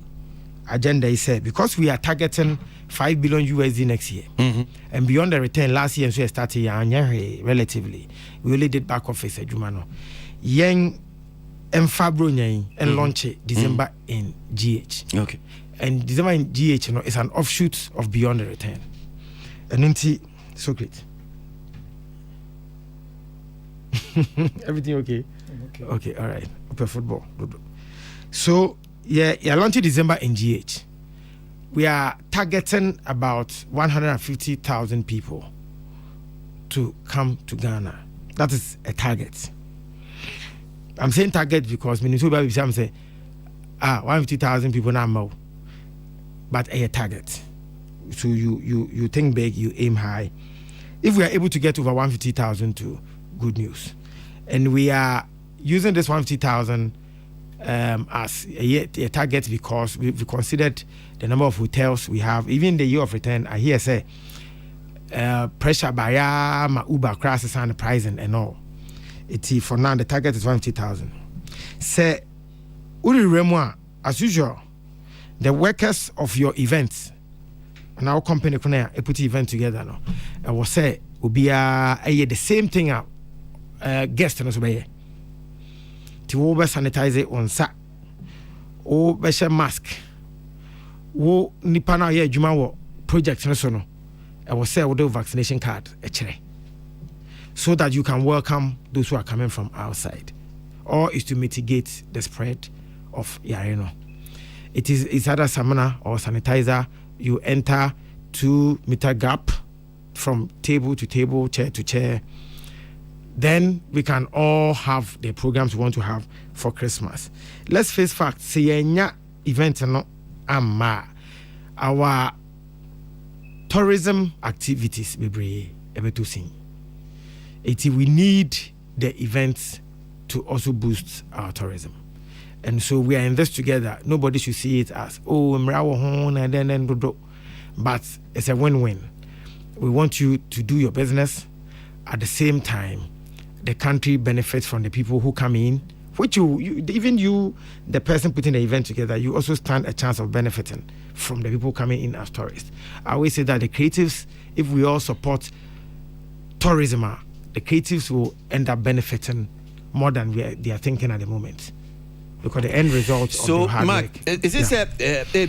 agenda is said because we are targeting $5 billion USD next year, and beyond the return last year, so we started relatively. We only did back office at Jumano. Young and Fabro and launch it December in GH. Okay. And December in GH, is an offshoot of Beyond the Return. And then so great. Everything okay? Okay, all right. Open football. So you're launching December in GH. We are targeting about 150,000 people to come to Ghana. That is a target. I'm saying target because Minnesota I'm saying 150,000 people now, but a target. So you think big, you aim high. If we are able to get over 150,000 to good news, and we are using this 150,000 as a target because we considered the number of hotels we have. Even the year of return, I hear say pressure by my Uber crashes and the pricing and all. For now the target is 150,000. Say Uri Remwa, as usual, the workers of your events and our company put the event together now. I will say the same thing out guest no so be to over sanitize on sa o be share mask wo nipa na ye adwuma wo project no so no I will say with the vaccination card so that you can welcome those who are coming from outside, or is to mitigate the spread of yareno. It's either samana or sanitizer. You enter 2 meter gap from table to table, chair to chair. Then we can all have the programs we want to have for Christmas. Let's face facts. Say event no amma our tourism activities be able to sing. We need the events to also boost our tourism. And so we are in this together. Nobody should see it as and then but it's a win-win. We want you to do your business at the same time. The country benefits from the people who come in, which even you, the person putting the event together, you also stand a chance of benefiting from the people coming in as tourists. I always say that the creatives, if we all support tourism, the creatives will end up benefiting more than they are thinking at the moment. Because the end result of the hard Mark, work. is this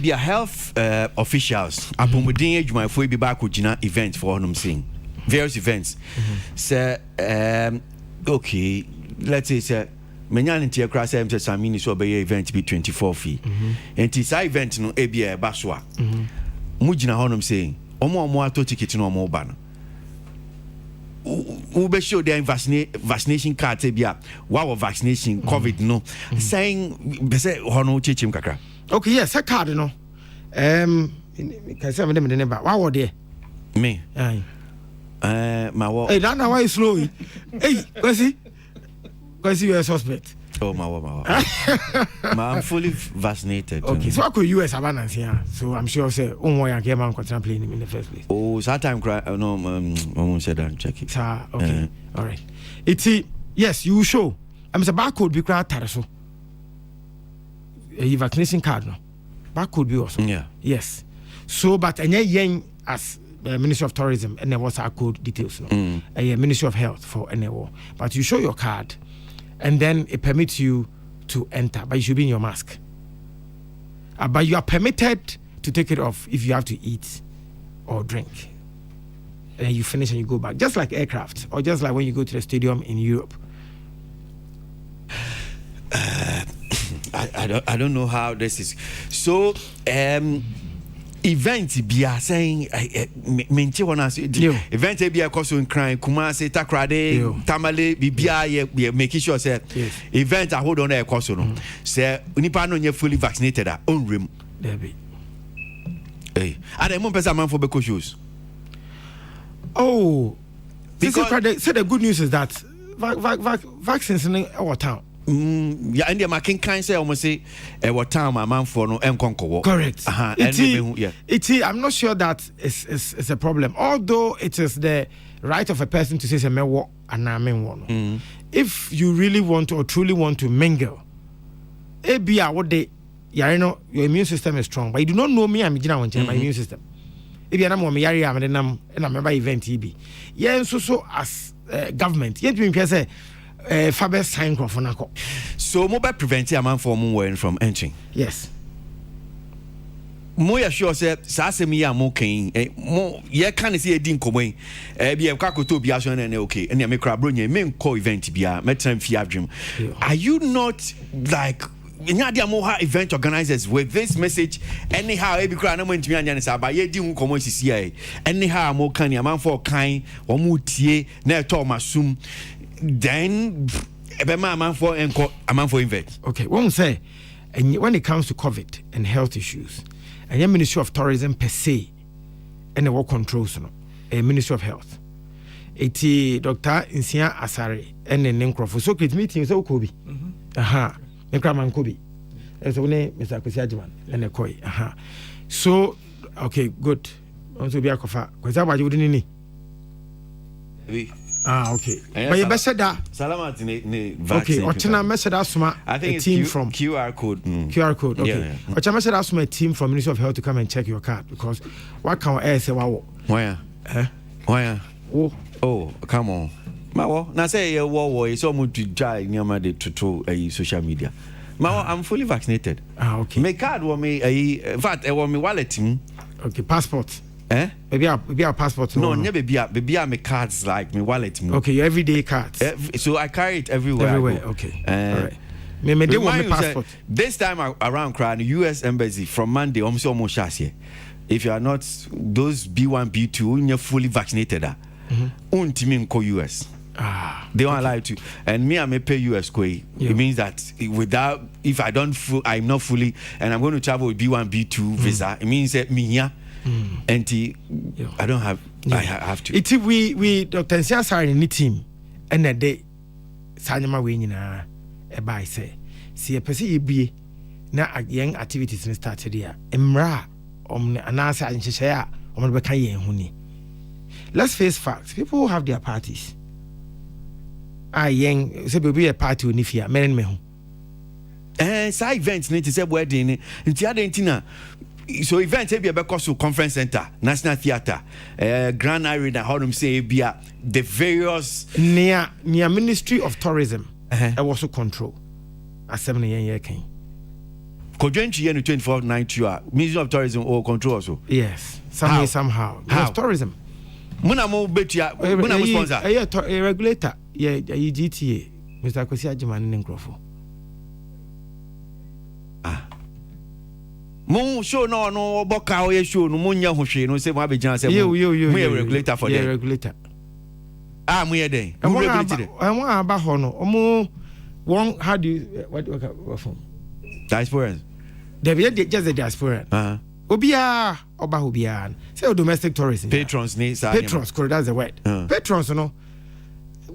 be a health officials apomodin adwuma fo bi ba ko gina event for honum saying various events. Say okay, let's say menya ntia kra say am say samini so be event be 24 fee. And this event no e be ba so a. Mu gina honum saying omo ato ticket no omo ba no. Who be show their vaccination card bia wow vaccination COVID no saying be say hono chechim kakra. Okay, yes, a card no can say me dem ba wow there me my wo hey that now why slow hey cause you are suspect. Oh my I'm fully vaccinated. Okay, so I could US abandonance here. So I'm sure say one game man continue playing him in the first place. Oh, so time cry no won't say that check it. Okay. All right. Yes, you will show. I'm say barcode be cry taraso. A vaccination card no. Barcode be also. Yeah. Yes. So but any yen as Ministry of Tourism and there was our code details no. Ministry of Health for NWO. But you show your card and then it permits you to enter, but you should be in your mask. But you are permitted to take it off if you have to eat or drink. And then you finish and you go back, just like aircraft, or just like when you go to the stadium in Europe. I don't know how this is. So event be saying maintain one as event be a cost in crime Kumasi Takrade Tamale bibia making sure say event I hold on a cost no say nipa no nye fully vaccinated on rim there be at the moment man for beko shows because say the good news is that vaccines in our town. Yeah, and the making kind say almost say what time my man for no enkonko. Correct. I'm not sure that it's a problem. Although it is the right of a person to say me wo aname one. If you really want to or truly want to mingle, what they your immune system is strong, but you do not know me. I'm my immune system. If you know me, I'm a member event. So as government, yet we say. Faber sign Crawford. So mobile prevent a man from entering. Yes. More sure said Sasemi are more keen. More ye can't see a din common. Be a cacoto be and okay, and make crabronia main co event be a metram fiabdrum. Are you not like Nadia Moha event organizers with this message? Anyhow, every crowd went to me and Yanisa by ye doing common CCA. Anyhow, more can a man for kind or mutie, near Thomasum. Then a man for a man for event. Okay, one say, and when it comes to COVID and health issues, and the Ministry of Tourism per se, and the work controls, a Ministry of Health. It's Dr. Insia Asare and the Nencroft. So, create meetings, so Kobe. Aha, Necraman Kobe. There's only Mr. Akwasi and the Koi. Aha. So, okay, good. Also, be a coffee. Because I was wouldn't need. Okay. But you best said that. Salamat ne vaccine. Okay, Ochina message asuma. I think a team from QR code. QR code. Okay. Yeah. Ochina message asuma a team from Ministry of Health to come and check your card because what can I say wow? Why? Why? Oh, come on. Mawo, na say you wo so much to try nyama de to social media. Mawo, I'm fully vaccinated. Okay. My card wa me in fact I wa me wallet. Okay, passport. Maybe our passport. No, never be my cards like my wallet. Okay, your everyday cards. So I carry it everywhere. Okay. All right. Me they want my passport. This time around, the U.S. Embassy from Monday, almost here. If you are not those B1, B2, you're fully vaccinated. Untimin US. They won't allow you to. And me, I may pay US koi. It means that if I don't, I'm not fully, and I'm going to travel with B1, B2 visa. It means that me here. And I don't have. I have to. It's we Dr. Nsias are in the team, and that day, Sanyama winning a by say, see a person be na young activities in started here. Emra anasa and share on the huni. Let's face facts. People have their parties. Young say be a party unifia men me. Side events need to say wedding. It's Argentina. So events be because of conference center, National Theatre, Grand Arena, how them say be the various near Ministry of Tourism. I also control. At 7 year king. Kojenchi year 24/9 Ministry of Tourism or control also. Yes, somehow. How? Tourism. Muna mo betia. Muna mo sponsor. A regulator. Yeah, GTA. Mr. Akwasi Ajiman Nkrofo. Mo show no boka o ye show no mo nya ho hwe no say mo abejan say mo regulator for them. Regulator. Mo ye den. Mo regulator. Mo aba ho no. Omo one how do you what from? Diaspora. They just the diaspora. Obia oba obia. Say domestic tourism. Patrons ni sa. Patrons, that's the word. Patrons no.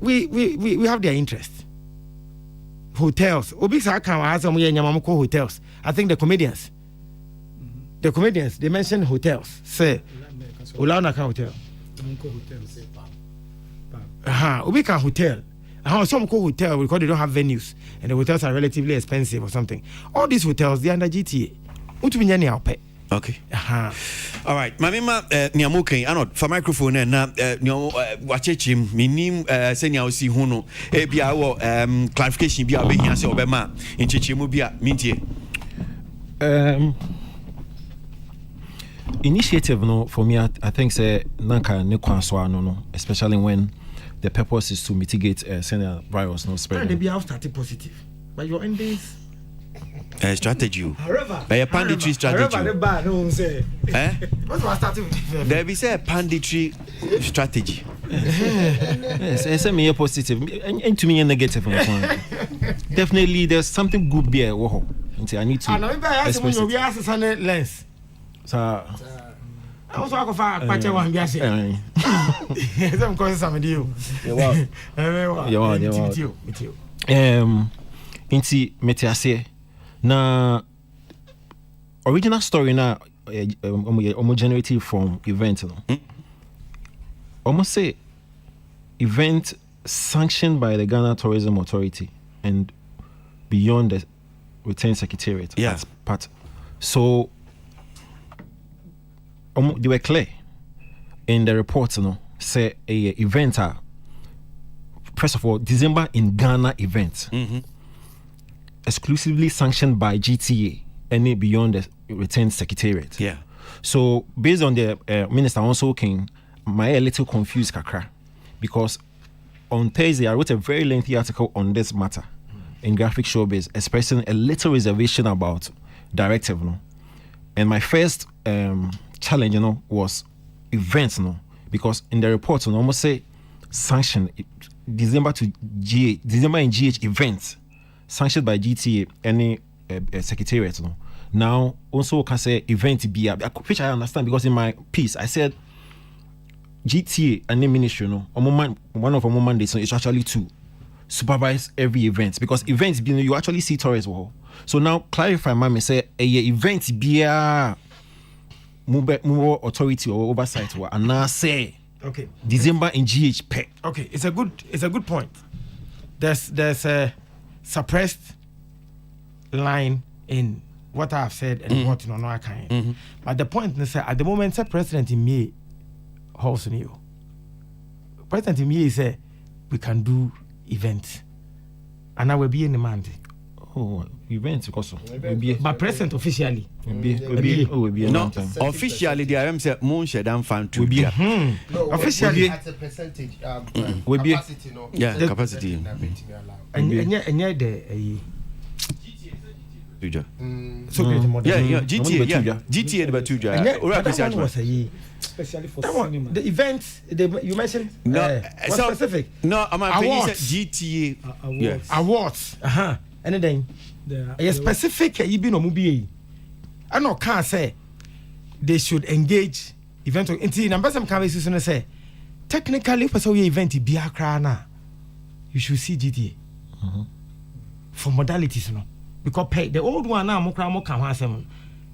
We have their interest. Hotels. Obi sa kan wa some ye nyama ko hotels. I think the comedians. The comedians, they mentioned hotels. Say, Ulana can hotel. We can hotel. Some call hotel because they don't have venues and the hotels are relatively expensive or something. All these hotels, they are under GTA. Okay. All right. Mamima Niamuke, I not for microphone and watching minim senior osi hono. Ebia clarification be here say obema in Chichimu bia mintie. Initiative no for me I think say nanka ne kwanswa no especially when the purpose is to mitigate senior virus no spread. They be out started positive, but your endings strategy. A panditry strategy. What's starting with? There be say panditry strategy. Yes, say me positive and to me negative. Definitely there's something good there. Wow. I need to. Lens. So I also have a patch one gas. I'm calling some of you. Inti metiase na original story na generated from event no. Almost say event sanctioned by the Ghana Tourism Authority and beyond the return secretariat. Yeah. Part. So they were clear in the report, say a event first of all, December in Ghana event, exclusively sanctioned by GTA, any beyond the return secretariat. Yeah. So based on the Minister also came, my a little confused kakra, because on Thursday I wrote a very lengthy article on this matter in Graphic Showbiz, expressing a little reservation about directive, no. And my first challenge, was events, no, because in the report, almost say sanction December in GH events sanctioned by GTA, any secretariat, no. Now also can say event be which I understand, because in my piece I said GTA and the ministry, one of our mandates is actually to supervise every event, because events being you actually see tourists. So now clarify, mommy say event be a more authority or oversight, and now say okay December in GH pay. Okay, it's a good point. There's a suppressed line in what I have said and what no I can. But the point is at the moment, the president in me house in you. President in me say we can do events, and I will be in demand. Oh, events because but president officially will be no officially the IM say moon shed and fan to be officially at a percentage will be capacity, no. Yeah, capacity. And the GTA number 2 was especially for cinema. The events you mentioned specific. No, I'm awards. GTA awards. Anything. A specific you be no movie. I know can't say they should engage event until number some can say technically for so event be a crana. You should see GTA. For modalities, no. Because the old one now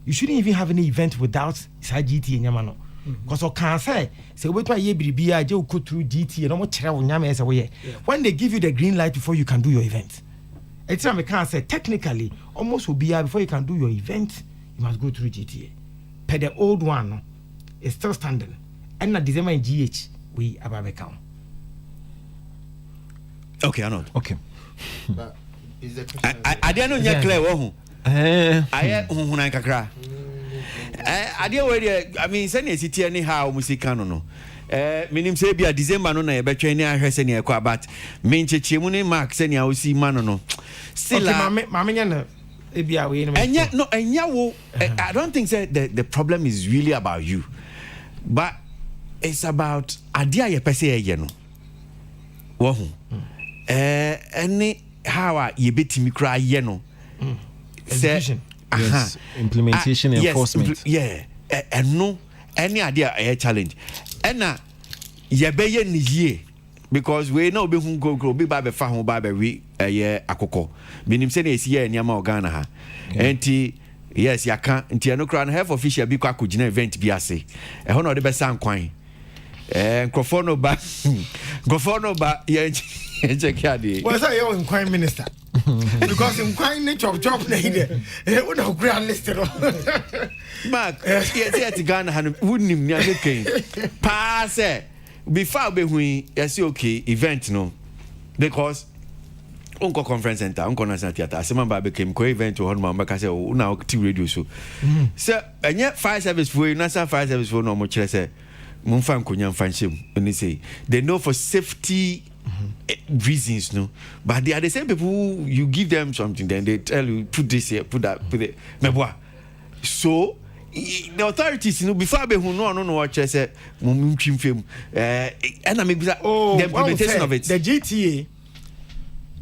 you shouldn't even have any event without GT in Yamano. Because I can't say we try ye go through GT and almost when they give you the green light before you can do your event. It's time I can't say technically almost will be before you can do your event, you must go through GTA. But the old one is still standing. And not December in GH we about account. Okay, I know. Okay. But I didn't know clear one. I kakra. I didn't I mean, send a city anyhow, Musicano. No. Minim say be a December no na e betwe ni ahwe se ne ekwa, but mencheche mu ne mark se ne a osi ma no still mama nya na e bia we no enya wo I don't think say the problem is really about you, but it's about adia ye pese ye no wo hu any how ye betimi kra ye no execution implementation enforcement and no any idea a challenge ena ye be ye ni ye because we know be hu go be ba be fa ho ba be we ye akoko minim se na esi ye niam organa ha enti yes ya kan enti no kra no health official bi kwa kugina event bi ase e ho na de be san kwan nkofo no ba ye check ade was I your inquiry minister because inquiry ne chop na ide we na grand listed Mark yes Ghana han wouldn't nya ken pass before be hu yes okay event no because unko conference center unko national theater asema ba be kem ko event ho no ma ka say na ti radio so enye fire service for national fire service for no mo kire say mun fa nkonya mfa nshem oni say they know for safety reasons, no, but they are the same people who you give them something, then they tell you put this here, put that, put it. So the authorities, before they no what I said, and I make the implementation of it. The GTA.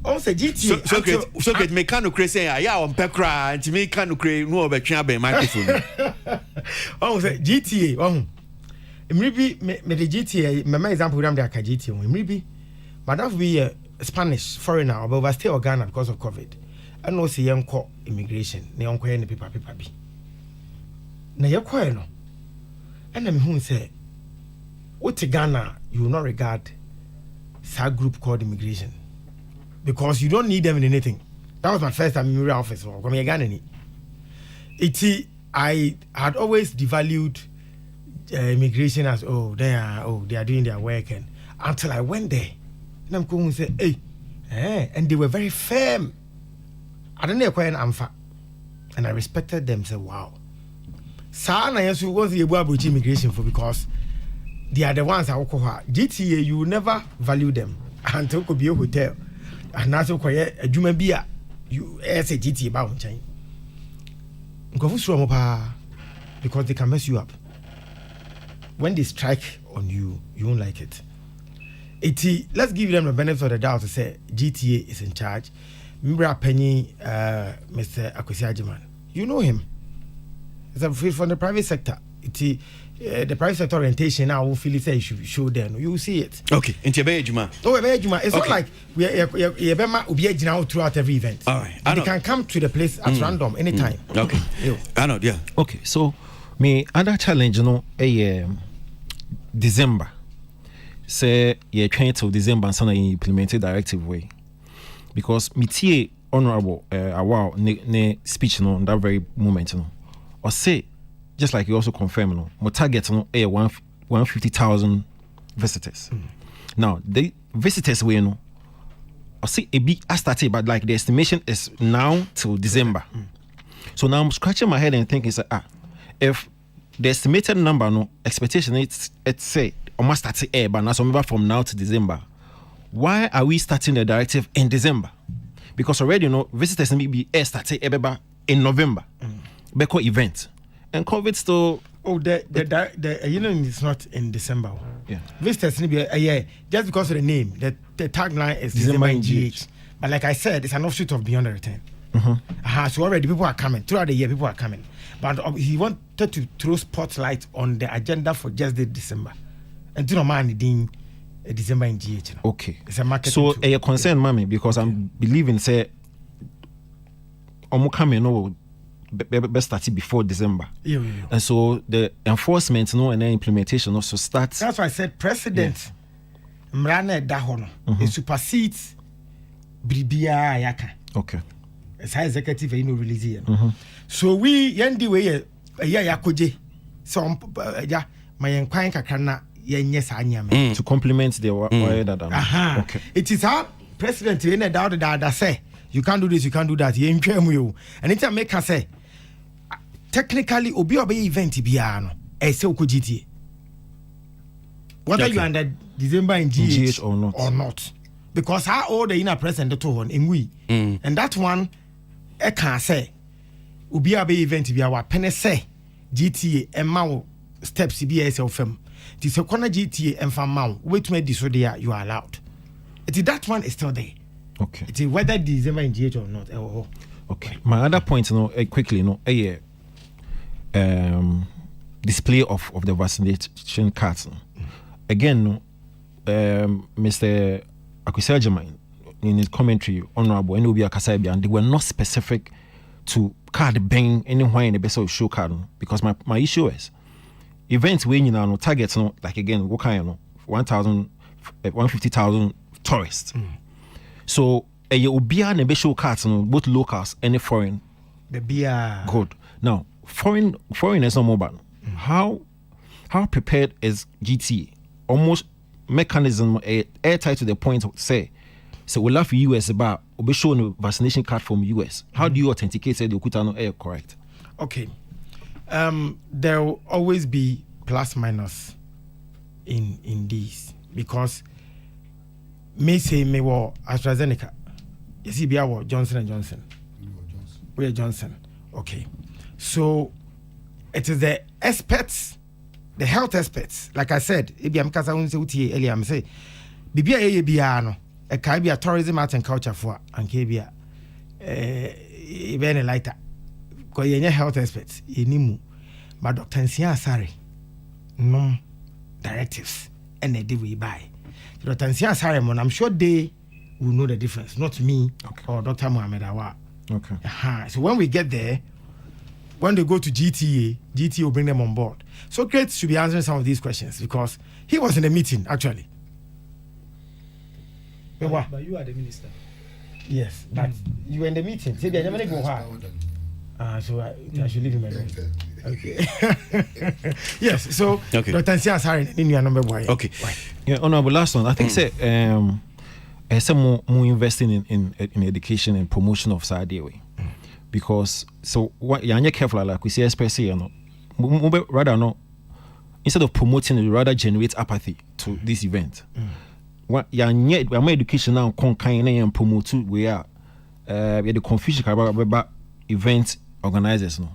Also GTA. So get mechanic crazy. Yeah, on Pekra and to make mechanic no be try microphone. Oh, GTA. Maybe the GTA. My example, I'm the GTA. Maybe. But that would be a Spanish foreigner, but overstay or Ghana because of COVID. I know see young call immigration, ne uncle any paper be. Na ye kwa no. And them who say, what Ghana you will not regard that group called immigration because you don't need them in anything. That was my first time in the office. I had always devalued immigration as they are doing their work, and until I went there. I'm going to say, hey, and they were very firm. I don't know quite an amfa, and I respected them. Say, wow. Sana yes, who was the Aboagye immigration for because they are the ones that are GTA. You will never value them until could be a hotel, and that's okay. A human being, you as a GTA about chain. Go for because they can mess you up. When they strike on you, you won't like it. Let's give them the benefit of the doubt to say GTA is in charge. Remember Penny, Mr. Akwasi, you know him. It's a from the private sector. The private sector orientation now will feel it say you should show them. You will see it. Okay. Into Juma. It's not like we are throughout every event. All right. They can come to the place at random anytime. Okay. I know. Yeah. Okay. So me other challenge, December. Say you're trying to December and some implemented directive way because me honorable wow ne speech on that very moment or say just like you also confirm my target 150,000 visitors. Now the visitors we or see a big started but like the estimation is now till December. So now I'm scratching my head and thinking if the estimated number expectation it's say almost start but now so from now to December. Why are we starting the directive in December? Because already visitors may be started in November. Beko event and COVID still. The is not in December. Yeah, visitors need be just because of the name. The tagline is December in GH. But like I said, it's an offshoot of Beyond the Return. So already people are coming throughout the year. People are coming, but he wanted to throw spotlight on the agenda for just the December. And no man in December in GH. Okay. It's a market. So a concern, mommy, because I'm believing say coming best start before December. Yeah. And so the enforcement and then implementation also starts. That's why I said President Mrane Dahono it supersedes Bribia Yaka. Okay. It's high executive release here. So we yendi way yakoje. So my enquiring kakana to complement the okay. It is our president in a doubt that say you can't do this, you can't do that. And it's a make us say technically obi event biano say GTA. Whether you under December in GH or not. Because how old the inner president to one in we and that one I can say obi event biawa penny say GTA and mau steps BSL film. This is a corner GTA and from Mount. Wait, me this there you are allowed. That one is still there. Okay. It is whether December in GH or not. Okay. My other point, quickly, display of the vaccination cards. Again, Mr. Akwasi in his commentary, honorable and Obi Akasai, and they were not specific to card bang anywhere in the best of show card because my issue is. Events when you know targets like again what kind 150,000 tourists. So you be an special cards both locals and foreign. The beer good. Now foreign is no mobile. How prepared is GTA? Almost mechanism airtight to the point of say so we'll have US about be showing a vaccination card from US. How do you authenticate say the Okutano air correct? Okay. There will always be plus minus in these because may say me war AstraZeneca. You see, be our Johnson & Johnson. We are Johnson. Okay. So it is the experts, the health experts. Like I said, I'm earlier, I'm say, Bibia Biano, a Caribbean tourism, art and culture for Ankebia, even lighter. Because you're health experts, you but Dr. Nsia Asare, no directives, and they do we buy. Dr. Nsia Asare, I'm sure they will know the difference, not me or Dr. Mohamed Awa. Okay. So when we get there, when they go to GTA will bring them on board. So Kate should be answering some of these questions because he was in the meeting actually. But you are the minister. Yes, but you were in the meeting. Say they never go hard. So I should leave him alone. Okay. Yes. So okay. Dr. Nsia Asare in your number boy. Okay. Yeah. Honorable last one. I think say more investing in education and promotion of Saturday way. Because so what you're careful like we say express here no rather no instead of promoting you rather generate apathy to this event. What you're more education now and promote we are the confusion about event organizers no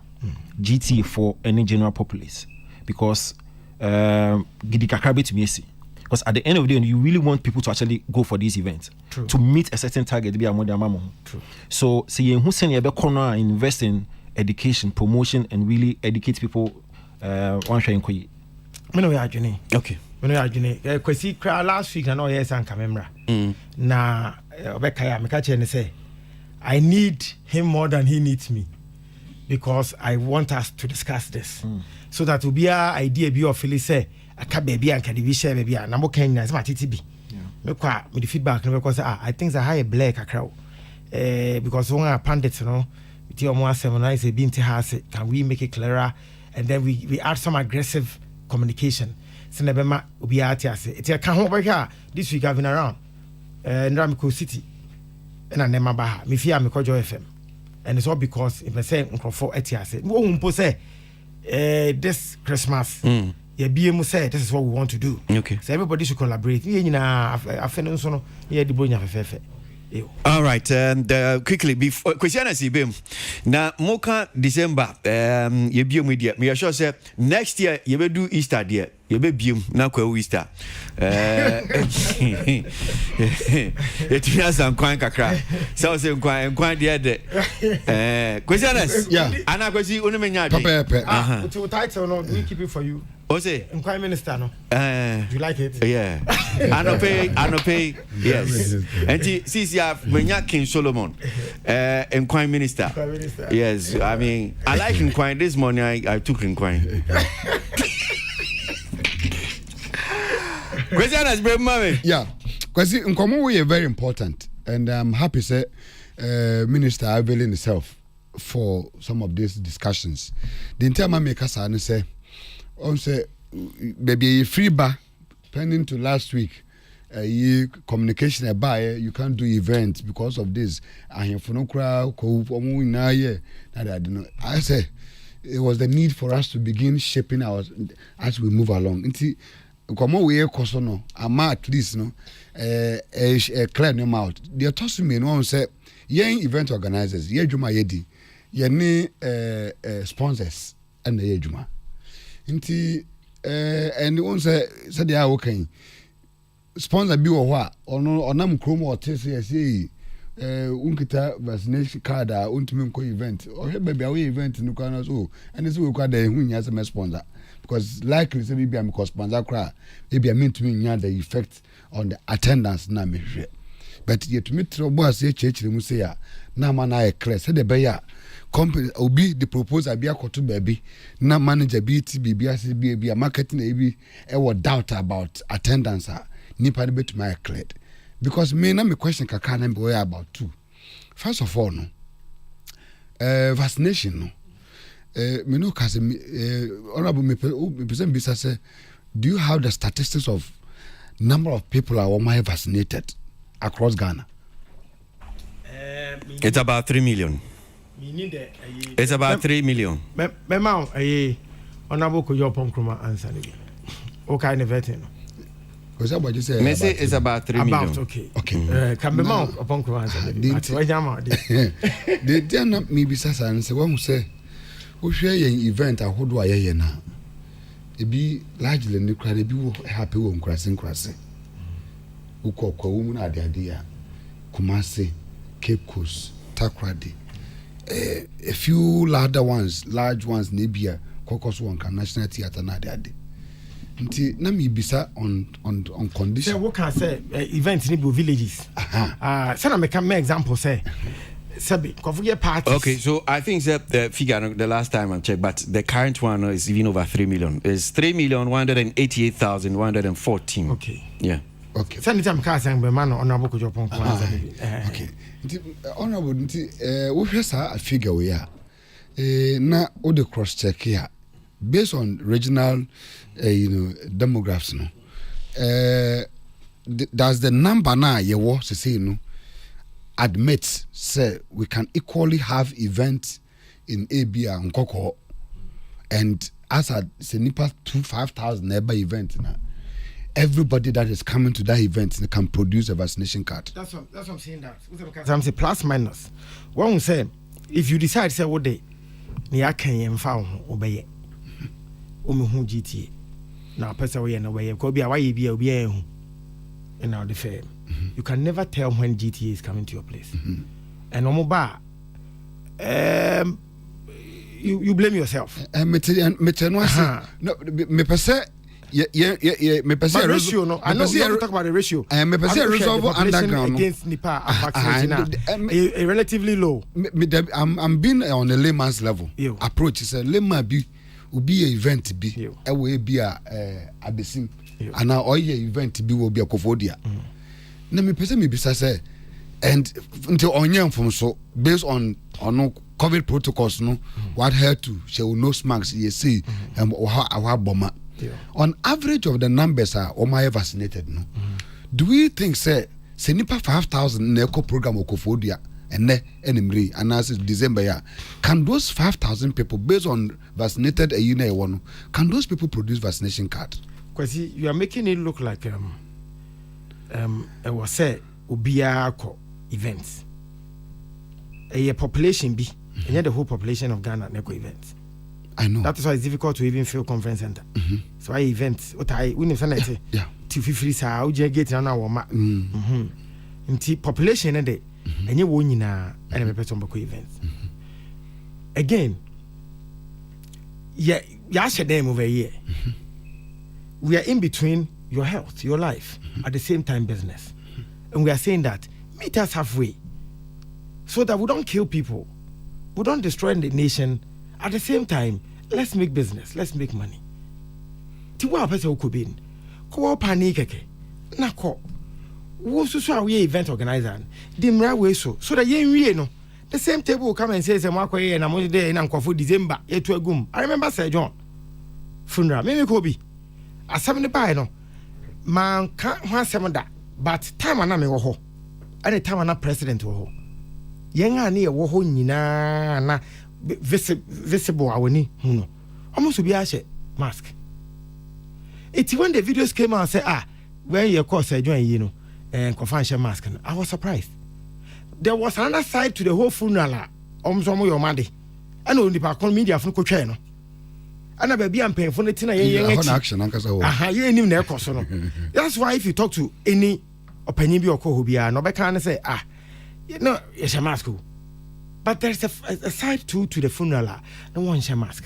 GT for any general populace because gidi kakra bit me see. Because at the end of the day, you really want people to actually go for these events. True. To meet a certain target. True. So, who send you a corner invest in education, promotion, and really educate people. One share inquiry. Okay. Last week, I know yes, and camera. Na Obekaya, me catch and say, I need him more than he needs me, because I want us to discuss this, so that will be our idea. Be of Phyllis say. Aka baby and can be share baby na mo kan na smart TTB me kwa me the feedback no because I think that high black akra because one our pundits no with your more seminize be into house can we make it clearer and then we add some aggressive communication so na be ma obi atiase it can ho work this week I've been around Ndramiko City and I never ba me fear me Kojo FM and it's all because if I say nkrofo atiase wo humpo say this Christmas yeah, BM said this is what we want to do. Okay. So everybody should collaborate. All right, quickly before question is now Moka December you be media. Me sure say next year you will do Easter there. You be biom na kwa Easter. It has some kwan kakra. So say kwan there. Question is yeah. Ana kwesi onu menya Pepe. To title no, we keep it for you. Ose Prime Minister no. Do you like it? Yeah. I no pay. Yes. And since you have menya King Solomon Prime Minister. Yes, I mean I like Nkwai. This morning I took Nkwai. Question has been mommy. Yeah. Because Nkomo we are very important, and I'm happy say Minister availing himself for some of these discussions. The entire maker say baby free bar pending to last week. Communication about you can't do events because of this. I have no crowd. I say it was the need for us to begin shaping our as we move along. Come on, we are no. I'm at least no. Clear them out. They are tossing me. No one say young event organizers. Ye juma yedi. Ye ne sponsors and the juma. And one say they are okay. Sponsor be or what? Or no, or nam chrome or test. Say unkita vaccination card. Untimum event. Or baby away event no can so. And this will require the who has a sponsor. Because likely say maybe I'm sponsor cry, maybe I mean to me the effect on the attendance na me. But yet to me trouble say church mu say na man I clear say the beya company obi the proposal be akoto baby na manager BT be a marketing be e doubt about attendance nipa be to my clear. Because me na me question kaka na be about two. First of all no vaccination no me no cause honorable me present bisa say do you have the statistics of number of people are vaccinated across Ghana? It's about 3 million. It's about 3 million. Mema honorable ko your pomkroma answer again. Okay, ne vetting. Because what you say? Me say it's about 3 million. About okay. Can be mount pomkroma answer. They dare not me bisa and say one say we share an event a whole do na e be largely in the crowd e be happy won krasing ukokwa wo mu na ade a Kumasi, Cape Coast, Takrady, a few large ones nebia kokos one can National Theatre na ade nti na me bisa on condition. Say what can say event in villages say na make example say okay, so I think that the figure the last time I checked, but the current one is even over 3 million. It's 3,188,114. Okay. Yeah. Okay. Send time car saying man honorable ko jopon ko answer. Okay. Honorable we first a figure we are na o the cross check here based on regional demographics no does the number now you want to say no admit say we can equally have events in ABA and Koko and as a nipa 5,000 neighbor event now. Everybody that is coming to that event can produce a vaccination card. That's what I'm saying. That I'm saying plus minus. One say if you decide say what day, ni akan yem fa obeye. Omi hu GTA. Now person we na obeye. Ko bia why bia obi ehun. And now the fair. You can never tell when GTA is coming to your place. And omo ba you blame yourself. Me person me person ratio no. I know we talk about the ratio. Me person resolve underground against Nipa a relatively low. I'm being on a layman's level. Approach is a layman be a event be e will be a abesim and now all your event be will be a kofodia. Na me person me bisa say and until onion from so based on COVID protocols no what her to she will no smacks you see our bomber. On average of the numbers are my vaccinated no. Do we think say nipa 5,000 eco program okofodia and enemy and as December year can those 5,000 people based on vaccinated a unit one can those people produce vaccination card? Because you are making it look like it was said ubia events a population be and the whole population of Ghana neko events. I know. That is why it's difficult to even fill conference center. So I events what I we never say yeah. To free sa we get na wo ma. Nti population and enye wo nyina and me person bako events. Again, yeah, share them over here. We are in between your health, your life, at the same time business. And we are saying that meet us halfway so that we don't kill people, we don't destroy the nation. At the same time, let's make business, let's make money. Tiwa pese ukubin. Ko panikeke. Na ko. Wo so we event organizer. Dimra we so that yen wie no. The same table will come and say mo akoye na mo dey na nkofo December etu agum. I remember Sir John funeral. Me ko bi. Asem ne bai no. Man ka ho asem da. But time na me wo ho. Any time na president wo ho. Yen a ne wo ho nyina na visible awani no almost be a mask. It's when the videos came out and said when your course join you know and confirm mask, I was surprised. There was another side to the whole funeral almost your money and only the media from Coach no and baby I'm paying for the action that's why if you talk to any opinion be or who be no be can say you know it's a mask. But there's a side to the funeral. No one shall mask.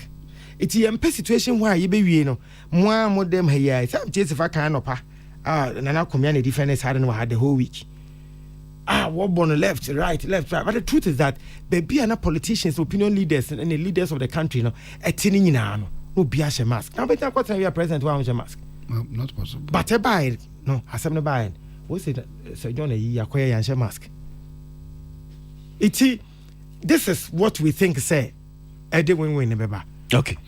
It's a situation where you be you know more them here. Some just if I can up nana community difference I don't know had the whole week. What born left, right. But the truth is that baby and politicians, opinion leaders, and the leaders of the country, no, a tinny no be a mask. Now, but what time you are president, one with a mask? Well, not possible. But a buy no, has some buy. What's it? Sir John, a acquire and mask. This is what we think say a day win beba. Okay.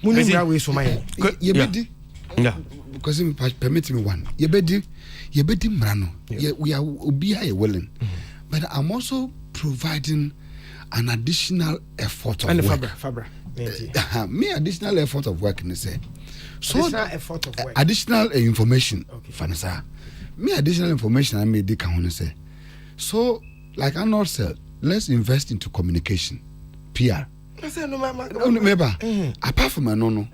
Yeah. Because permit me one. You bedi mrano. We are willing. But I'm also providing an additional effort of work. Fabra. Me additional effort of work in say. So additional effort of work. Additional information. Okay. Fanasa. Me additional information I made the say. So like Arnold said, let's invest into communication, PR. Apart from no,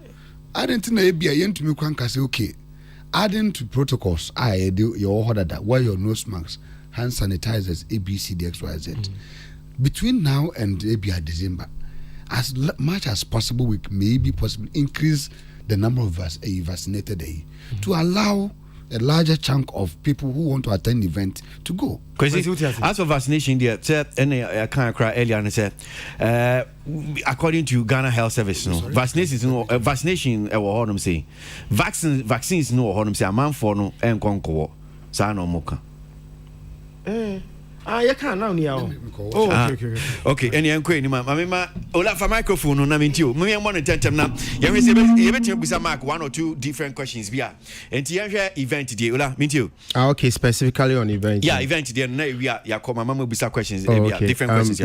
I didn't know be a to me can say okay. Adding to protocols, I do your order that wear your nose masks, hand sanitizers, ABC, XYZ. Between now and maybe December, as much as possible, we maybe possibly increase the number of vaccinated to allow a larger chunk of people who want to attend the event to go. As for vaccination, I can't cry earlier and said, according to Ghana Health Service, vaccination, say vaccines, no, say a man for no and conquer, Sano Moka. You can't now now. Oh, okay. Any enquiry, Mamma, Ola for microphone on Namintu. Me and one attempt now. You have mark 1 or 2 different questions. Yeah, and the event today, Ola, Mintu. Okay, specifically on event. Yeah, event today. We are. Yeah, come, Mamma, bisa questions. Different questions.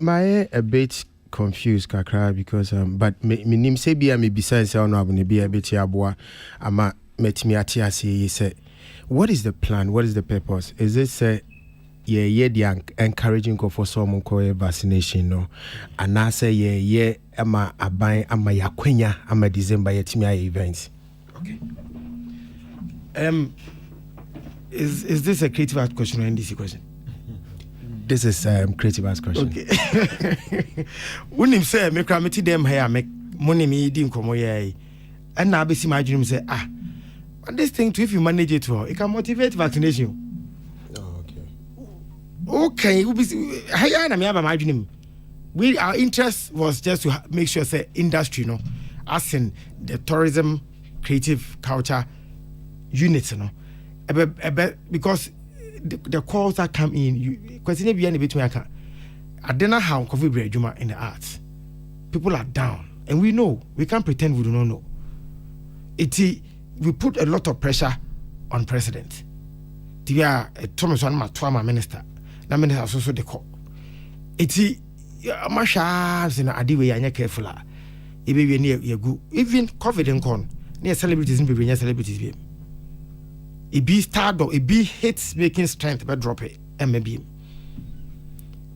My a bit confused, kakra, because but me name say be me besides say no abune be a bit aboa ama metimi atia say what is the plan, what is the purpose? Is it say the encouraging for some vaccination no and I say ama aban ama yakwenya ama December yetimi events? Okay. Is this a creative art question or NDC question? This is creative art question. Okay. When him say me cramiti them here make money me din komo ye and now be see my dream say this thing too, if you manage it well, it can motivate vaccination. Okay, our interest was just to make sure say industry, as in the tourism, creative culture units, because the calls that come in, question be any between I don't know how COVID break in the arts. People are down, and we know we can't pretend we do not know. We put a lot of pressure on president. We are Thomas One minister. That minister also the call. Masha in Adiwe and careful. Even COVID and con near celebrities in Biblia celebrities. It be start or it be hits making strength but drop it and maybe.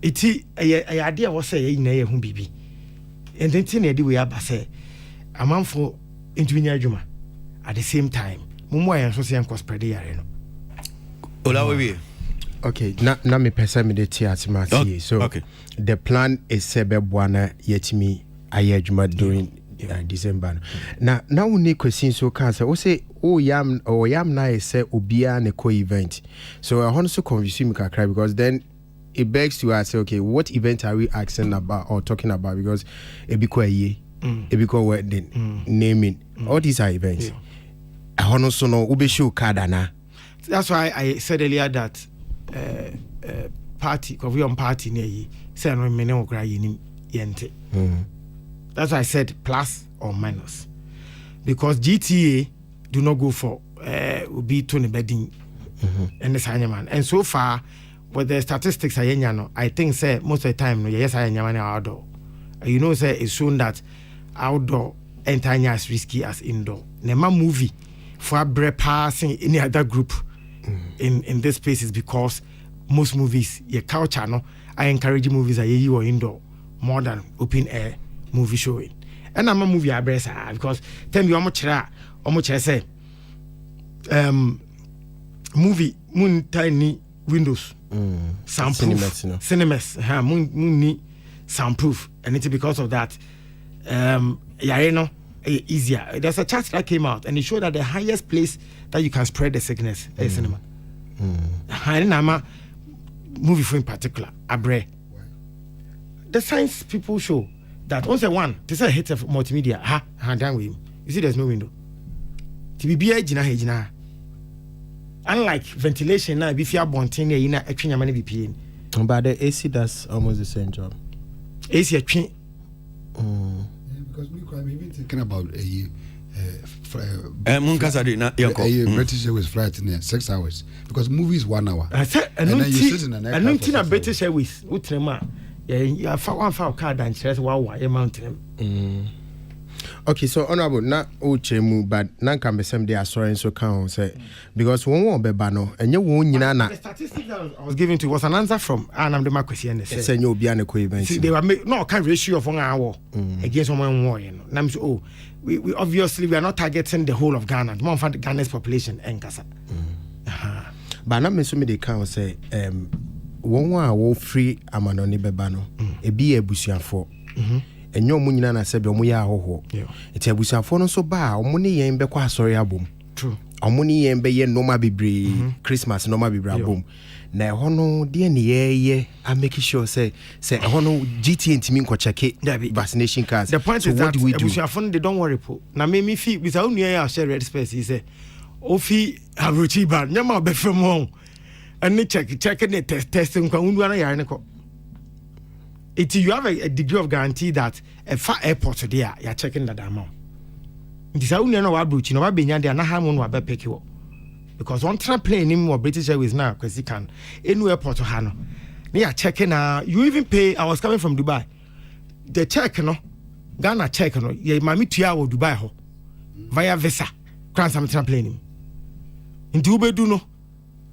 A idea was say in a home BB. And then tin we are say a man for into Juma. At the same time, Mumwa and Social Cosplay. Okay, na me person me de tia so okay. The plan is sebe bwana yetimi ayejuma during December. Now we need question so cancer. O say yam na say obia ne co event. So I want to confuse me kakra because then it begs to ask, okay, what event are we asking about or talking about? Because it be quite it be quite wedding, naming. All these are events. I want to know ube show card. That's why I said earlier that party, Korean party near ye, say no mene okra yente. That's why I said plus or minus. Because GTA do not go for will be Tony Bedding and the Sanyaman. And so far, with the statistics I think say most of the time yes I am outdoor. You know say it's shown that outdoor entirely as risky as indoor. Nema movie for a passing any other group in this space is because most movies your culture I encourage movies are you or indoor more than open air movie showing. And I'm a movie I because tell me how much say movie moon tiny windows soundproof cinemas moon need soundproof and it's because of that easier. There's a chart that came out and it showed that the highest place that you can spread the sickness is cinema. Movie for in particular, Abre. The science people show that once this is a hit of multimedia. Down with him. You see, there's no window. TBBI jina. Unlike ventilation now, if you are bonting, you know, actually, money BPN. But the AC does almost the same job. AC a train. Because we could even thinking about a British Airways flight in 6 hours because movie is 1 hour. I said, and then you sit in an aircraft. I don't think British Airways. Yeah, one card and says, wow, a mountain. Okay, so honorable, not Uchemu, but Nanka Besem de assurance so count say because one won't be bano and you won't the statistics that I was giving to was an answer from Anam Democracy and they said you'll be an equivalent. They were no kind ratio of 1 hour against 1 war, you know. We obviously we are not targeting the whole of Ghana, more of Ghana's population and Kasa. But not me so me they count say 1 hour free amanoni bebano e be a busianfo. And your money na said your moya ho. It's a busianfo so ba o money yen be kwa sorry album. True. O money yen be yen normal be Christmas normal be album. Na hono de ye I make sure say hono GT ntimi nko check vaccination cards. The point so is that busianfo they don't worry po. Na me fee without new year share red space he say ofi abrochi ban nyama be from home. and they check the testing it you have a degree of guarantee that a far airport there you're checking that amount. It is only no abroach, no benya there na ha mo no abepeke wo. Because one train plane in British Airways now because you can any airport to Hano. They are checking you even pay. I was coming from Dubai. The check no Ghana check no ye mami tua wo Dubai ho via visa. Crown some train plane. Into ube do no.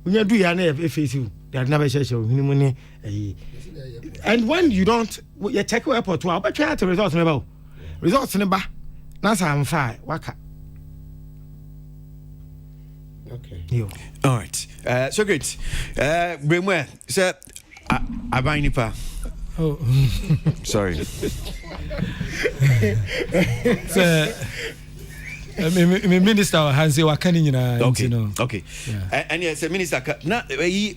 When you do ya na face you. They had never share money. And when you don't you check your airport to but try to results never. Results never. That's how I'm fine. Waka. Okay. Yo. All right. So great. Brimwe, sir, Abanipa. Oh. Sorry. Sir, Minister Hansi Wakani, okay. You know. Okay. Yeah. And yes, Minister,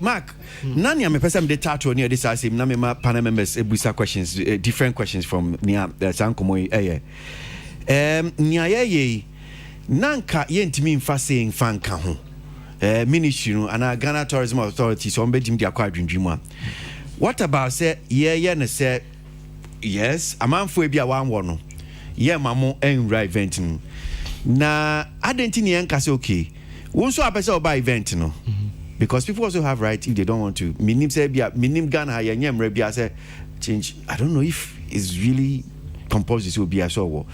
Mark, none of my person the tattoo near this as him, Namima panel members, questions, different questions from Nia Sankomo. Nyaye nanka yentimi mfa saying fanka ho ministry no ana Ghana Tourism Authority so ombedim dia kwa adwendwemu a what about say ye na say yes amanfo bia wanwo no ye mamo enra event no na adenti ne yanka say okay won so apese oba event no because people also have right if they don't want to minim say bia minim Ghana ye nyemra bia say change I don't know if it's really compulsory will be as well.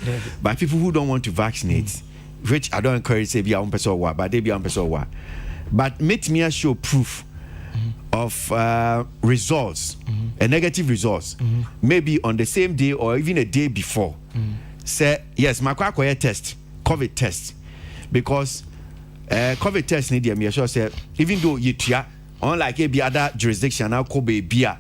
But people who don't want to vaccinate, which I don't encourage say be on person but they be on person but make me show proof of results, a negative results, maybe on the same day or even a day before. Say yes, my test, COVID test, because COVID test need me sure say even though you unlike every other jurisdiction now Kobe beer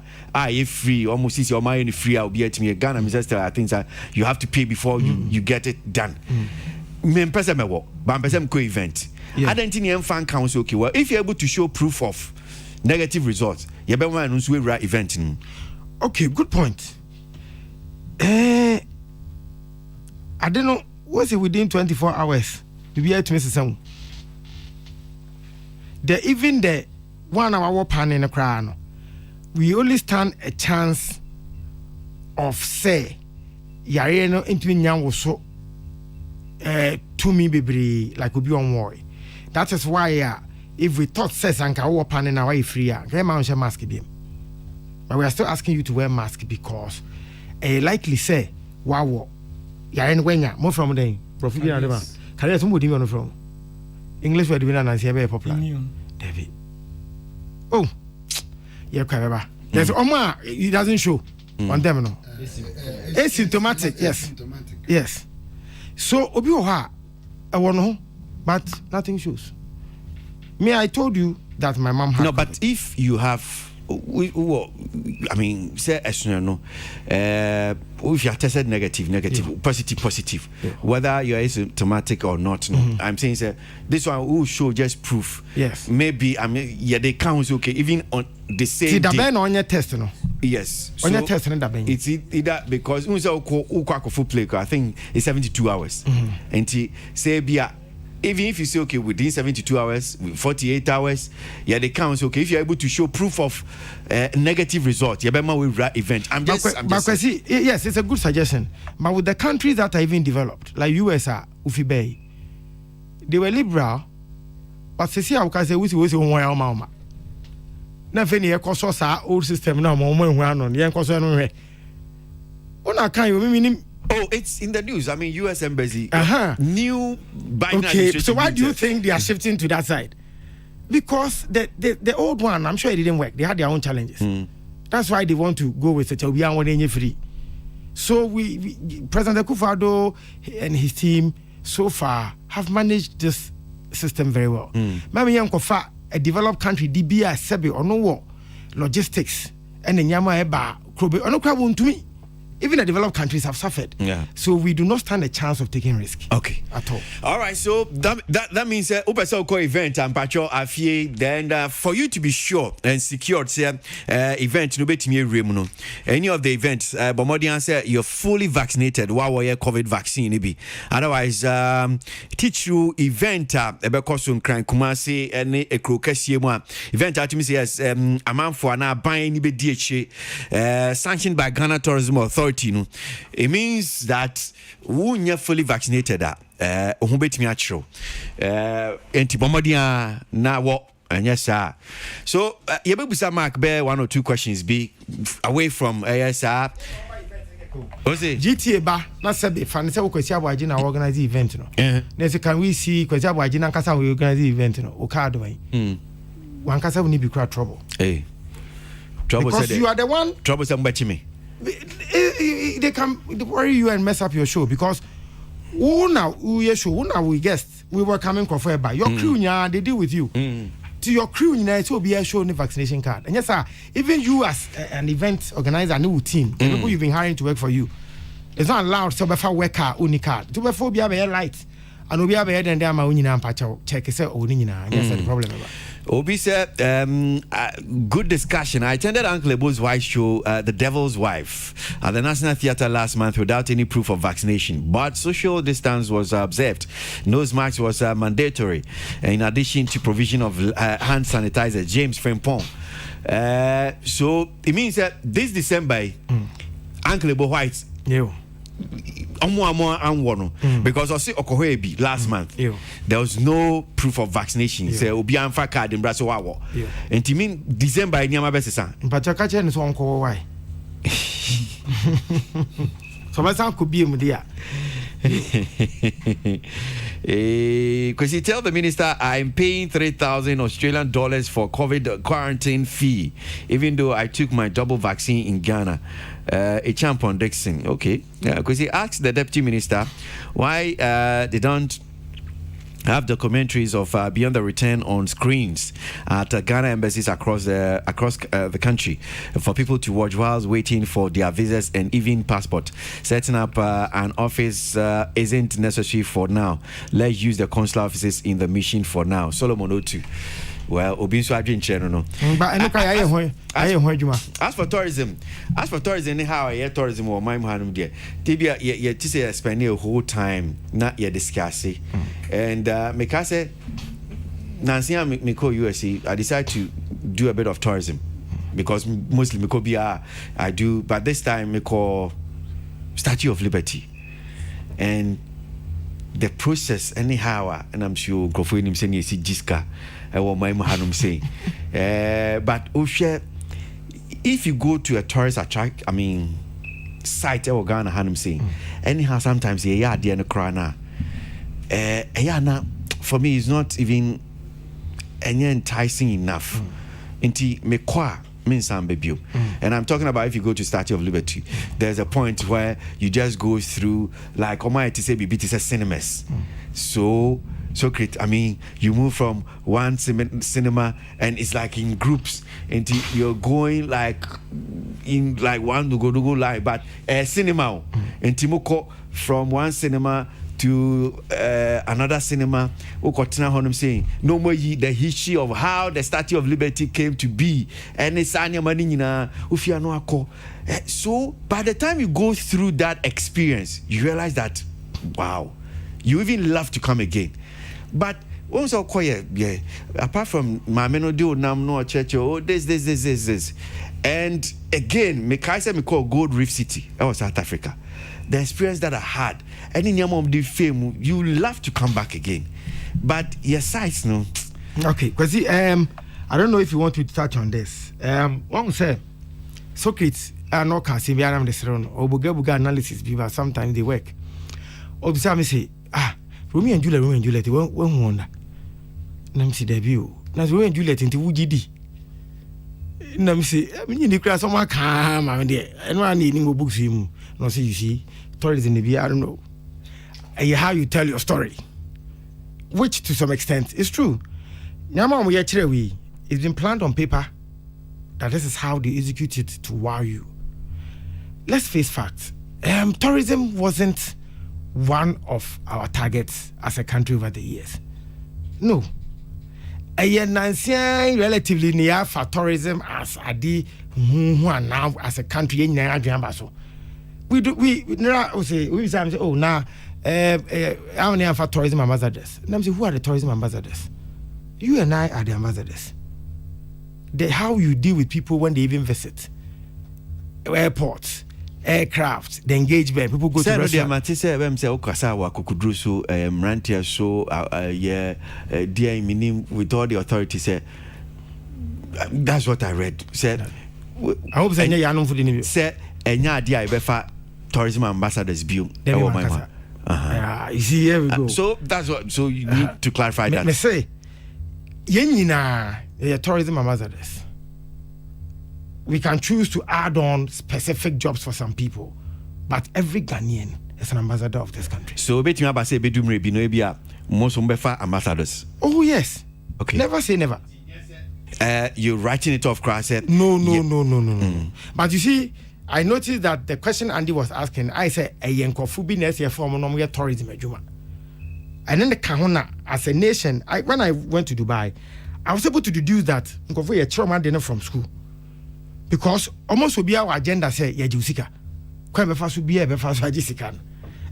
free almost is your mind free I'll be at me Ghana I think that you have to pay before you get it done. Me person me work but person co event I don't think fan council okay well if you're able to show proof of negative results you better want to right event. Okay, good point. I don't know what's it within 24 hours to be able to miss some even the 1 hour pan in a crown. We only stand a chance of say yare no into nyam wo so to me baby like obi on worry. That is why if we thought says anka wo pan na why free get man wear mask bi. But we are still asking you to wear mask because likely say wow yare no wenya mo from den prof bi na dem carry somebody me from English word bi na na say be popular David. Oh, yeah, there's Omar, it doesn't show on them, no. Asymptomatic, yes. Yes. So, Obiwa, I want to know, but nothing shows. Me, I told you that my mom had. No, but if you have, I mean, say, no, if you are tested negative, positive, whether you are asymptomatic or not, no, I'm saying, sir, this one will show just proof. Yes. Maybe, I mean, yeah, they count okay, even on the same day. See, the on your test, no? Yes. On your test, it's either because full play, I think it's 72 hours. And say, even if you say okay within 72 hours 48 hours they count okay if you're able to show proof of negative results you better will event. I'm just see, yes, it's a good suggestion, but with the countries that are even developed like USA Ufi they were liberal but see how can say we one mama na feni e koso sa old system na mo hu anon ye koso no hwe una kan yo mimi. Oh, it's in the news. I mean, U.S. Embassy. New Biden. Okay, so why do you think they are shifting to that side? Because the old one, I'm sure it didn't work. They had their own challenges. That's why they want to go with it. We are one free. So we President Akufo-Addo and his team so far have managed this system very well. Maybe Yankofa, a developed country, DBI, Sebi, or no war, logistics, and the Nyama Eba, Krobe, or no crab to me. even the developed countries have suffered. Yeah. So we do not stand a chance of taking risk. Okay. At all. All right. So that means Upesa event and Pacho Afie. Then for you to be sure and secured, event no betimi remuno. Any of the events, Bomodian say you're fully vaccinated. While you're COVID vaccine be. Otherwise, teach you event Ebekosun Kran Kumasi any a crocasi event. To me says a man for an buying ni be DH sanctioned by Ghana Tourism Authority. No, it means that when you're fully vaccinated, who bet me at anti-bombardier now what and yes sir. So you be some mark bear 1 or 2 questions be away from ASR. What's it? GTA ba na sebe fan say Akwasi Aboagye na organize event no. Next can we see Akwasi Aboagye na kasa we organize event no. O card wan. Wan kasa we need be crowd trouble. Hey. Trouble because said you are the one. Trouble said me. They can worry you and mess up your show because who now we guest we were coming for by your crew nya they deal with you to your crew nya it will be a show the vaccination card and yes sir even you as an event organizer and new team the people you've been hiring to work for you it's not allowed to be for worker only card to be for be a light and we be a then there ma unyina ampacha check say o nyina yes the problem about Obi said, good discussion. I attended Uncle Ebo's wife show, The Devil's Wife, at the National Theatre last month without any proof of vaccination. But social distance was observed. Nose mask was mandatory, in addition to provision of hand sanitizer. James Frempong. So it means that this December, Uncle Ebo White. Yeah. Because I see Okohebi last month there was no proof of vaccination. Say obi anfa card in Braso wawo. And to mean December in Yama Bessa. But your catcher is one call why. So my son could be a media. Because he tell the minister I'm paying 3,000 Australian dollars for COVID quarantine fee, even though I took my double vaccine in Ghana. A champ on Dixon, okay. Because he asked the deputy minister why they don't have documentaries of Beyond the Return on screens at Ghana embassies across the country for people to watch whilst waiting for their visas and even passport. Setting up an office isn't necessary for now. Let's use the consular offices in the mission for now. Solomon Otu. Well, Obinso Adrian Channel. As for tourism, anyhow, tourism or my man there. Tibia, you say spend a whole time not yet discussing. And Mikase Nancy Miko USC, I decided to do a bit of tourism because mostly Miko I do, but this time Miko Statue of Liberty. And the process anyhow, and I'm sure Grofo him saying you see Jiska. What my Hanum saying, but if you go to a tourist site, Ghana Hanum saying, anyhow, sometimes yeah, dear Krana, for me, it's not even any enticing enough. Inti mekwa means baby, and I'm talking about if you go to Statue of Liberty, there's a point where you just go through like to say BBT cinemas, so great. You move from one cinema and it's like in groups until you're going like in like one to go like, but a cinema and Timoko from one cinema to another cinema. I'm saying no more the history of how the Statue of Liberty came to be and it's so by the time you go through that experience, you realize that wow, you even love to come again. But also quiet, yeah. Apart from my do nam no church, this. And again, me call Gold Reef City. That was South Africa. The experience that I had, any name of the fame, you love to come back again. But your size, no. Okay, because I don't know if you want to touch on this. One say, Socrates are not casting behind the throne or buga analysis, but sometimes they work. Obviously, me say, Romeo and Juliet, they won't wonder. Nam see debut. Nas Romeo and Juliet into Wujidi. Nam see, the class of my calm, and one needing more books. Him, no, see, you see, tourism in the I don't know. How you tell your story, which to some extent is true. Now, we actually, it's been planned on paper that this is how they execute it to wow you. let's face facts. Tourism wasn't one of our targets as a country over the years. No. Relatively near for tourism as a D now as a country in Nigeria. We say, oh, now, how many for tourism ambassadors? And I'm saying, who are the tourism ambassadors? You and I are the ambassadors. How you deal with people when they even visit airports, aircraft, the engagement, people go to restaurants. With all the authorities, that's what I read. Said, I hope said, tourism ambassadors bill. You see, here we go. So that's what. So you need to clarify that. Me say, tourism ambassadors. We can choose to add on specific jobs for some people, but every Ghanaian is an ambassador of this country. So most ambassadors. Oh yes. Okay. Never say never. You're writing it off, Chris. No. But you see, I noticed that the question Andy was asking, I said, tourism. And then the Kahuna, as a nation, when I went to Dubai, I was able to deduce that a trauma dinner from school. Because almost will be our agenda say, Yajusika. Quite be a Jessica.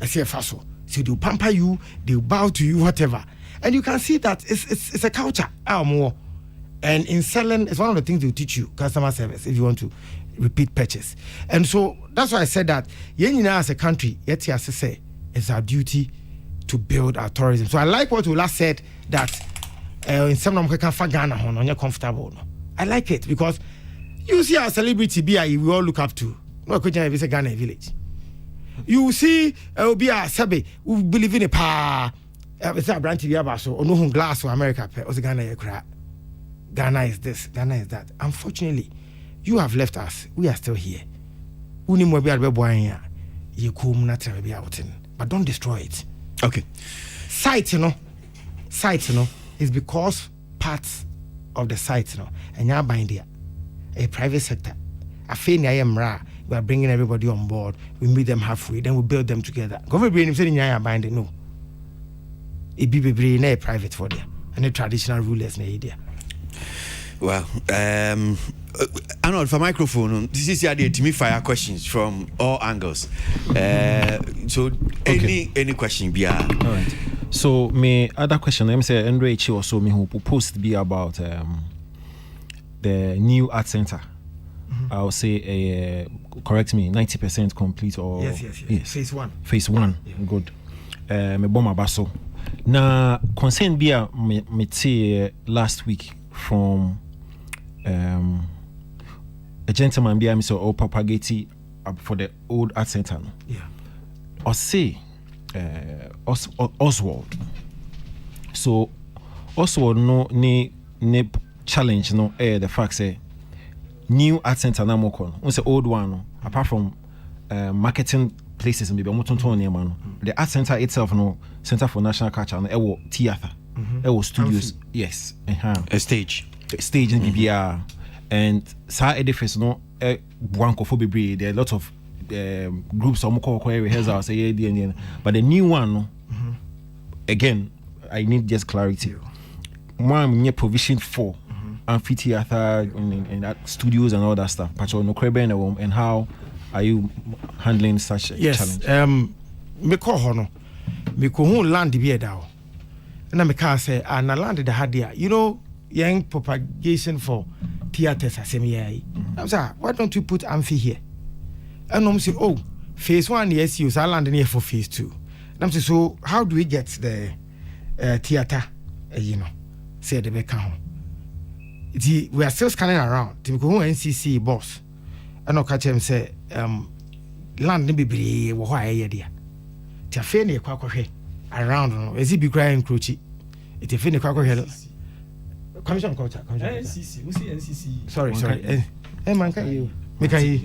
I say, Faso. So they'll pamper you, they'll bow to you, whatever. And you can see that it's a culture. And in selling, it's one of the things they'll teach you, customer service, if you want to repeat purchase. And so that's why I said that as a country, yet as I say, it's our duty to build our tourism. So I like what Ula said that in some of them can Ghana on you're comfortable. I like it because you see our celebrity we all look up to. No question if it's a Ghana village. You see be a Sabe who believe in a power. It's a branch of so or no glass for America. Ghana is this, Ghana is that. Unfortunately, you have left us. We are still here. But don't destroy it. Okay. Site, is because parts of the site, and you're buying there. A private sector. We are bringing everybody on board. We meet them halfway, then we build them together. Government saying you're buying no. It be a private for them and the traditional rulers in idea. Well, Arnold, for microphone, this is the to me fire questions from all angles. So any question be all right. So my other question, I'm saying Andre Chi also me who post be about the new art center. I'll say correct me, 90% complete or yes. Phase one. Yeah. Good. Me bomba baso. Na concern be me last week from a gentleman be Mr. Aboagye for the old art center. Yeah. Or say Oswald. So Oswald no ne challenge the fact say new art center na moko no say old one no apart from marketing places maybe the art center itself no Center for National Culture no ewo theater ewo studios yes a stage in BBR and sa edifice no buanko bebre there are a lot of groups omko rehearsal say but the new one no again I need just clarity one provision for amphitheater and that studios and all that stuff and how are you handling such a challenge? Me call hono me ko hu land be da o na me can say and land the had there young propagation for theaters asem here I'm say why don't you put amphi here and I'm say oh phase 1 yes you say land here for phase 2 and I'm say so how do we get the theater say the back home we are still scanning around to go NCC boss and no catch him say land be bebre wo ho aye dia ti afa ne kwakwohwe around no ezi bi cry encroach it afa ne kwakwohwe commission culture NCC we see NCC sorry man can you me can you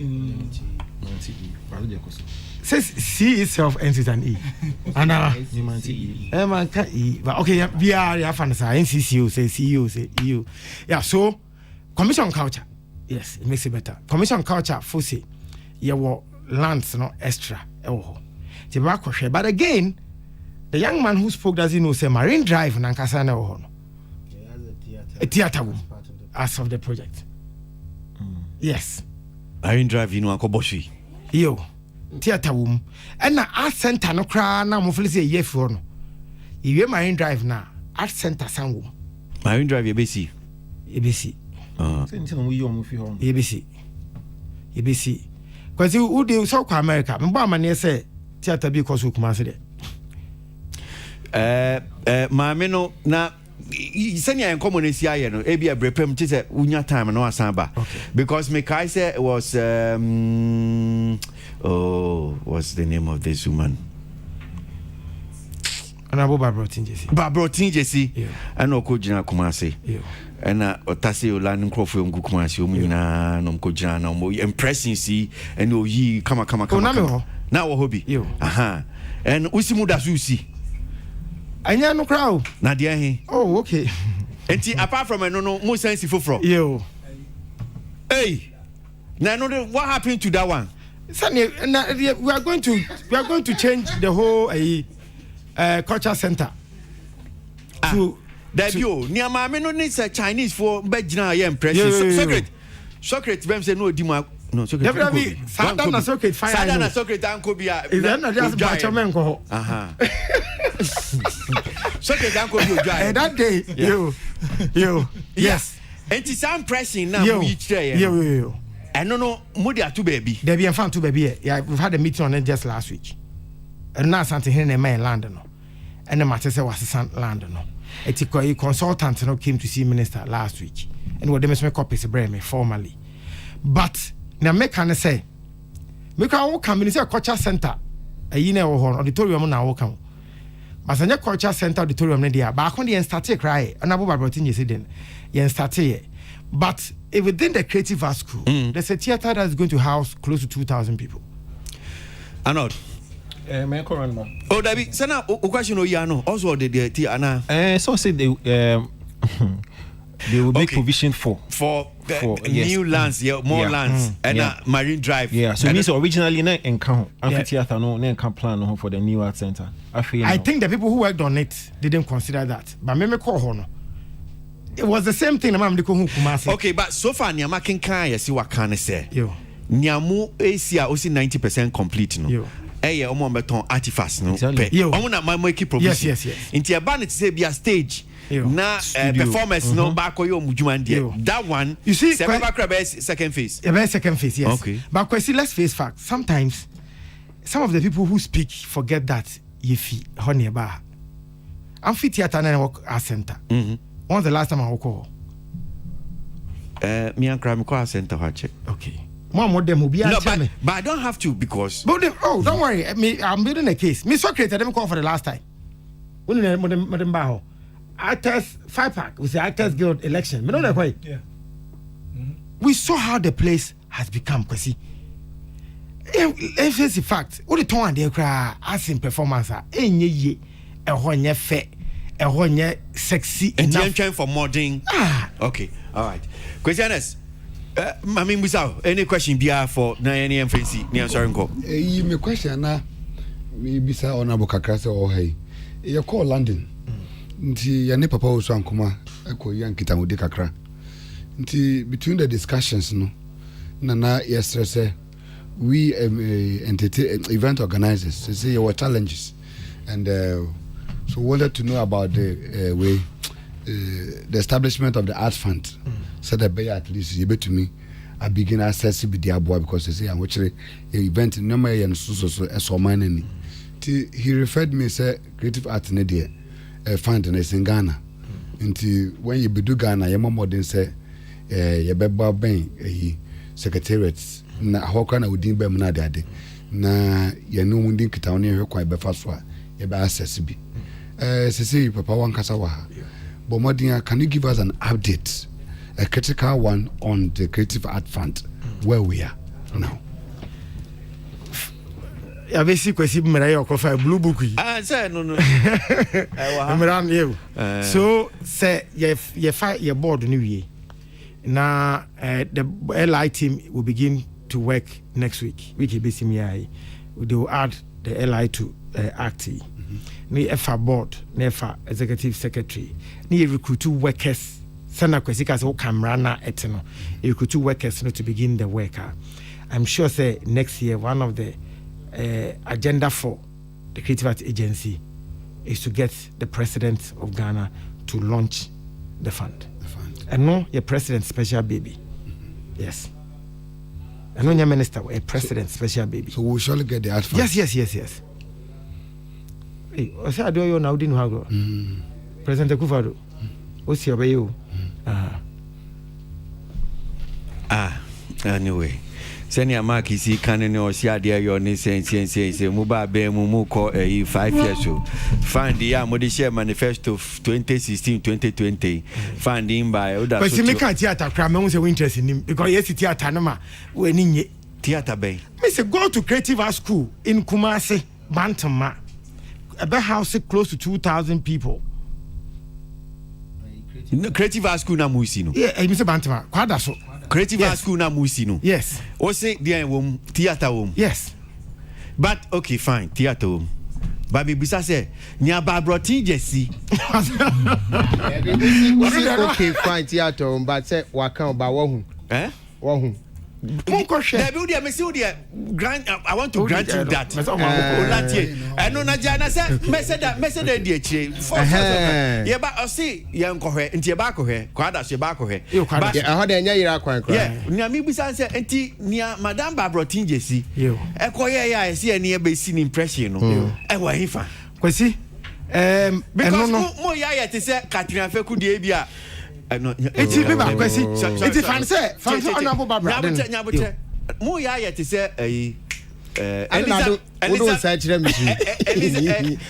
says C itself ends with an E and man can E but okay we are fan NCC say CEO say EU so commission culture yes it makes it better commission culture for say yeah lands no extra but again the young man who spoke doesn't know say Marine Drive nankasa na ho no a theater room as of the project. Yes, Marine Drive akoboshi yo theater room and na art center no kra na mo feel say yefo no iwe Marine Drive na art center sanwo Marine Drive yebesi yebesi because who dey South America me ba amane say theater bi koso kuma se de maame no na senior in community aye no e bia brepem ti say unya time no asan ba because me kai say it was what's the name of this woman Honorable Barbara Tinjesi and okojina kumase and otase olan nkrofo ngu kumase omu nyina no mkojina na mo impressing si and oyi kama na wo hobi aha and usimu da susi anya no crowd na dia he okay enti apart from no mo sense foforo hey na no what happened to that one we are going to change the whole culture center to that you near mama no need Chinese for bejina ye impressive Socrates bem say no di ma no Socrates definitely Sadana Socrates fire Sadana Socrates anko bia is that not just bachamen ko Socrates anko bi ojai that day yo yes enti some pressing now we try yo and no mudi atu baby there be en fan to baby yeah we've had a meeting on it just last week and now something here in my land no and the matter say was land no a consultant no came to see minister last week and what they must make copies bring me formally but now make can say make our come in say culture center a yine auditorium na wo kan but say culture center auditorium na dia ba kon dey start cry and Abu Barotin you say then you start here but within the creative arts school there's a theater that's going to house close to 2,000 people. Anod oh Dabi sana o question o ya no also the ana so say they will make provision for new lands more lands and Marine Drive so it means originally na enka amphitheater no na enka plan no for the new art center I think the people who worked on it didn't consider that but me call ho no it was the same thing na ko hu Kumasi. Okay but so far niama kenkan yesi waka ne say niamu asia osi 90% complete no omo beton artifacts no omo na make provision yes inti eba ne say be a stage na performance no ba koyo mujuma ndie that one you see second phase yes okay but kwesi let's face facts sometimes some of the people who speak forget that yefi honey ba amphitheater na work art center when's the last time I call me and crime call center check okay Mom, them will be no, but I don't have to because. But don't worry. I'm building a case. Me Socrates, I didn't call for the last time. When Actors 5-pack with the Actors Guild election. Me know that way. Yeah. We saw how the place has become. Kwesi. It's a fact. What the tone they cry as in performance. Enye ehonye fe, ehonye sexy enough. And for modding. Okay. All right. Questioners. Mami Musa, any question bia for na any emfancy ni answer nko. Me question na me bisa honorable kakra se o hey. You call London. Nti ya ne papa wo so ankoma ekoyi ankita wodi kakra. Nti between the discussions no na yesterday we event organizers say your challenges and so wanted to know about the way the establishment of the art fund. Said that at least you bet to me I begin access with the Aboagye because they say I'm watching event no me and so man he referred me say creative art in there fund in Ghana until when you do Ghana your mom then say you beba ben secretariats na hokra na udin bem na de na you know wundin kita woni hwekwa be fa so a you be access bi say papa wan kasa wa but modern can you give us an update a critical one on the creative art fund where we are now? I basically kwesi mera yo kofa blue book yi say no mera you so say your board ni wie na the LI team will begin to work next week. They will add the LI to ACT. Ni EFA board, ni EFA executive secretary, ni recruit workers. Sana kwesika se Kamrana etno. Recruit workers to begin the work. I'm sure say next year one of the agenda for the Creative Arts Agency is to get the president of Ghana to launch the fund. And no, your president special baby. Yes. And no, your minister, a president special baby. So we'll surely get the art fund. Yes. Hey, I say I do you now didn't have President Akufo-Addo. What's your way? Anyway. Senior Mark is canning or Shadia your say Muba Be Mumuko 5 years old. Find the Modishare Manifesto 2016-2020. Funding by Oda. But you make a theatre cram interest in him because yes, theatre no when in theatre bay. Mister go to Creative Arts School in Kumasi, Bantama. A house close to 2,000 people. Creative Arts School na Musino. Yeah, Mr. Bantama. Kwadaso. Creative Arts School na Musino. Yes. O say there theatre home. Yes. But okay, fine, theatre home. But me bisa say nya Barbara Jesse. Okay, fine, theatre home, but say waka ba wo hu. Wo hu. I want to grant you that. I know Najana said, Message, yeah, but I'll see young Cohe and Tiabaco here, Quadas Yabaco here. But I heard a year, yeah, Nami said, and near Madame Barbara Jesse. You, I see a near basin impression. And why he found. Quasi, because more yaya to say Katrina Fekudabia. It's fancy honorable Barbara. More yaya to say Eliza,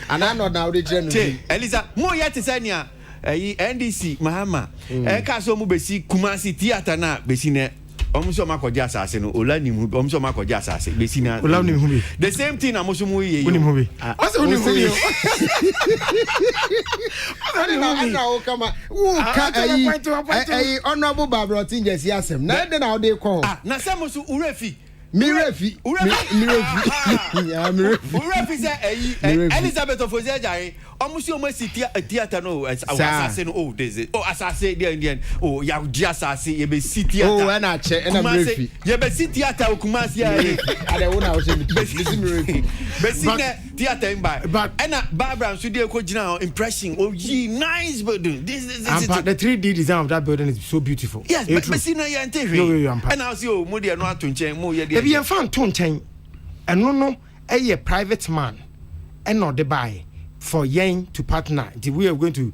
and I'm not now the general. Eliza, more yet to say near NDC, Mahama, Castle Mubesi, Kumasi Theatre, na Besine. Almost Marco Jassas, Olani, almost Marco Jassas, Besina, Olani. The same thing, I'm also movie. What's the only movie? Honorable Barbara Tinges, yes, then how they call. Nasamus Urefi. Mirefi. Elizabeth of Ozajari, almost theatre no assassin. Oh, this is assassin the Indian. Oh, you just assassin, you be city. Oh, and I check and I'm refi. You be city at Kumasi. I don't know. Besina theatre by but Anna Barbara Studio Kojina impression. Oh, ye nice building. This the 3D design of that building is so beautiful. Yes, but Besina Yante. And I'll see you, Moody and not to change more. If you found Tontain and no, a private man and not the buy for Yang to partner, we are going to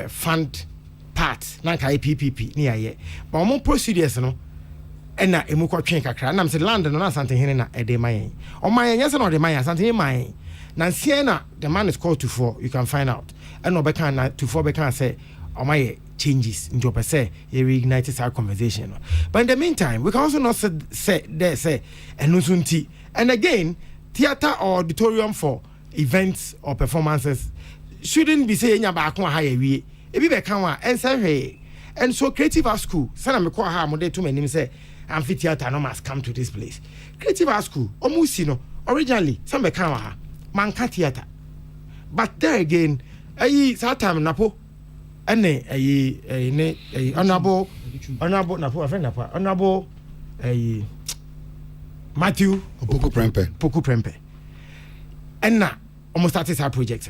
fund part, like IPPP near ye. But more procedures, no, and not a muko train kakra. And I'm saying London, not something here a day my or my yes or the my something in my Nansiena, the man is called to 4, you can find out. And no becan to 4 becan say, or my changes into per se, it reignites our conversation. But in the meantime, we can also not say and nusunti. And again, theatre or auditorium for events or performances shouldn't be saying about one higher we. If you become and say hey, and so Creative Arts School, Sana me kwa ha mode to many say amphitheater no must come to this place. Creative Arts School, almost originally some become ha manka theatre. But there again, time napo. Ene honorable Matthew Poku Prempe Enna almost started our project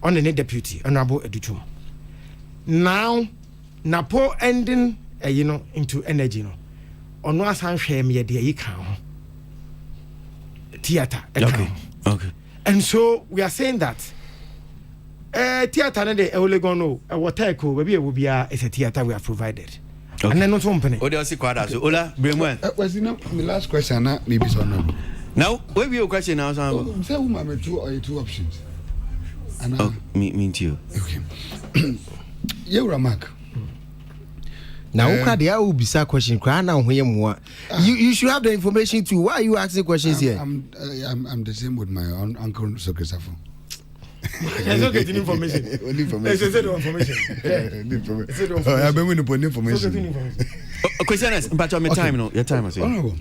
on the deputy honorable Educhum. Now Napo ending into energy on one hand share me the theater. Okay. And so we are saying that theater na de only gonna water ko maybe will be a theater we have provided. Okay. And then not company. What else kwada so Ola Bremwen. Was my last question na maybe so now what be your question now so say who my two options. And me too. Okay. You Mark. Now I will be a question you should have the information too. Why are you asking questions here? I'm the same with my uncle Sir Christopher. There's not getting information. Only information. It's a information. I have been with information. Question is, but your time, no, your time, I say. Honorable,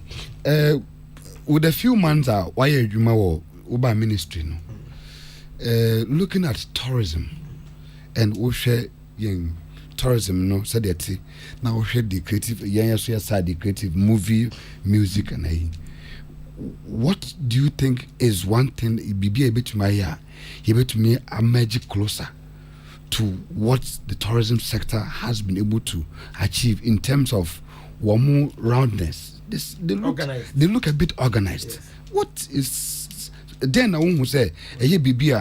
with a few months out, why you know Uba ministry, no, looking at tourism, and we share young tourism, no, said that now we share the creative, young side the creative movie, music, and what do you think is one thing be able to my able to me a magic closer to what the tourism sector has been able to achieve in terms of one more roundness? They look a bit organized. Yes. What is then I won't say baby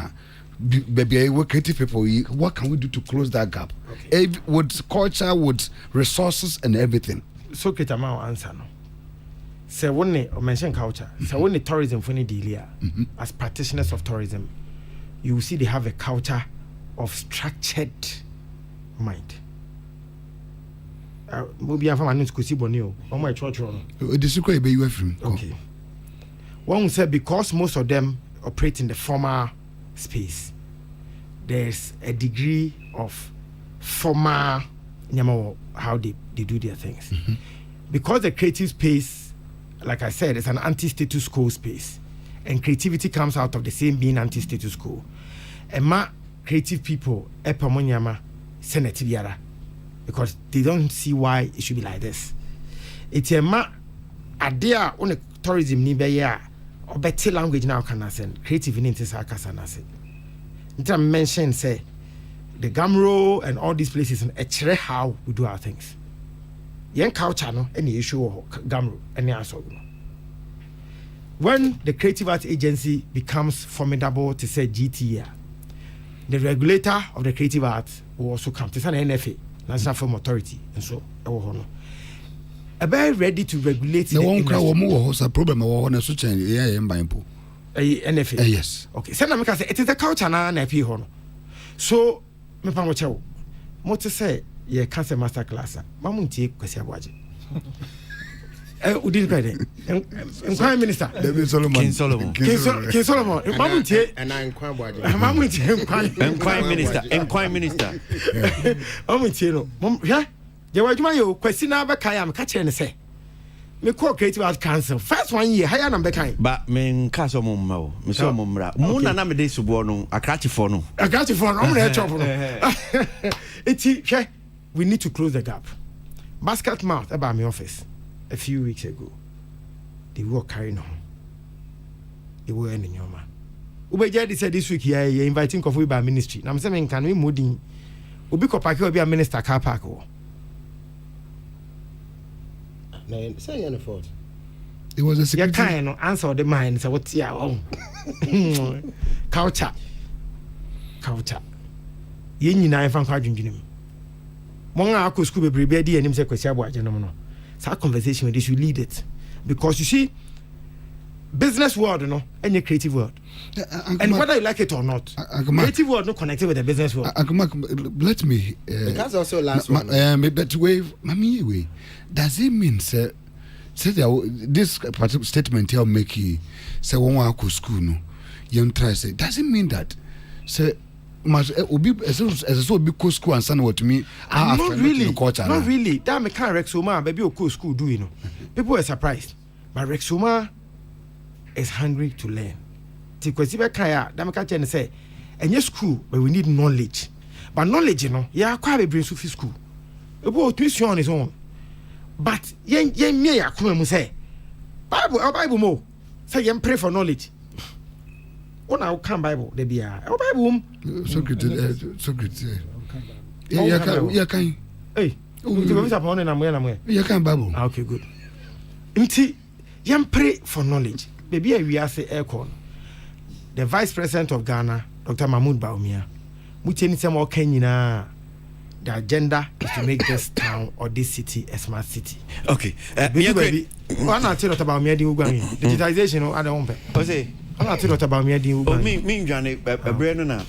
we creative people, what can we do to close that gap? Okay. With culture, with resources and everything. So Ketama answer no. Say when they mention culture, so when the tourism for any deal as practitioners of tourism, you will see they have a culture of structured mind. Maybe I'm from a new school, Sibonio, or my church. Okay. One will say because most of them operate in the formal space, there's a degree of formal how they do their things. Because the creative space, like I said, it's an anti-status quo space, and creativity comes out of the same being anti-status quo. And my creative people, because they don't see why it should be like this. It's a ma idea on the tourism ni be ya or better language now can I send creative in Sarkasana say. It mention say the Gamro and all these places and actually how we do our things. Young culture no any issue of Gamro any answer. When the creative arts agency becomes formidable to say GTR, the regulator of the creative arts will also come to an NFA, National Film Authority, and so very ready to regulate the industry. Problem NFA. Yes. Okay. So now say it is the culture na NFA hono. So me pa mo chewo. Mo to say ye cancer master class. Mamu ntie Akwasi Aboagye. Udin Pede. Prime Minister. King Solomon. Mamu ntie and I Akwasi Aboagye. Mamu ntie Prime Minister. Mamu ntie no. Hwe? Je wadwuma yo Kwasi na be kai am ka kire ne say. Me call creative arts council first 1 year higher number kind but me nkaso mo mma o me so mo mra mo na me dey subo no akrachifo no mo na chop no eti hwe we need to close the gap. Basket mouth about my office a few weeks ago they were carrying on they were in nyoma ubeje said this week here you inviting coffee by ministry na me say me kan we modin obi ko park obi a minister car park o. Say any fault. It was a security. You kind of answer the mind. So what's your culture? You need to find out you. Monga ako school be brebe di enim say Akwasi Aboagye no no. So conversation they should lead it because you see, business world no, any creative world, and whether you like it or not, creative world no connected with the business world. Let me. That's also last one. But way. Does it mean say this particular statement here make you say one go school no? You try say does it mean that say must obi as so be go school and send what to me? Not really. That me can't Rexoma baby go school do you know? People are surprised, but Rexoma is hungry to learn. Because if I can't, that me can't say, and your school, but we need knowledge. But knowledge, you know, yeah, quite a bring to school. About tuition on his own. But yen me ya come say Bible mo say yen pray for knowledge. When I come Bible there be a Bible so good. Yeah can. Hey, you go visit upon na mo. Yeah can Bible. Okay, good. Nti yen pray for knowledge. Baby we are say aircon. The Vice President of Ghana, Dr. Mahmoud Bawumia, mucheni say mo kan nyina. The agenda is to make this town or this city a smart city. Okay. Baby. One not tell about me digitization I don't pay. Say I'm not tell about me me Johnny brain na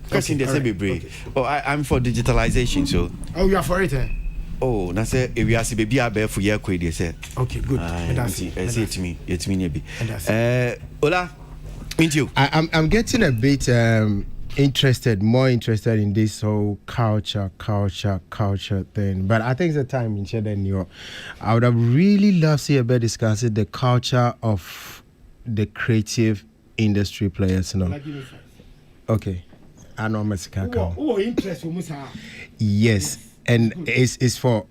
question dey say bebre. Oh I'm for digitalization so. Oh you are for it eh? Oh na say if we are see baby abeg for year kwe dey say. Okay good. That's it to me. It mean be. Ola. Meet you. I'm getting a bit more interested in this whole culture thing. But I think it's a time in Chile. I would have really loved to see a bit discussing the culture of the creative industry players. Okay. I know Mexican. Yes. And it's for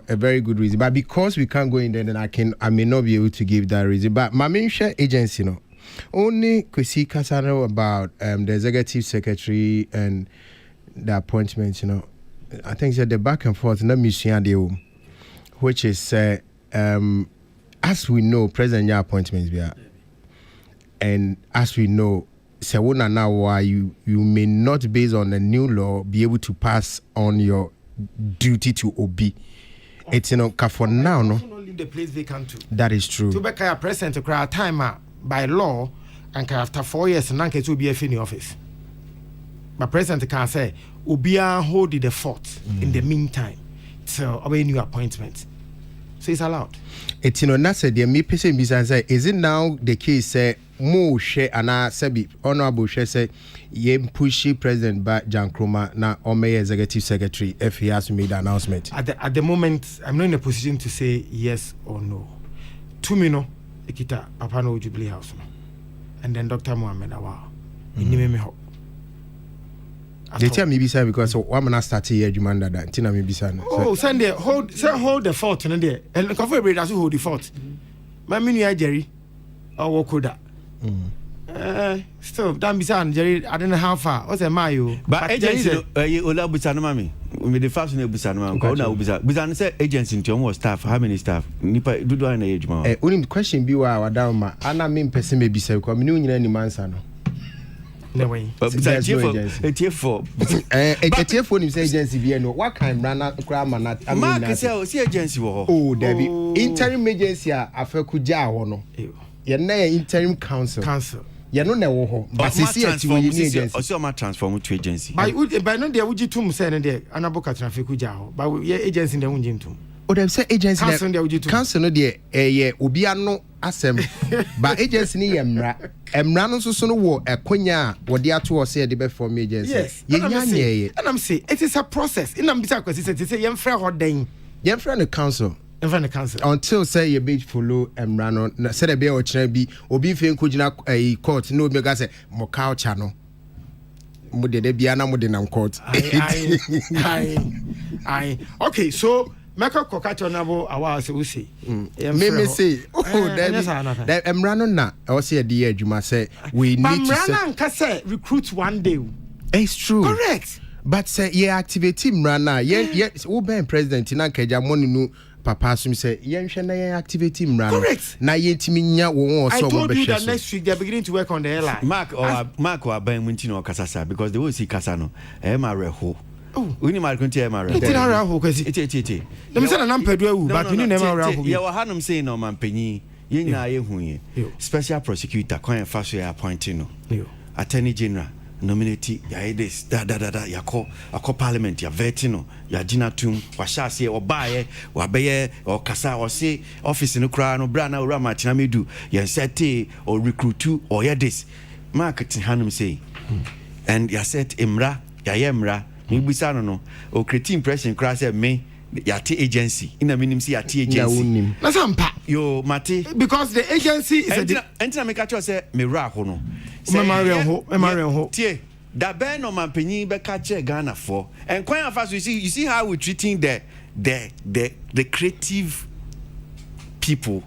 a very good reason. But because we can't go in there, then I may not be able to give that reason. But my main share agency, only Kwesi Kasano about the executive secretary and the appointments, I think that the back and forth, which is as we know, President appointments we are, and as we know, now why you may not, based on the new law, be able to pass on your duty to OB. It's for now, no. Leave the place vacant too. That is true. To be a president to cry time by law, and after 4 years, and then to be a in the office. But president can say, Ubia hold the fort in the meantime, so away new appointment. So it's allowed. It's that's the me person say, is it now the case say more share and I say honorable share say yem pushy president by Jan Kroma na Ome executive secretary if he has made the announcement. At the moment, I'm not in a position to say yes or no. To me no, ikita Papa no Jubilee House no. And then Dr. Mohammed Awa. Me hope. They tell me bisa because I'm not starting here Jumanda that Tina me bisa. Oh, Sunday hold the fort and there. And coffee bread as hold the fort. My mini Jerry or Wokoda. Still, damn bisa Jerry, I don't know how far. What's a mile? But agency Ola Busana Mami. With the first name Busana Busana say agency in terms of staff, how many staff? Nipa do an age man. Only question be why Wadama. Anna mean person may be so come new any mansa no. No way. But there's no agency. A tier for agency be no. What kind run grammar not? Mark say agency wo. Oh, Debbie. Interim agency afa kuja ho no. Ye na interim council. Ye no na wo ho. But see agency. Also ma transform to agency. By no there would you tum say there anaboka transfer kuja ho. But ye agency there won't tum. Oh, them say agency council there would you tum. Council no there ye obi ano asem. But agency ni ye mra. Emra no so no wo ekonya wo de ato o say de be form agency. Yes. And I'm say it is a process. In am bisa kwesi say yem frɛ ho den. Yem frɛ no council. Even the council until say you be follow emra no say the be o kire bi obi fe nkogina court no be ga say mo culture no mo de bia na mo de nam court. I okay, so Maka Kokacho Nabo Awa say me say that emra na I was say the edge say we need to say recruit one day. It's true. Correct. But say activate emra na we be president na kaja money no papa so say yenhwe na activate emra. Correct. Na yentimi nya wo so I told you that next week they're beginning to work on the airline. Mark or Ben Muntino Kasasa because they will see Kasano Reho. Oh, we need my country, my right. It's let me say an Pedro, but you never. You were Hanum saying no man penny, you know, special prosecutor, coin fast appointing, attorney general, nominati, ya this, ya call parliament, ya vetino, ya jinatum, washasi, or buy, or baye, or casa, or say, office in the crown, or brana, or ramachinamidu, ya sete, or recruit two, or ya this. Marketing Hanum say, and ya set Imra, ya yemra. Mibisa no o create impression crash me yate agency in a minimum see yate agency na sampa yo mate because the agency is entina make catch say me ra ho no me marry ho tie da ben no man panyin be catch Ghana for and kwan afa so you see how we treating the creative people.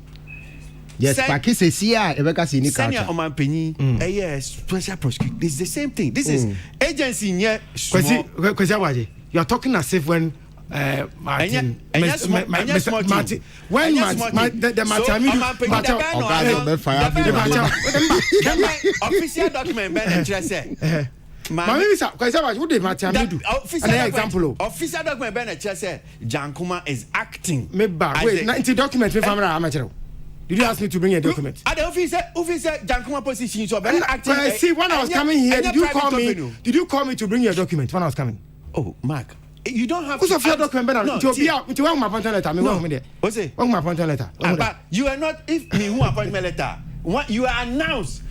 Yes, Pakistan here, Ebeka Sini culture. Senior Oman Penny, special prosecutor. This is the same thing. This is agency in here. Kwesi, you are talking as if when Martin, when the official document Ben say. What did Martin do? An example. Official document Ben say Jankuma is acting. Wait, 90 documents with family amateur. Did you ask me to bring a document? At the officer Jankuma position so acting. See, when I was coming here, did you call me to bring your document when I was coming? Oh, Mark. You don't have to your document to one my appointment letter. What's it? One my appointment letter. But you are not if me who appointment letter. What you are announced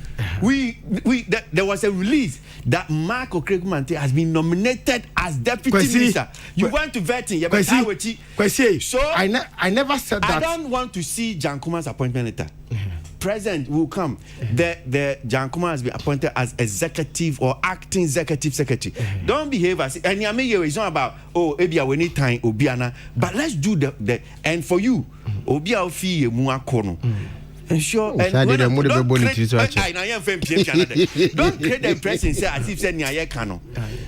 There was a release that Mark Okrekumante has been nominated as deputy minister. You went to vetting. So I never said that. I don't want to see Jankuma's appointment letter. President will come. The Jankuma has been appointed as executive or acting executive secretary. Don't behave as and it's not about Ebia we need time Obiana, but let's do the and for you Obia fee muakono. Ensure don't create the impression say as if say niaye kano.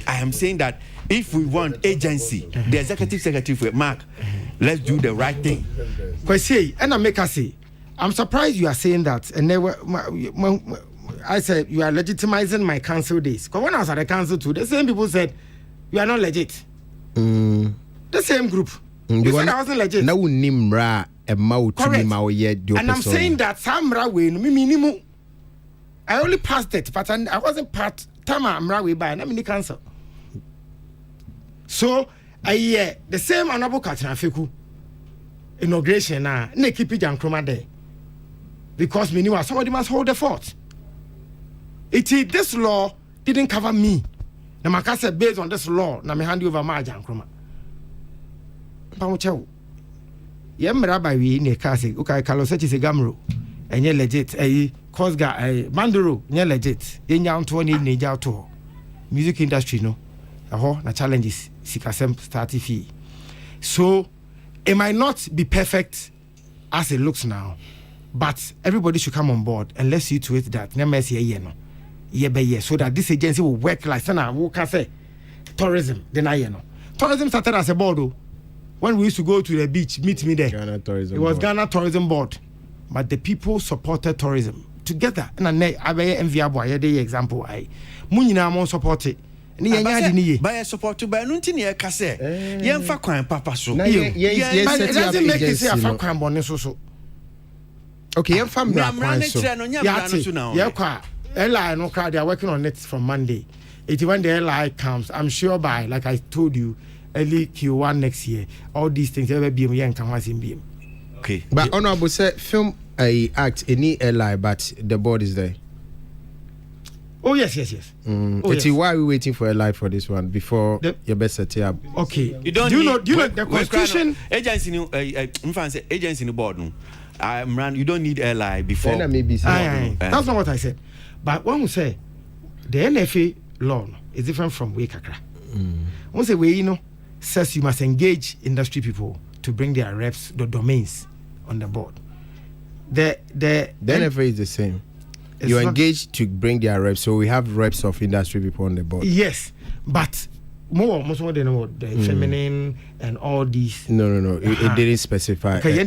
I am saying that if we want agency, the executive secretary for Mark, let's do the right thing. Kwesi, and I make us say, I'm surprised you are saying that, and I said you are legitimizing my council days. Because when I was at the council too, the same people said you are not legit. The same group. You said I wasn't legit. Correct. And I'm saying that Samra way minimum. I only passed it, but I wasn't part Tama Mrawe by and I'm in the council. So the same honorable Katina Feku inauguration now, ne keep it and chroma there. Because me knew somebody must hold the fort. This law didn't cover me. Now my said based on this law, now me hand you over my Jan Chroma. Pamucho. Yemra by we ne kasi, okay, Carlos is a gamro, and you're legit, a Cosga, a Manduro, you're legit, in young 20 Nija tour. Music industry, no. The challenges, Sikasem starting fee. So it might not be perfect as it looks now, but everybody should come on board and let's see to it that so that this agency will work like Sana. Who can say tourism? Then tourism started as a board. When we used to go to the beach, meet me there. It was Ghana Tourism Board, but the people supported tourism together. And I envy Aboagye example. I Munina mon support it. By support to by Nuntinia Casse. Yemfa Kwan Papa so. It doesn't make it say a fan crime on so. Okay, I'm from Ella no crowd, they are working on it from Monday. When the LI comes, I'm sure by, like I told you, early Q1 next year, all these things will be young can okay. But honorable said film a act any LI, but the board is there. Oh yes. Why are we waiting for a live for this one before your best set up? Okay. You don't do you need, know the constitution agency agency in the board. You don't need LI before. That's not what I said. But when we say the NFA law is different from way kakra. Once a way says you must engage industry people to bring their reps, the domains on the board. The NFA is the same. You engage to bring their reps, so we have reps of industry people on the board. Yes, but most of them know the feminine and all these. No. It didn't specify. Okay,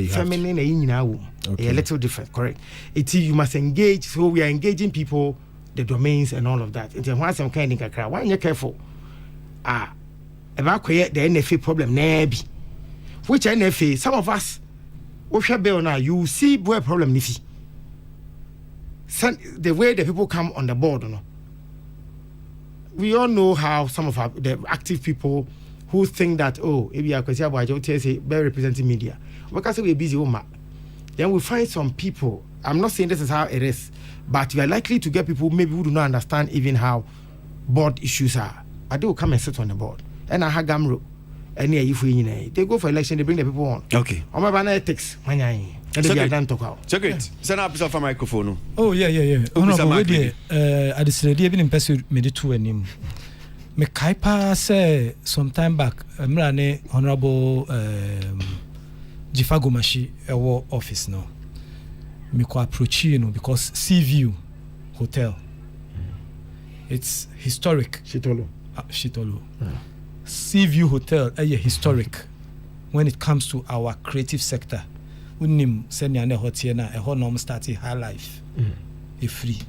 feminine a little different, correct? You must engage, so we are engaging people, the domains and all of that. Once I'm kind of why are you careful? About the NFA problem, maybe. Which NFA? Some of us, now you see where problem nifi. The way the people come on the board, we all know how some of the active people who think that maybe Akwasi Aboagye say very representing media. Because we're busy, then we find some people. I'm not saying this is how it is, but we are likely to get people maybe who do not understand even how board issues are. But they will come and sit on the board. And I have Gamro. And they go for election, they bring the people on. Okay. On my banner ethics. So great. Send up a microphone. Oh, yeah. Honorable, I decided even in pursuit made it to a name. Me kaipa say some time back, Honorable Jifagomashi, our office now. Me ko approach because Seaview Hotel. It's historic. Shitolo. Seaview Hotel is historic when it comes to our creative sector. Unim senya ne hotiena a whole starting high life. A free.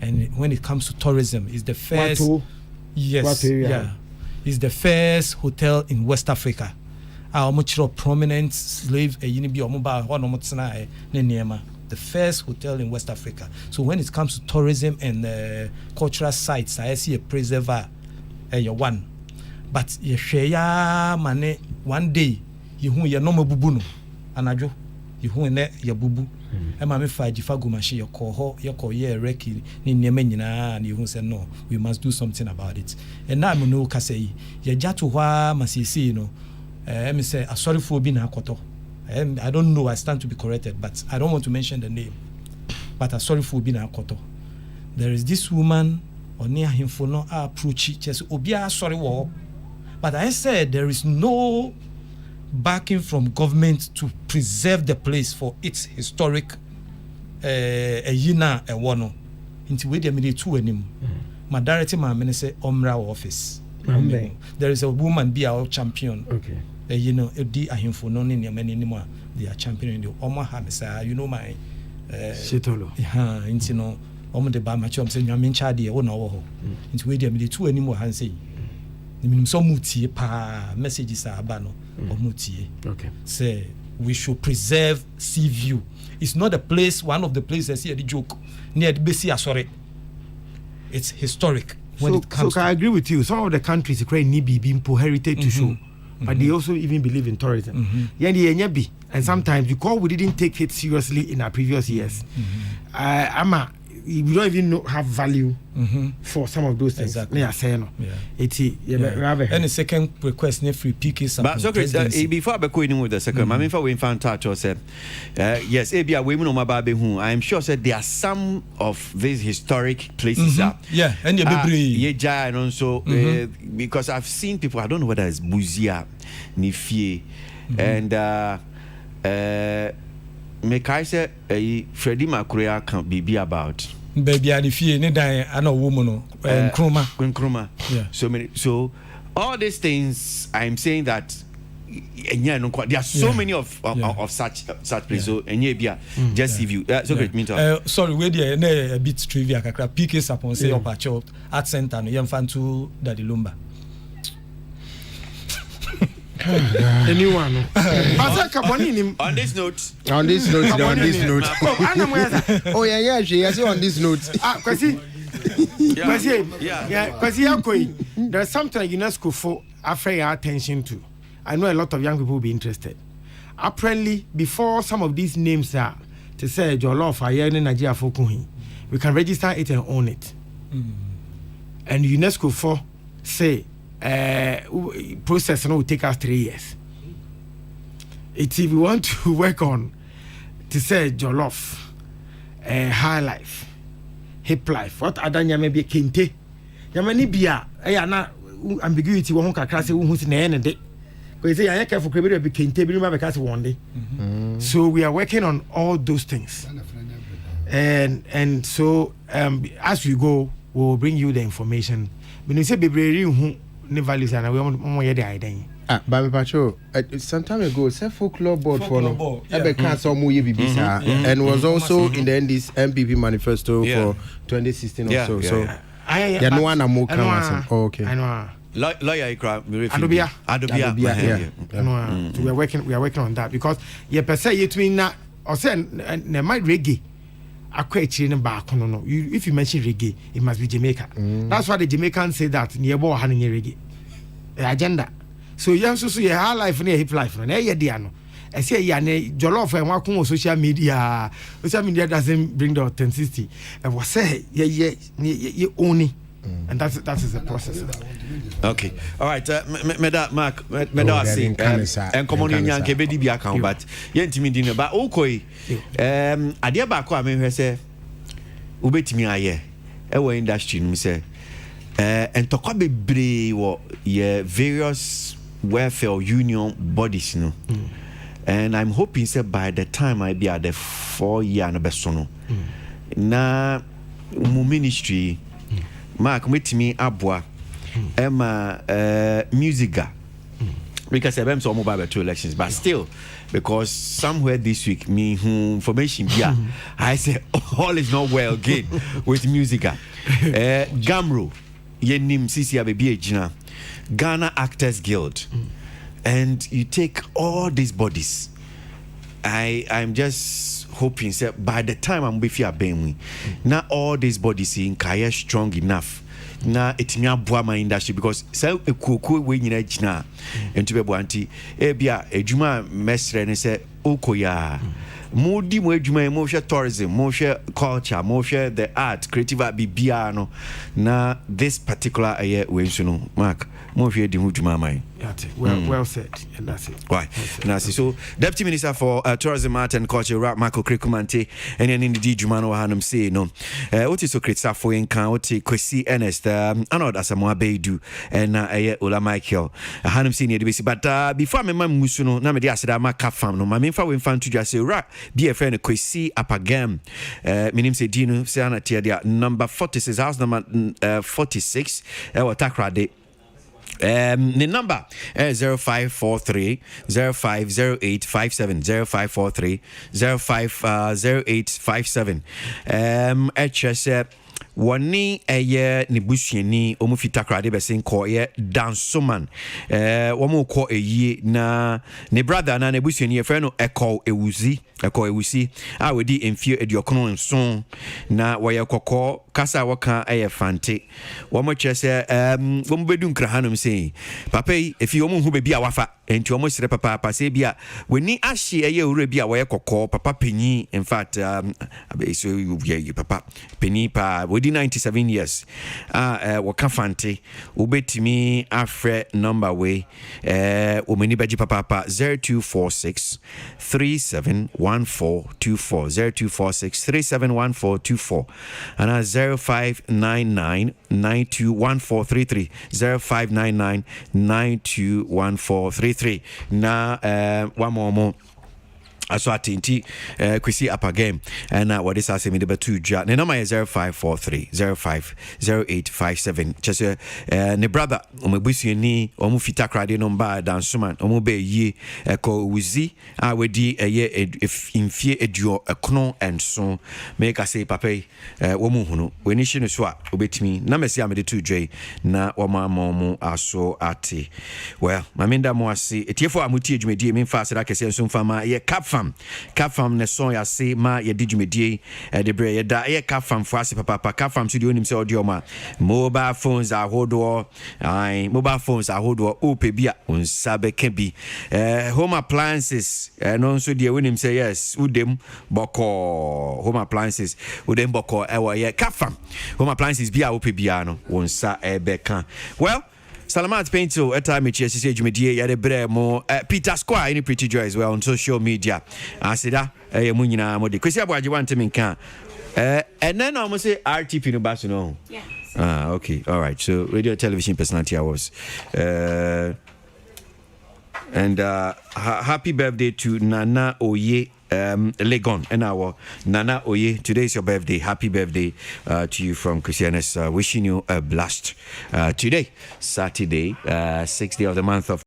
And when it comes to tourism, it's the first it's the first hotel in West Africa. Our much prominent slave the first hotel in West Africa. So when it comes to tourism and cultural sites, I see a preserver one. But you share money one day, you no more bubuno, anajo. you who ne ya bubu e ma me fa jifa go machine ye call ho ye call ye reki ni nyema nyina na you who say no we must do something about it and now me no ka say ye jato hwa masisi no me say sorry for being akoto I don't know, I stand to be corrected, but I don't want to mention the name. But sorry for being akoto. There is this woman or near him for no approach just obia sorry war. But I said there is no backing from government to preserve the place for its historic yina ewono. Into we dem dey two anim. My director man say Omra office. There is a woman be our champion. Okay. You know, di ahimfo no ne many anymore. They are championing the Oma Hamisa. You know my Shitolo. Into no Omo de ba macho am say nyamin chade e wo na wo ho. Into we dem dey two anymore han say. Minimum so mutie pa messages are aba no or mutie. Okay. Say we should preserve sea view. It's not a place, one of the places here the joke near the Besi Asore. It's historic when it comes so I agree with you. Some of the countries create need be heritage to show. But they also even believe in tourism. And sometimes because we didn't take it seriously in our previous years, we don't even have value for some of those things. Exactly. And the second request, free PK. But so before I go in with the second, I mean, for we found touch or said, yes, ABA women on my baby who I am sure said there are some of these historic places. Yeah, and and also because I've seen people, I don't know whether it's Buzia, Nifie, and make I say Freddie Makurea can't be about. Baby, I feel ne die I know woman Nkrumah. Yeah. So all these things I'm saying that there are so many of such places. So just if you great mean sorry we there a bit trivia kakra PK Sapon say up at art center no yemfantu Daddy Lumba. Anyone? On this note. Oh yeah, she has on this note. There's something UNESCO for after your attention to. I know a lot of young people will be interested. Apparently, before some of these names are to say Jollof Ayene Nigeria Fokuhi, we can register it and own it. And UNESCO for say process will take us 3 years. If we want to work on to say Jollof, high life, hip life, what other maybe kente, yamani bia, na ambiguity won't crash who's in the end. Because I can't for credit be kente, because one day. So we are working on all those things, and so as we go, we'll bring you the information. When you say be never listen, we want the idea. But Pacho, some time ago, say folklore board for no, and was also in the ND's MPP manifesto for 2016 or so. So, yeah, no one more come. Okay. I know. Lawyer Adobia. We are working on that because per se you mean na or say na my reggae. If you mention reggae, it must be Jamaica. That's why the Jamaicans say that near bo having reggae agenda. So you have to your high life and hip life. And I say Jollof and working on social media. Social media doesn't bring the authenticity. And what say you only. And that is the process. Okay. All right. Mark, say and come on in yanke be di account but yentimi di no ba okoi ade ba ko ame hwe se ubetimi aye e wo industry no say entokwa bebre wo ye various welfare union bodies no. And I'm hoping say by the time I be at the 4 year no beso no na mu ministry Mark metimi aboa Emma musica because I'm so mobile 2 elections but still because somewhere this week me information here I say all is not well again with musica Gamro yenim sisi abebi ejina Ghana Actors Guild and you take all these bodies I'm just hoping that by the time I'm with you now all these bodies in Kaya strong enough na etimi aboa my industry because say ekoko we nyina gina ento be boanti e bia adwuma mesre ne say okoya Modi mo adwuma mo hwɛ tourism, mo hwɛ culture, mo hwɛ the art, creative art bibia no. Na this particular we so no, Mark, mo hwɛ di ho dwuma man. Well said, and that's it. Right. That's it. So, Deputy Minister for Tourism, Art and Culture, Marco Krekumante, and then in the Jumano Hanum say no. What is so great stuff for Inca, what Kwesi Ernest, I know that's a Moabedu, and Ola Michael, Hanum senior DBC. But before my mam Musuno, Namadi Asada Maka fam, no, my main fa fan to just say, right, be a friend, Kwesi Apagam, Minim se Dino, Siana Tia, number 46, house number 46, Takrade. The number 0543 050857 0543 050857 HS wani eye ne busuani omu fita krade besen ko ye dansoman womu ko eyi na ne brother na ne busuani e fe no ekọ ewusi a wedi emfie ediokono nson na woye kokọ kasa waka eye fante womu chese womu bedu nkrahanum sei papa efi womu hu bebi a wafa enti womu sire papa se bia weni ahye eye owure bia woye kokọ papa penyi in fact so papa penyi pa wodi 97 years waka fante ubetimi afre number way omeni beji papa 0246 371424 0246 371424 and 0599 921433 0599 921433 na one more aso atenti Kwesi Apagam and what is asking me the two ja the number is 0543 050857 just ne brother omebusuani omufita krade no mba dansoman omube yi ko wuzi a wedi eye infie eduo ekono enso make I say papa wo mu hunu weni hye no so a obetimi na mesi amede two j na wo mamu aso ate well maminda mo ase etiefo amuti adwumedie memfa asira kese enso mfama ye Capfam ne son ya se ma ye dijumedie de bre ye da ye Capfam fo ase papa Capfam studio nim se audio ma mobile phones ahodo ope bia unsabe kebi home appliances no so de wonim se yes udem boko home appliances udem boko ewo ye Capfam home appliances bia ope bia no unsa ebeka well Salamat Painto at time which is jumedie ya de bre mo Peter Square any pretty joy as well on social media asida mu nyina mo de Kwesi Aboagye want me kan and then I must say RTP no bass no yes okay all right so radio television personality I was and happy birthday to Nana Oye Legon and our Nana Oye, today is your birthday. Happy birthday to you from Christianes. Wishing you a blast today, Saturday, 6th day of the month of